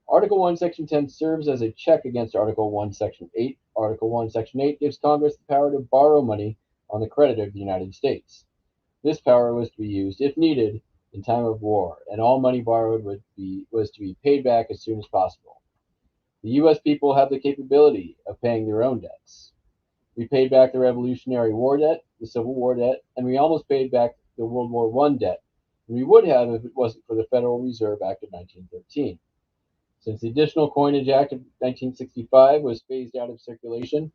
Article 1, Section 10 serves as a check against Article 1, Section 8. Article 1, Section 8 gives Congress the power to borrow money on the credit of the United States. This power was to be used, if needed, in time of war, and all money borrowed was to be paid back as soon as possible. The U.S. people have the capability of paying their own debts. We paid back the Revolutionary War debt, the Civil War debt, and we almost paid back the World War I debt, and we would have if it wasn't for the Federal Reserve Act of 1913. Since the Additional Coinage Act of 1965 was phased out of circulation,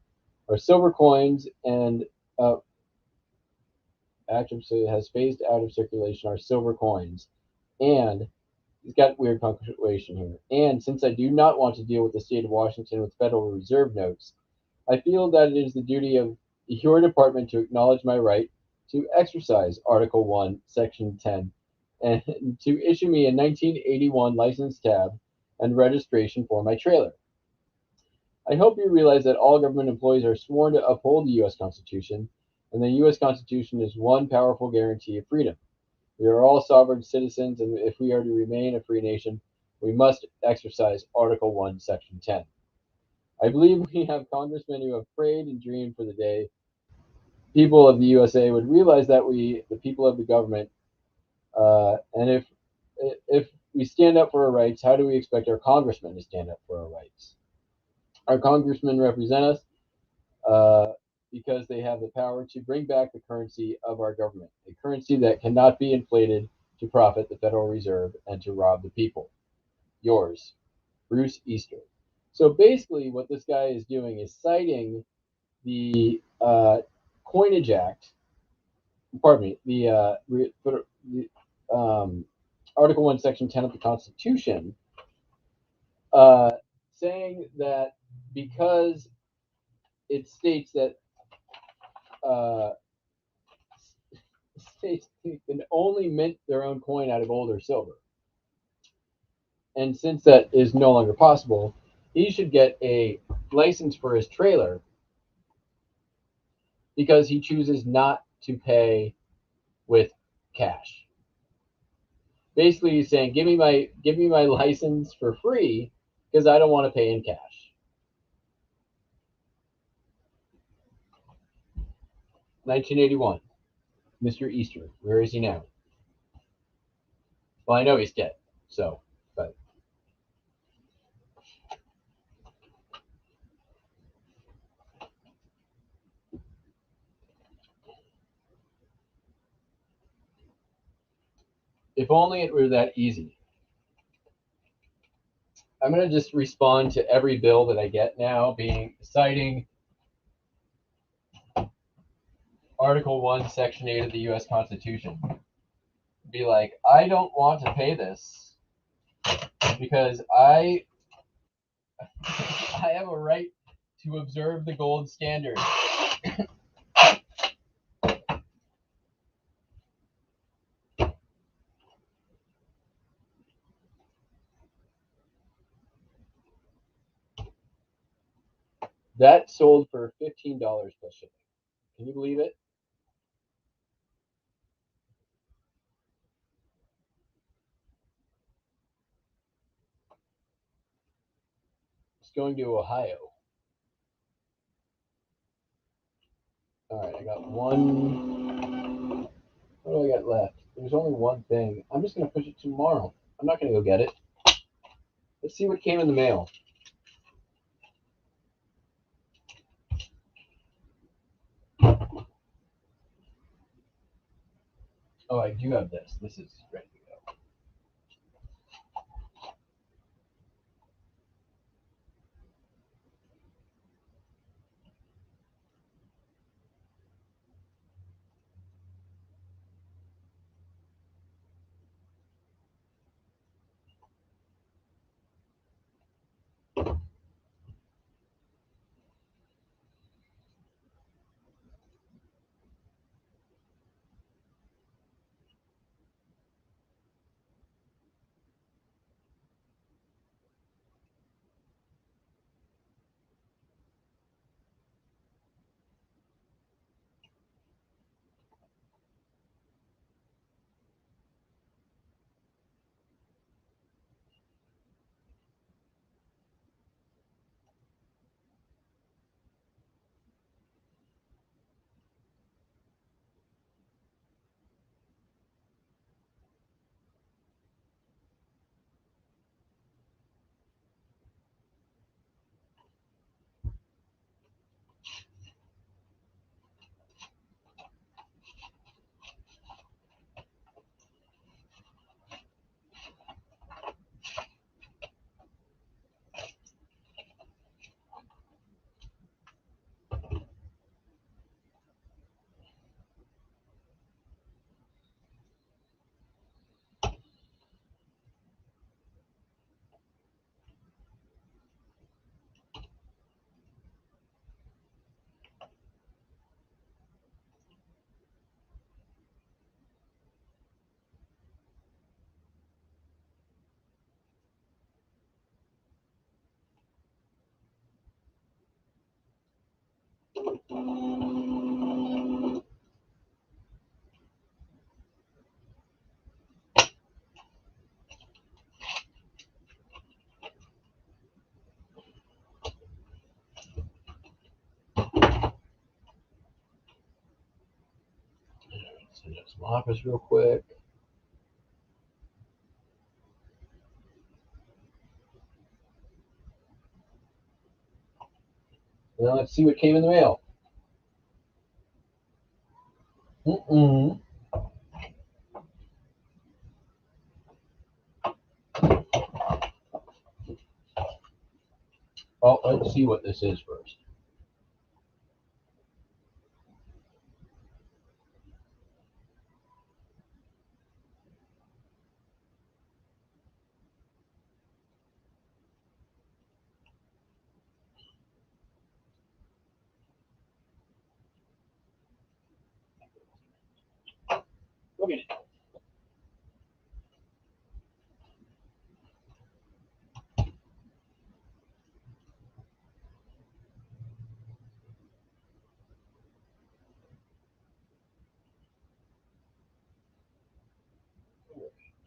our silver coins and actually has phased out of circulation our silver coins, and it's got weird punctuation here. And since I do not want to deal with the state of Washington with Federal Reserve notes, I feel that it is the duty of your department to acknowledge my right to exercise Article 1, Section 10, and to issue me a 1981 license tab and registration for my trailer. I hope you realize that all government employees are sworn to uphold the U.S. Constitution, and the U.S. Constitution is one powerful guarantee of freedom. We are all sovereign citizens, and if we are to remain a free nation, we must exercise Article 1, Section 10. I believe we have congressmen who have prayed and dreamed for the day people of the USA would realize that we, the people of the government, and if we stand up for our rights, how do we expect our congressmen to stand up for our rights? Our congressmen represent us because they have the power to bring back the currency of our government, a currency that cannot be inflated to profit the Federal Reserve and to rob the people. Yours, Bruce Easter. So basically, what this guy is doing is citing the Coinage Act, pardon me, Article 1, Section 10 of the Constitution, saying that because it states that states can only mint their own coin out of gold or silver. And since that is no longer possible, he should get a license for his trailer because he chooses not to pay with cash. Basically, he's saying, give me my license for free because I don't want to pay in cash. (1981) Mr. Easter. Where is he now? Well, I know he's dead. So, but if only it were that easy. I'm going to just respond to every bill that I get now, citing Article 1, Section 8 of the U.S. Constitution. Be like, I don't want to pay this because I I have a right to observe the gold standard. That sold for $15 plus shipping. Can you believe it? It's going to Ohio. All right, I got one. What do I got left? There's only one thing. I'm just going to push it tomorrow. I'm not going to go get it. Let's see what came in the mail. Oh, I do have this. This is ready to go. Send out some offers real quick. And then let's see what came in the mail. Mm-mm. Oh, let's see what this is first. Look at it.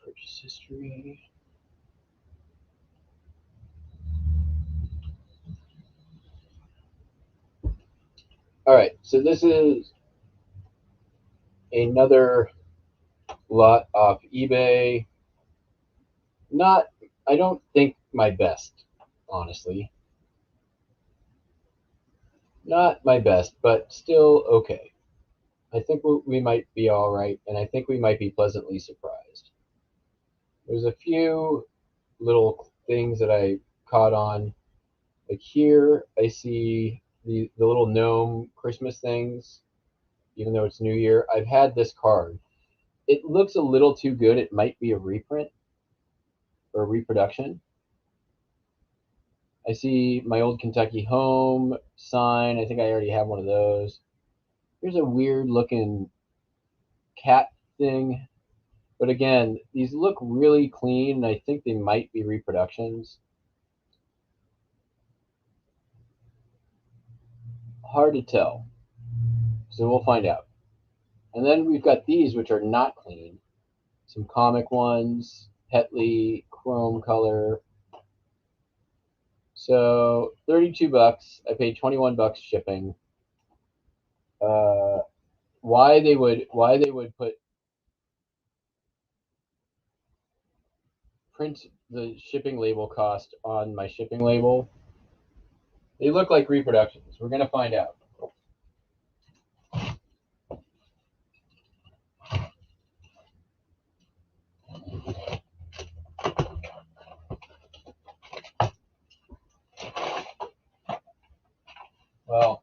Purchase history. All right, so this is another lot off eBay. Not, I don't think my best, honestly. Not my best, but still okay. I think we might be all right, and I think we might be pleasantly surprised. There's a few little things that I caught on. Like here, I see the little gnome Christmas things, even though it's New Year. I've had this card. It looks a little too good. It might be a reprint or a reproduction. I see my old Kentucky home sign. I think I already have one of those. Here's a weird looking cat thing. But again, these look really clean, and I think they might be reproductions. Hard to tell. So we'll find out. And then we've got these, which are not clean. Some comic ones, Petley, chrome color. So 32 bucks. I paid 21 bucks shipping. Why they would print the shipping label cost on my shipping label? They look like reproductions. We're gonna find out. Well,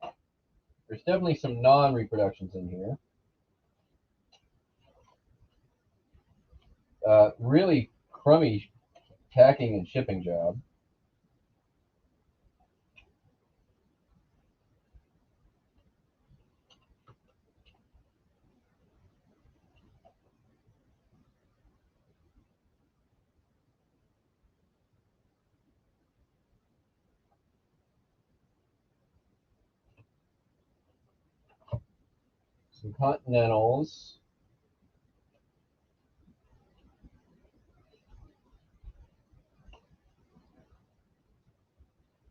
there's definitely some non-reproductions in here. Really crummy packing and shipping job. Some Continentals.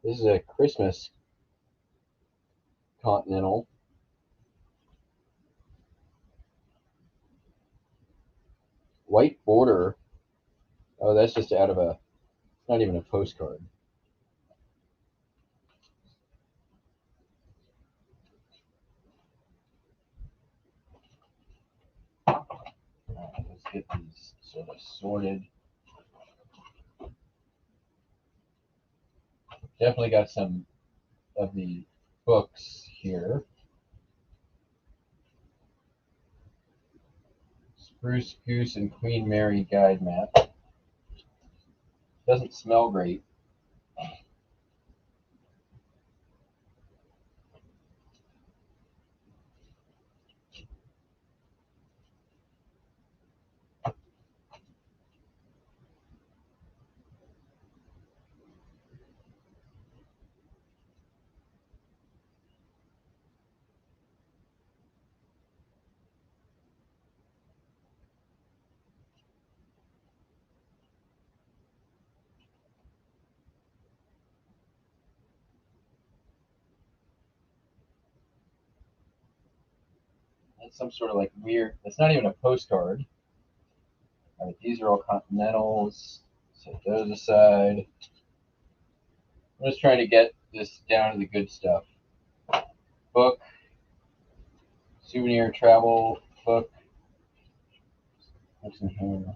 This is a Christmas Continental. White border. Oh, that's just out of a, not even a postcard. Let's get these sort of sorted. Definitely got some of the books here. Spruce Goose and Queen Mary guide map. Doesn't smell great. That's some sort of like weird, it's not even a postcard. All right, these are all Continentals. Set those aside. I'm just trying to get this down to the good stuff. Book, souvenir travel book. What's in here?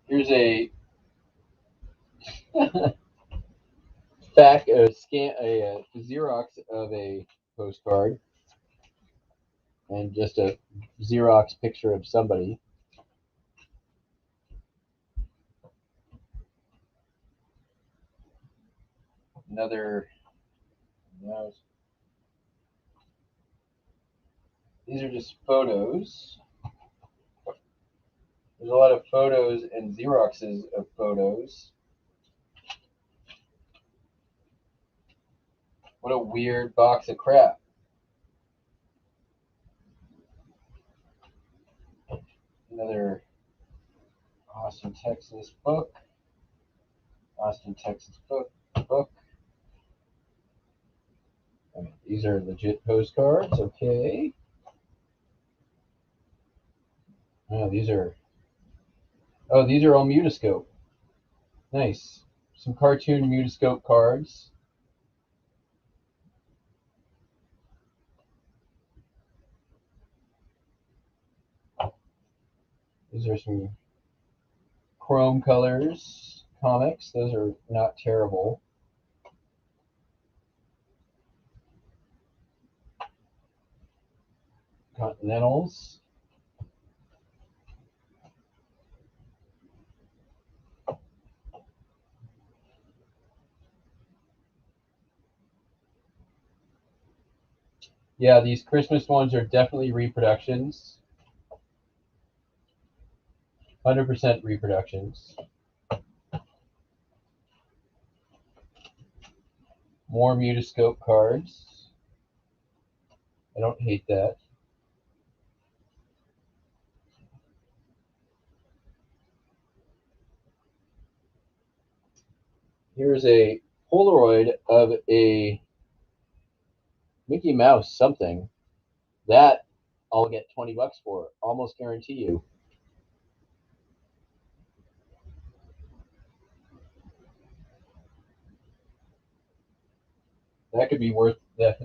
Here's a Xerox of a postcard, and just a Xerox picture of somebody. Another. No, these are just photos. There's a lot of photos and Xeroxes of photos. What a weird box of crap. Another Austin, Texas book. Austin, Texas book. Okay, these are legit postcards. Okay. Oh, these are all Mutascope. Nice. Some cartoon Mutascope cards. These are some chrome colors comics. Those are not terrible. Continentals. Yeah, these Christmas ones are definitely reproductions. 100% reproductions. More Mutascope cards. I don't hate that. Here's a Polaroid of a Mickey Mouse something. That I'll get $20 for. Almost guarantee you. That could be worth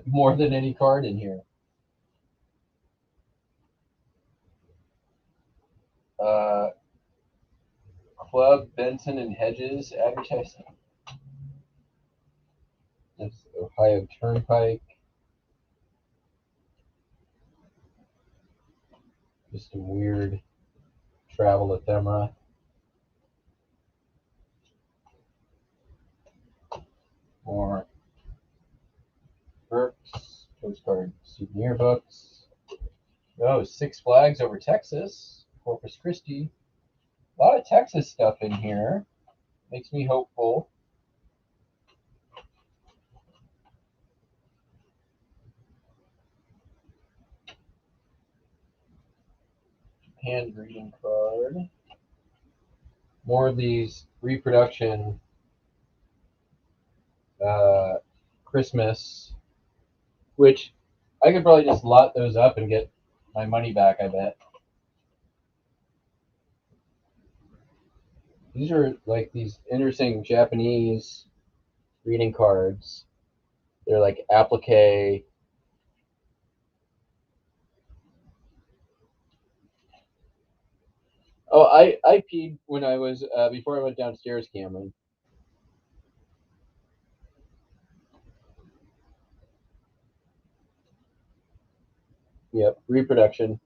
more than any card in here. Club Benson and Hedges advertising. That's Ohio Turnpike. Just some weird travel ephemera. More Burks, postcard souvenir books. Oh, Six Flags over Texas, Corpus Christi. A lot of Texas stuff in here. Makes me hopeful. Hand greeting card. More of these reproduction Christmas, which I could probably just lot those up and get my money back, I bet. These are like these interesting Japanese greeting cards. They're like applique. Oh, I peed when I was before I went downstairs, Cameron. Yep, reproduction.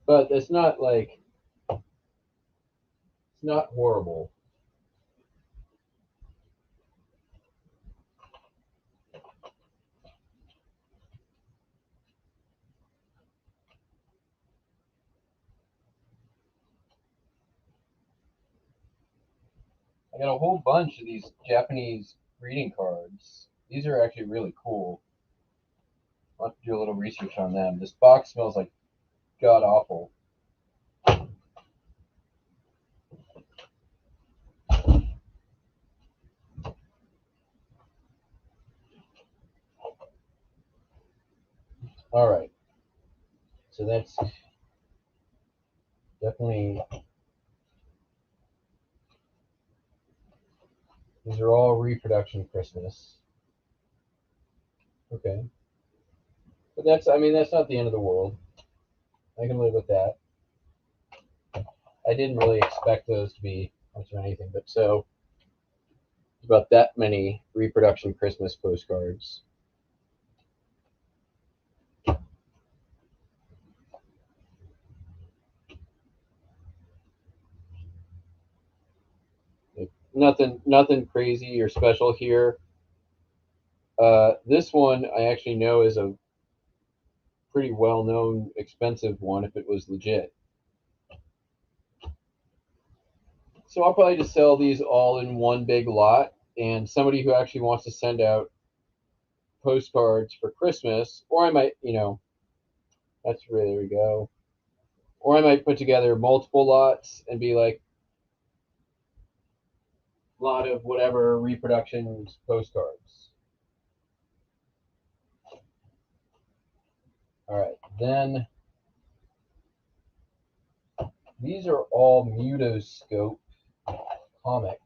But it's not like it's not horrible. I got a whole bunch of these Japanese greeting cards. These are actually really cool. I'll have to do a little research on them. This box smells like god awful. All right. So that's definitely, these are all reproduction Christmas. Okay. But that's, I mean, that's not the end of the world. I can live with that. I didn't really expect those to be much of anything, but so about that many reproduction Christmas postcards. Like, nothing crazy or special here. This one I actually know is a pretty well-known, expensive one if it was legit. So I'll probably just sell these all in one big lot, and somebody who actually wants to send out postcards for Christmas, or I might, that's where there we go. Or I might put together multiple lots and be like, lot of whatever reproductions postcards. All right, then these are all Mutascope comic.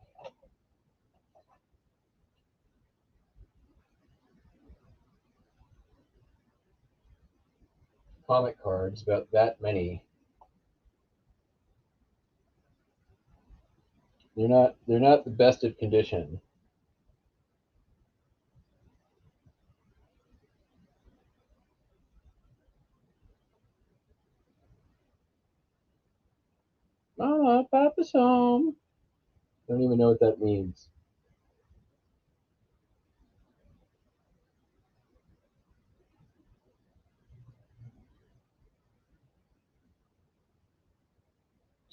Comic cards, about that many. They're not the best of condition. Mama, Papa's home. I don't even know what that means.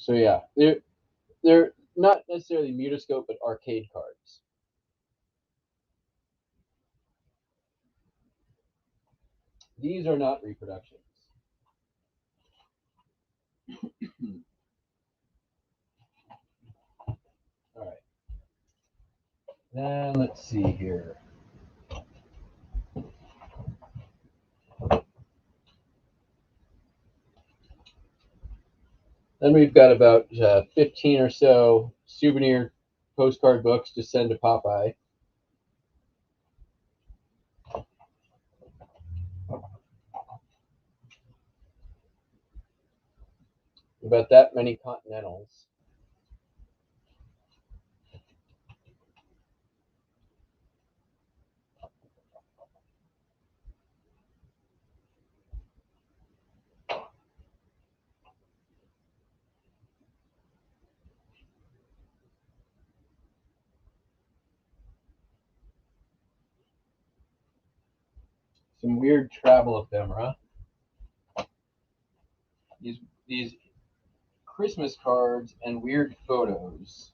So yeah, they're not necessarily Mutascope, but arcade cards. These are not reproductions. All right. Then let's see here. Then we've got about 15 or so souvenir postcard books to send to Popeye. About that many Continentals. Some weird travel ephemera. These Christmas cards and weird photos.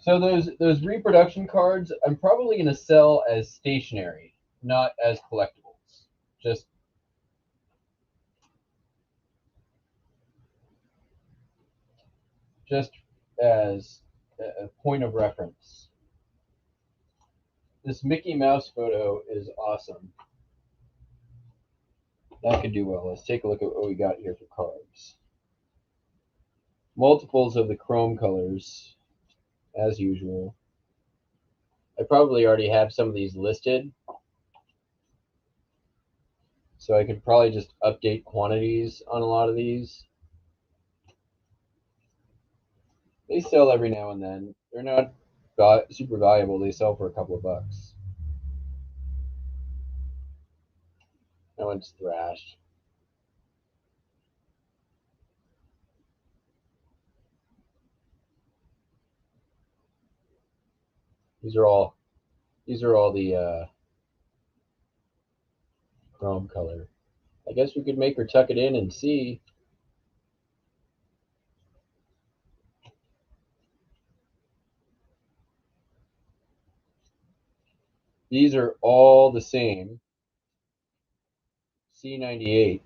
So those reproduction cards, I'm probably going to sell as stationery, not as collectibles. Just as a point of reference. This Mickey Mouse photo is awesome. That could do well. Let's take a look at what we got here for cards. Multiples of the chrome colors, as usual. I probably already have some of these listed, so I could probably just update quantities on a lot of these. They sell every now and then. They're not super valuable. They sell for a couple of bucks. That one's thrashed. These are all the chrome color. I guess we could make her tuck it in and see. These are all the same. C98.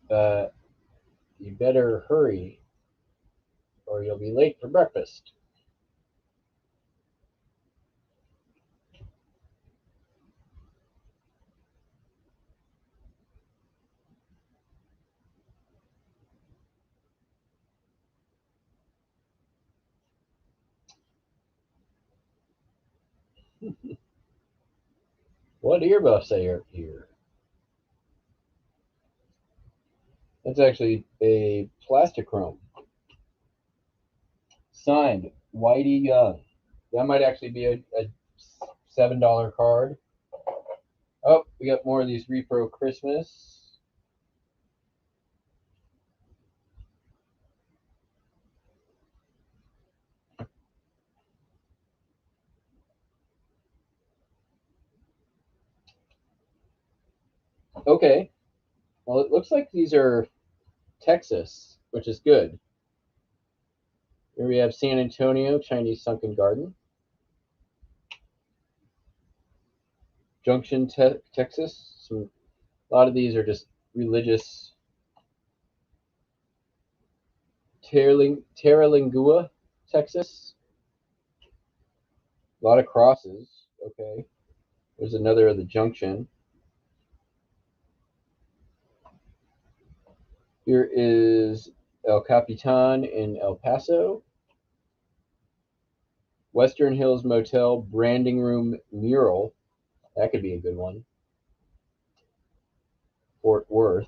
You better hurry or you'll be late for breakfast. What earbuffs I are here? That's actually a plastic chrome. Signed, Whitey Young. That might actually be a $7 card. Oh, we got more of these Repro Christmas. Okay. Well, it looks like these are Texas, which is good. Here we have San Antonio, Chinese Sunken Garden. Junction, Texas. A lot of these are just religious. Terralingua, Texas. A lot of crosses. Okay. There's another of the Junction. Here is El Capitan in El Paso. Western Hills Motel branding room mural. That could be a good one. Fort Worth.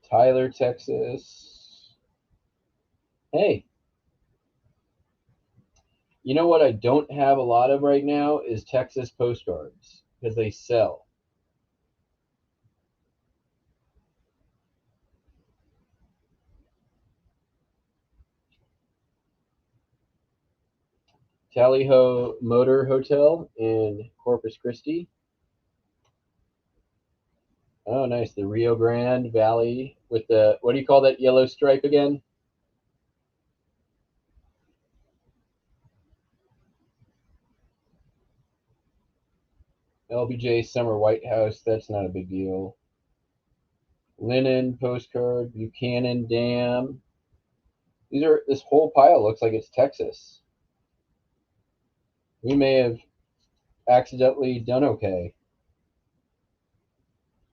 Tyler, Texas. Hey. You know what I don't have a lot of right now is Texas postcards because they sell. Tally Ho Motor Hotel in Corpus Christi. Oh, nice. The Rio Grande Valley with the, what do you call that yellow stripe again? LBJ Summer White House. That's not a big deal. Linen Postcard. Buchanan Dam. These are, this whole pile looks like it's Texas. We may have accidentally done okay.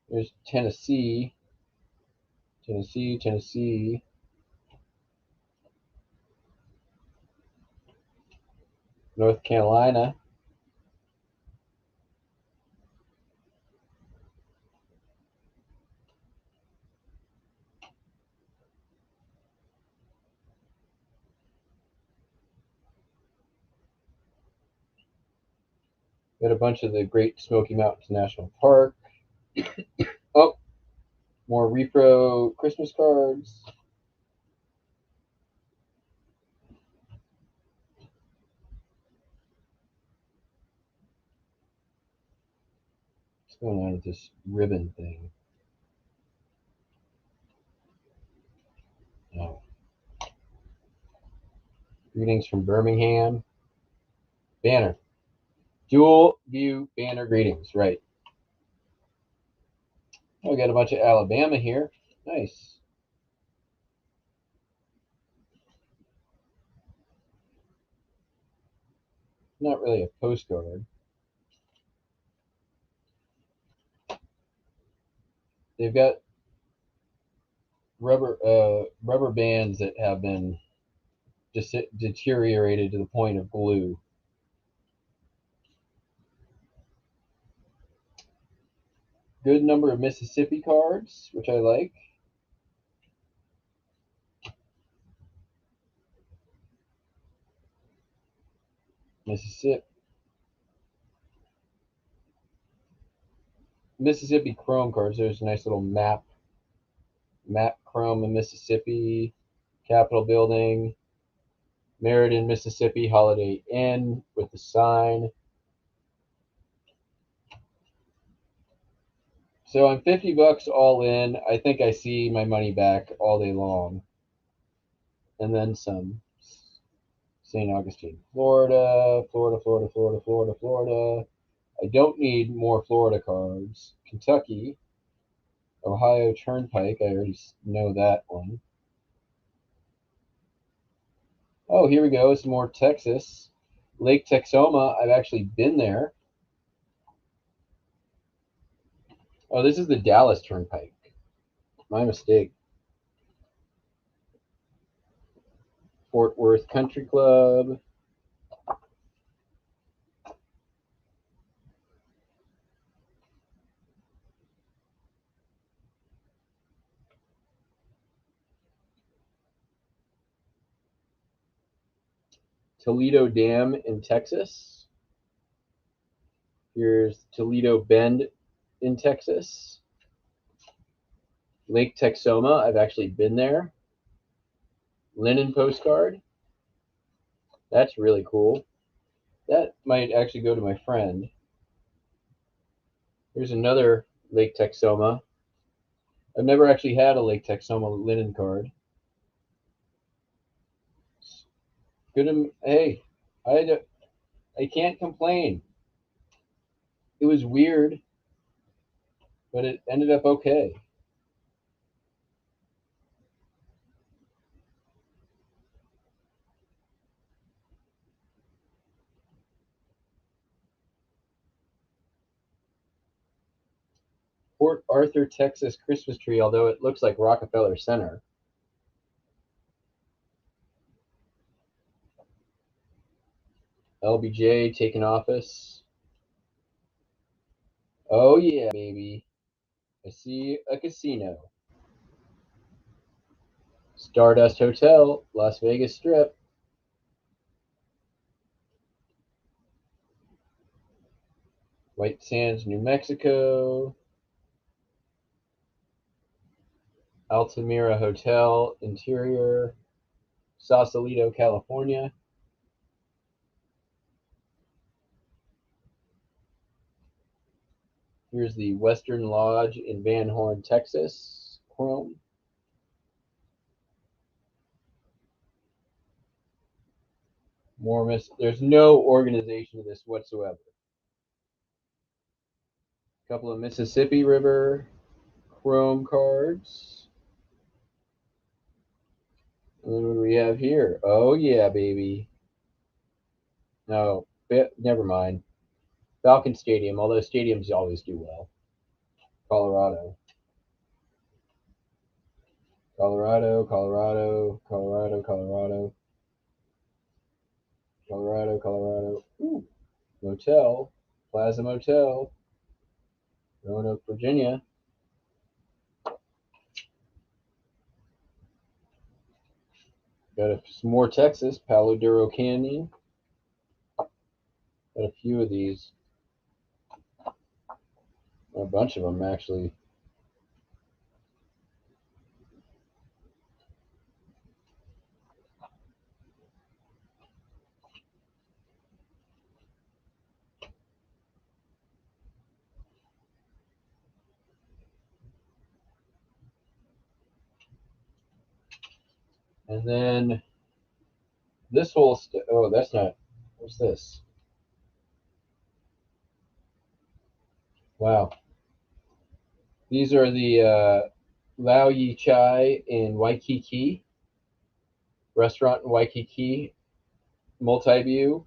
There's Tennessee. Tennessee. North Carolina. Got a bunch of the Great Smoky Mountains National Park. Oh, more repro Christmas cards. What's going on with this ribbon thing? Oh. Greetings from Birmingham. Banner. Dual view banner greetings. Right. Oh, we got a bunch of Alabama here. Nice. Not really a postcard. They've got rubber bands that have been deteriorated to the point of glue. Good number of Mississippi cards, which I like. Mississippi chrome cards. There's a nice little map chrome in Mississippi, Capitol Building, Meriden, Mississippi, Holiday Inn with the sign. So I'm $50 all in. I think I see my money back all day long. And then some. St. Augustine, Florida. I don't need more Florida cards. Kentucky, Ohio Turnpike. I already know that one. Oh, here we go. Some more Texas. Lake Texoma. I've actually been there. Oh, this is the Dallas Turnpike. My mistake. Fort Worth Country Club. Toledo Dam in Texas. Here's Toledo Bend in Texas. Lake Texoma. I've actually been there. Linen postcard. That's really cool. That might actually go to my friend. Here's another Lake Texoma. I've never actually had a Lake Texoma linen card. Good. Hey, I can't complain. It was weird, but it ended up okay. Port Arthur, Texas Christmas tree, although it looks like Rockefeller Center. LBJ taking office. Oh yeah, baby. I see a casino. Stardust Hotel, Las Vegas Strip. White Sands, New Mexico. Altamira Hotel, interior. Sausalito, California. Here's the Western Lodge in Van Horn, Texas. Chrome. There's no organization of this whatsoever. A couple of Mississippi River chrome cards. And then what do we have here? Oh yeah, baby. No, never mind. Falcon Stadium, although stadiums always do well. Colorado. Colorado, Colorado, Colorado, Colorado. Colorado, Colorado. Ooh. Motel. Plaza Motel. Roanoke, Virginia. Got some more Texas. Palo Duro Canyon. Got a few of these. A bunch of them, actually. And then this whole oh, that's not. What's this? Wow. These are the Lao Yi Chai in Waikiki. Restaurant in Waikiki. Multi-view.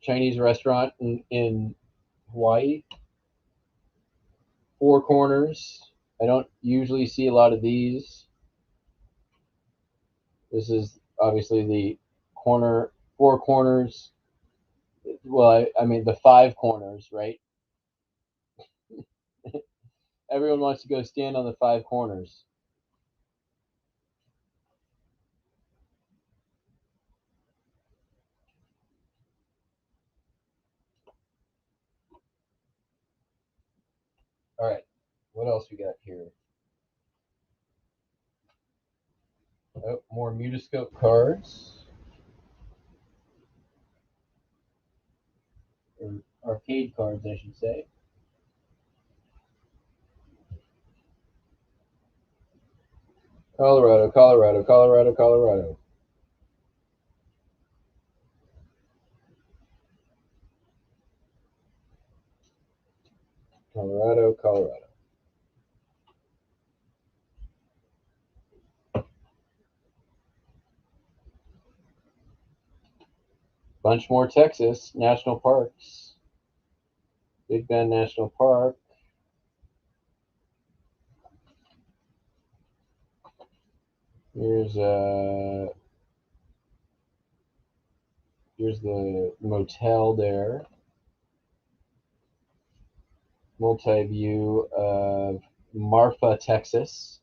Chinese restaurant in Hawaii. Four corners. I don't usually see a lot of these. This is obviously the four corners. Well, I mean the five corners, right? Everyone wants to go stand on the five corners. All right, what else we got here? Oh, more Mutascope cards. Or arcade cards, I should say. Colorado, Colorado, Colorado, Colorado. Colorado, Colorado. Bunch more Texas national parks. Big Bend National Park. Here's the motel there. Multi-view of Marfa, Texas.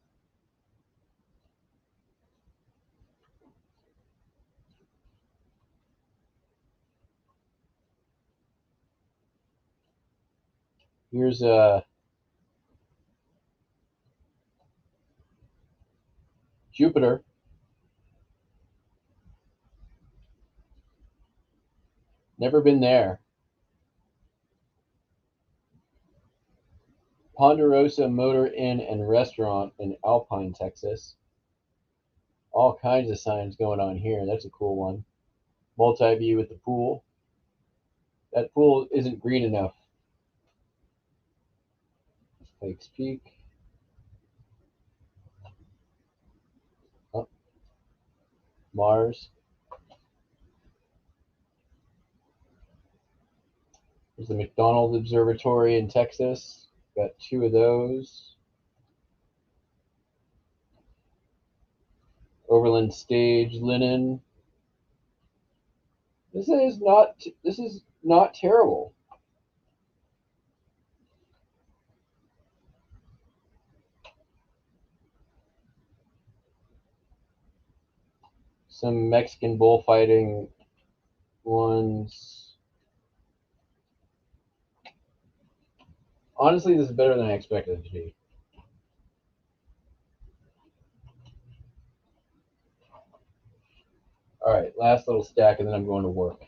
Here's Jupiter. Never been there. Ponderosa Motor Inn and Restaurant in Alpine, Texas. All kinds of signs going on here. That's a cool one. Multi-view with the pool. That pool isn't green enough. Pikes Peak. Oh. Mars. There's the McDonald Observatory in Texas. Got two of those. Overland Stage Linen. This is not terrible. Some Mexican bullfighting ones. Honestly, this is better than I expected it to be. All right, last little stack, and then I'm going to work.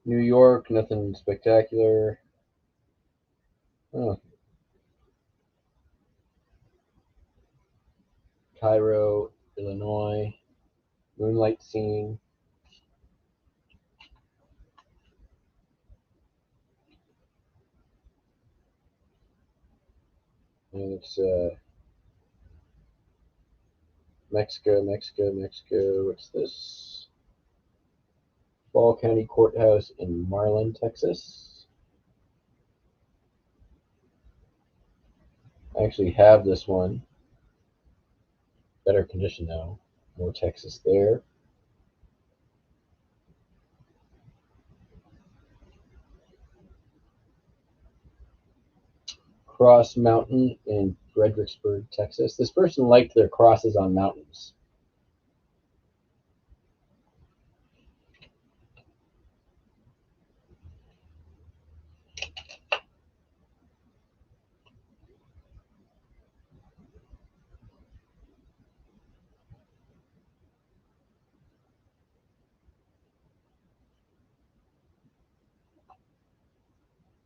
New York, nothing spectacular. Oh. Cairo, Illinois, moonlight scene. And it's Mexico. What's this? Fall County Courthouse in Marlin, Texas. I actually have this one. Better condition though. More Texas there. Cross Mountain in Fredericksburg, Texas. This person liked their crosses on mountains.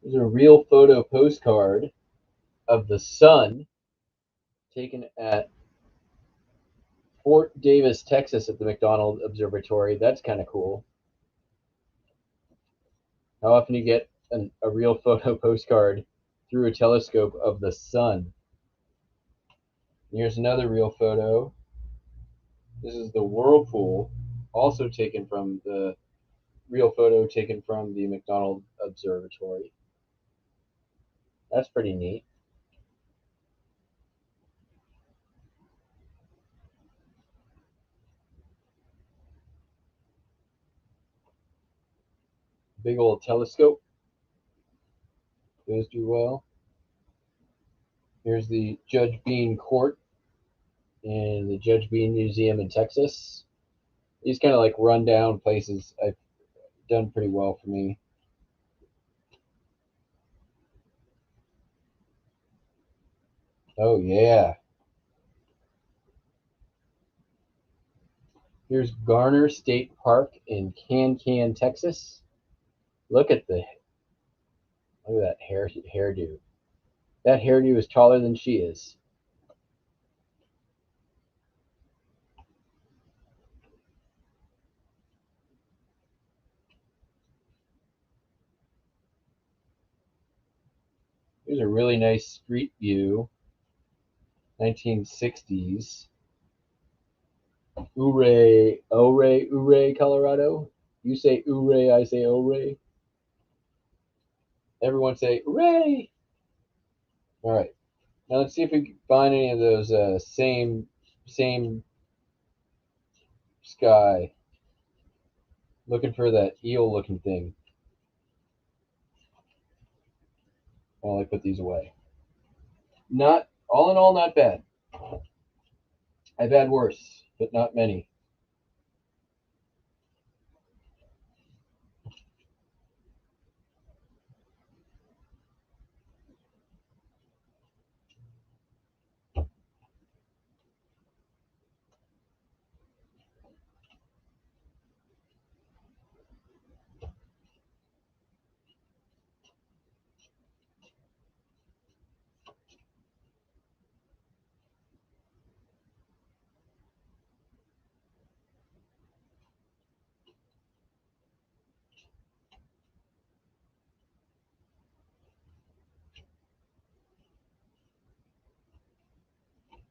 There's a real photo postcard of the sun taken at Fort Davis, Texas at the McDonald Observatory. That's kind of cool. How often you get a real photo postcard through a telescope of the sun? Here's another real photo. This is the whirlpool, also taken from the real photo taken from the McDonald Observatory. That's pretty neat. Big old telescope. Those do well. Here's the Judge Bean Court in the Judge Bean Museum in Texas. These kind of like rundown places I've done pretty well for me. Oh yeah. Here's Garner State Park in Can, Texas. Look at that hairdo. That hairdo is taller than she is. Here's a really nice street view. 1960s. Ouray, Colorado. You say Ouray, I say Ouray. Everyone say Ouray. All right. Now let's see if we can find any of those same sky. Looking for that eel-looking thing. While I put these away. Not all in all, not bad. I've had worse, but not many.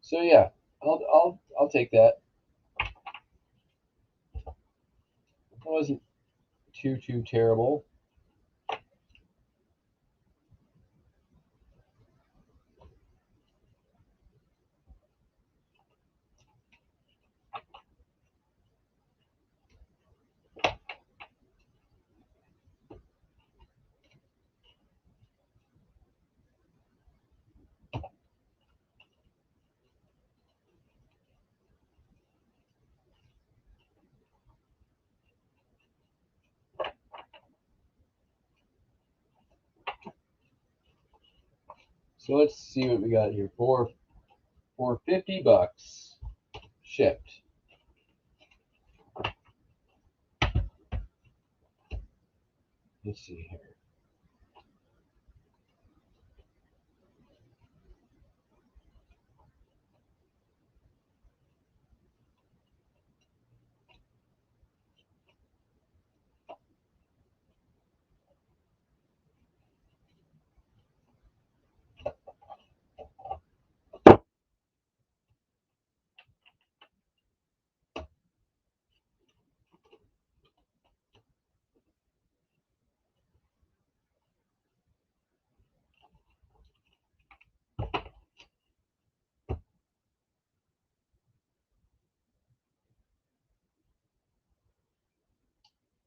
So yeah, I'll take that. It wasn't too terrible. So let's see what we got here. For $50 shipped. Let's see here.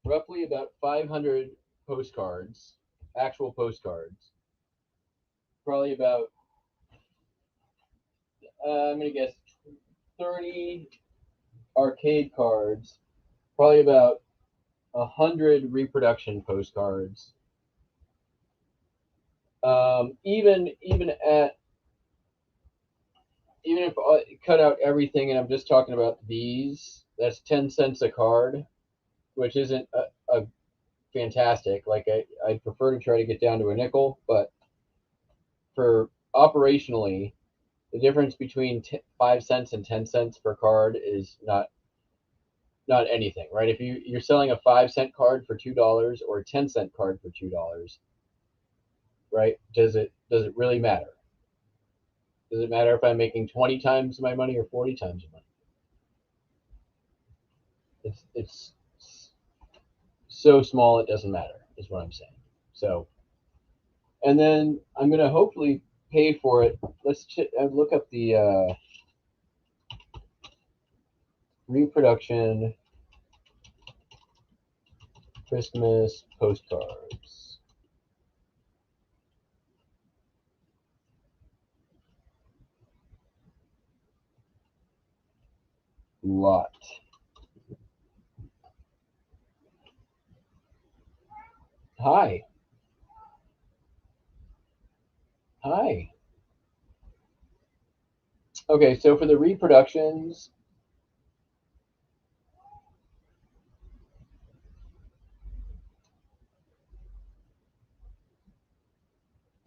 Roughly about 500 postcards, actual postcards. Probably about, I'm going to guess 30 arcade cards. Probably about 100 reproduction postcards. Even if I cut out everything and I'm just talking about these, that's 10 cents a card, which isn't a fantastic. Like I'd prefer to try to get down to a nickel, but for operationally, the difference between 5 cents and 10 cents per card is not anything, right? If you're selling a 5-cent card for $2 or a 10-cent card for $2, right? Does it really matter? Does it matter if I'm making 20 times my money or 40 times the money? It's so small it doesn't matter, is what I'm saying. So, and then I'm gonna hopefully pay for it. Let's look up the reproduction Christmas postcards. Lot. Hi. Hi. Okay, so for the reproductions,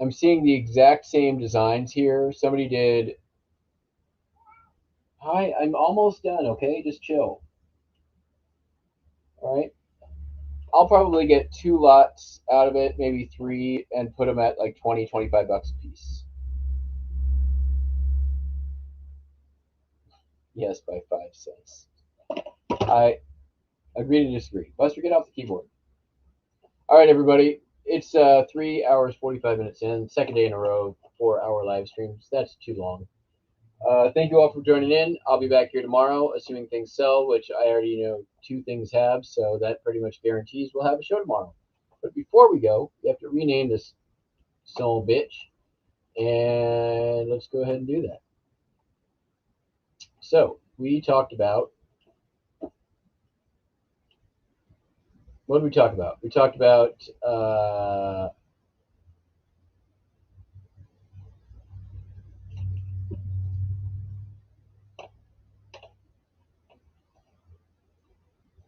I'm seeing the exact same designs here. Somebody did. Hi, I'm almost done, okay? Just chill. All right. I'll probably get 2 lots out of it, maybe 3, and put them at like 20, 25 bucks a piece. Yes, by 5 cents. I agree to disagree. Buster, get off the keyboard. All right, everybody. It's 3 hours, 45 minutes in, second day in a row, 4-hour live streams. That's too long. Thank you all for joining in. I'll be back here tomorrow, assuming things sell, which I already know 2 things have, so that pretty much guarantees we'll have a show tomorrow. But before we go, we have to rename this son of a bitch, and let's go ahead and do that. So we talked about, what did we talk about? We talked about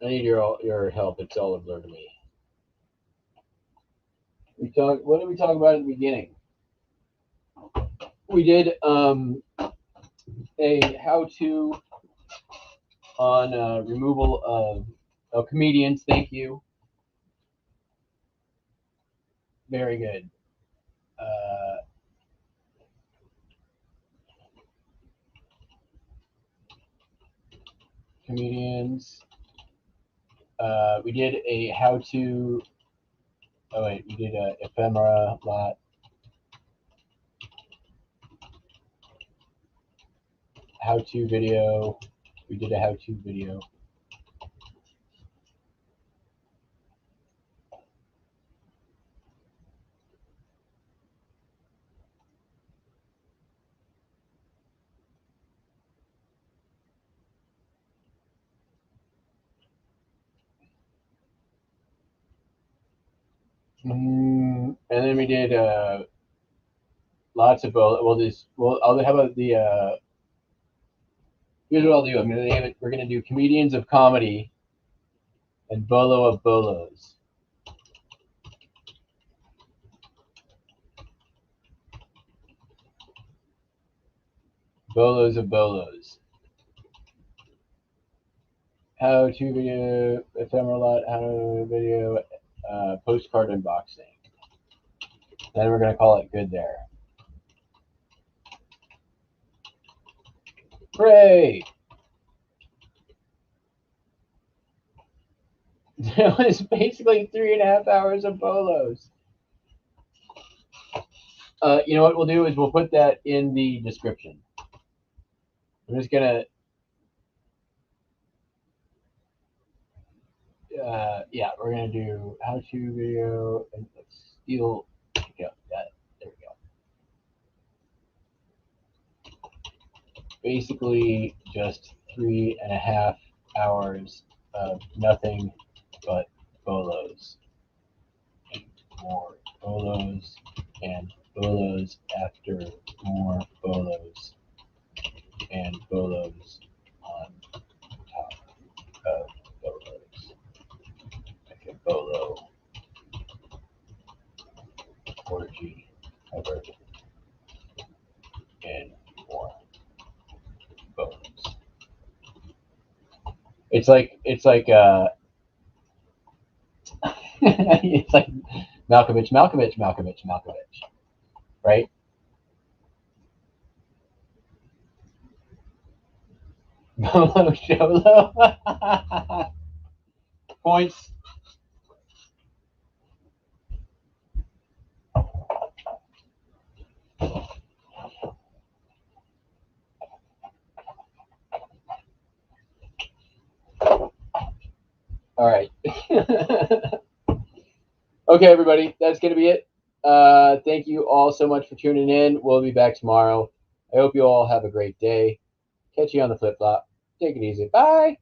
I need your help. It's all a blur to me. What did we talk about at the beginning? We did a how-to on removal of comedians. Thank you. Very good. Comedians. We did a how-to. Oh wait, we did a ephemera lot. How-to video. We did a how-to video. And then we did lots of I'll how about the here's what I'll do. I'm gonna name it. We're gonna do comedians of comedy and bolo of bolos. Bolos of Bolos. How to video ephemera lot, how to video postcard unboxing. Then we're going to call it good there. Hooray! It was basically 3.5 hours of Bolos. You know what we'll do is we'll put that in the description. I'm just gonna, yeah, we're gonna do how-to video and let's steal. Yeah, there we go. Basically, just 3.5 hours of nothing but Bolos. And more Bolos and Bolos after more Bolos and Bolos on top of Bolos. Like a bolo orgy covered in more Bolos. It's like it's like Malkovich, right? Bolo Sholo. Points. All right. Okay, everybody, that's going to be it. Thank you all so much for tuning in. We'll be back tomorrow. I hope you all have a great day. Catch you on the flip flop. Take it easy. Bye.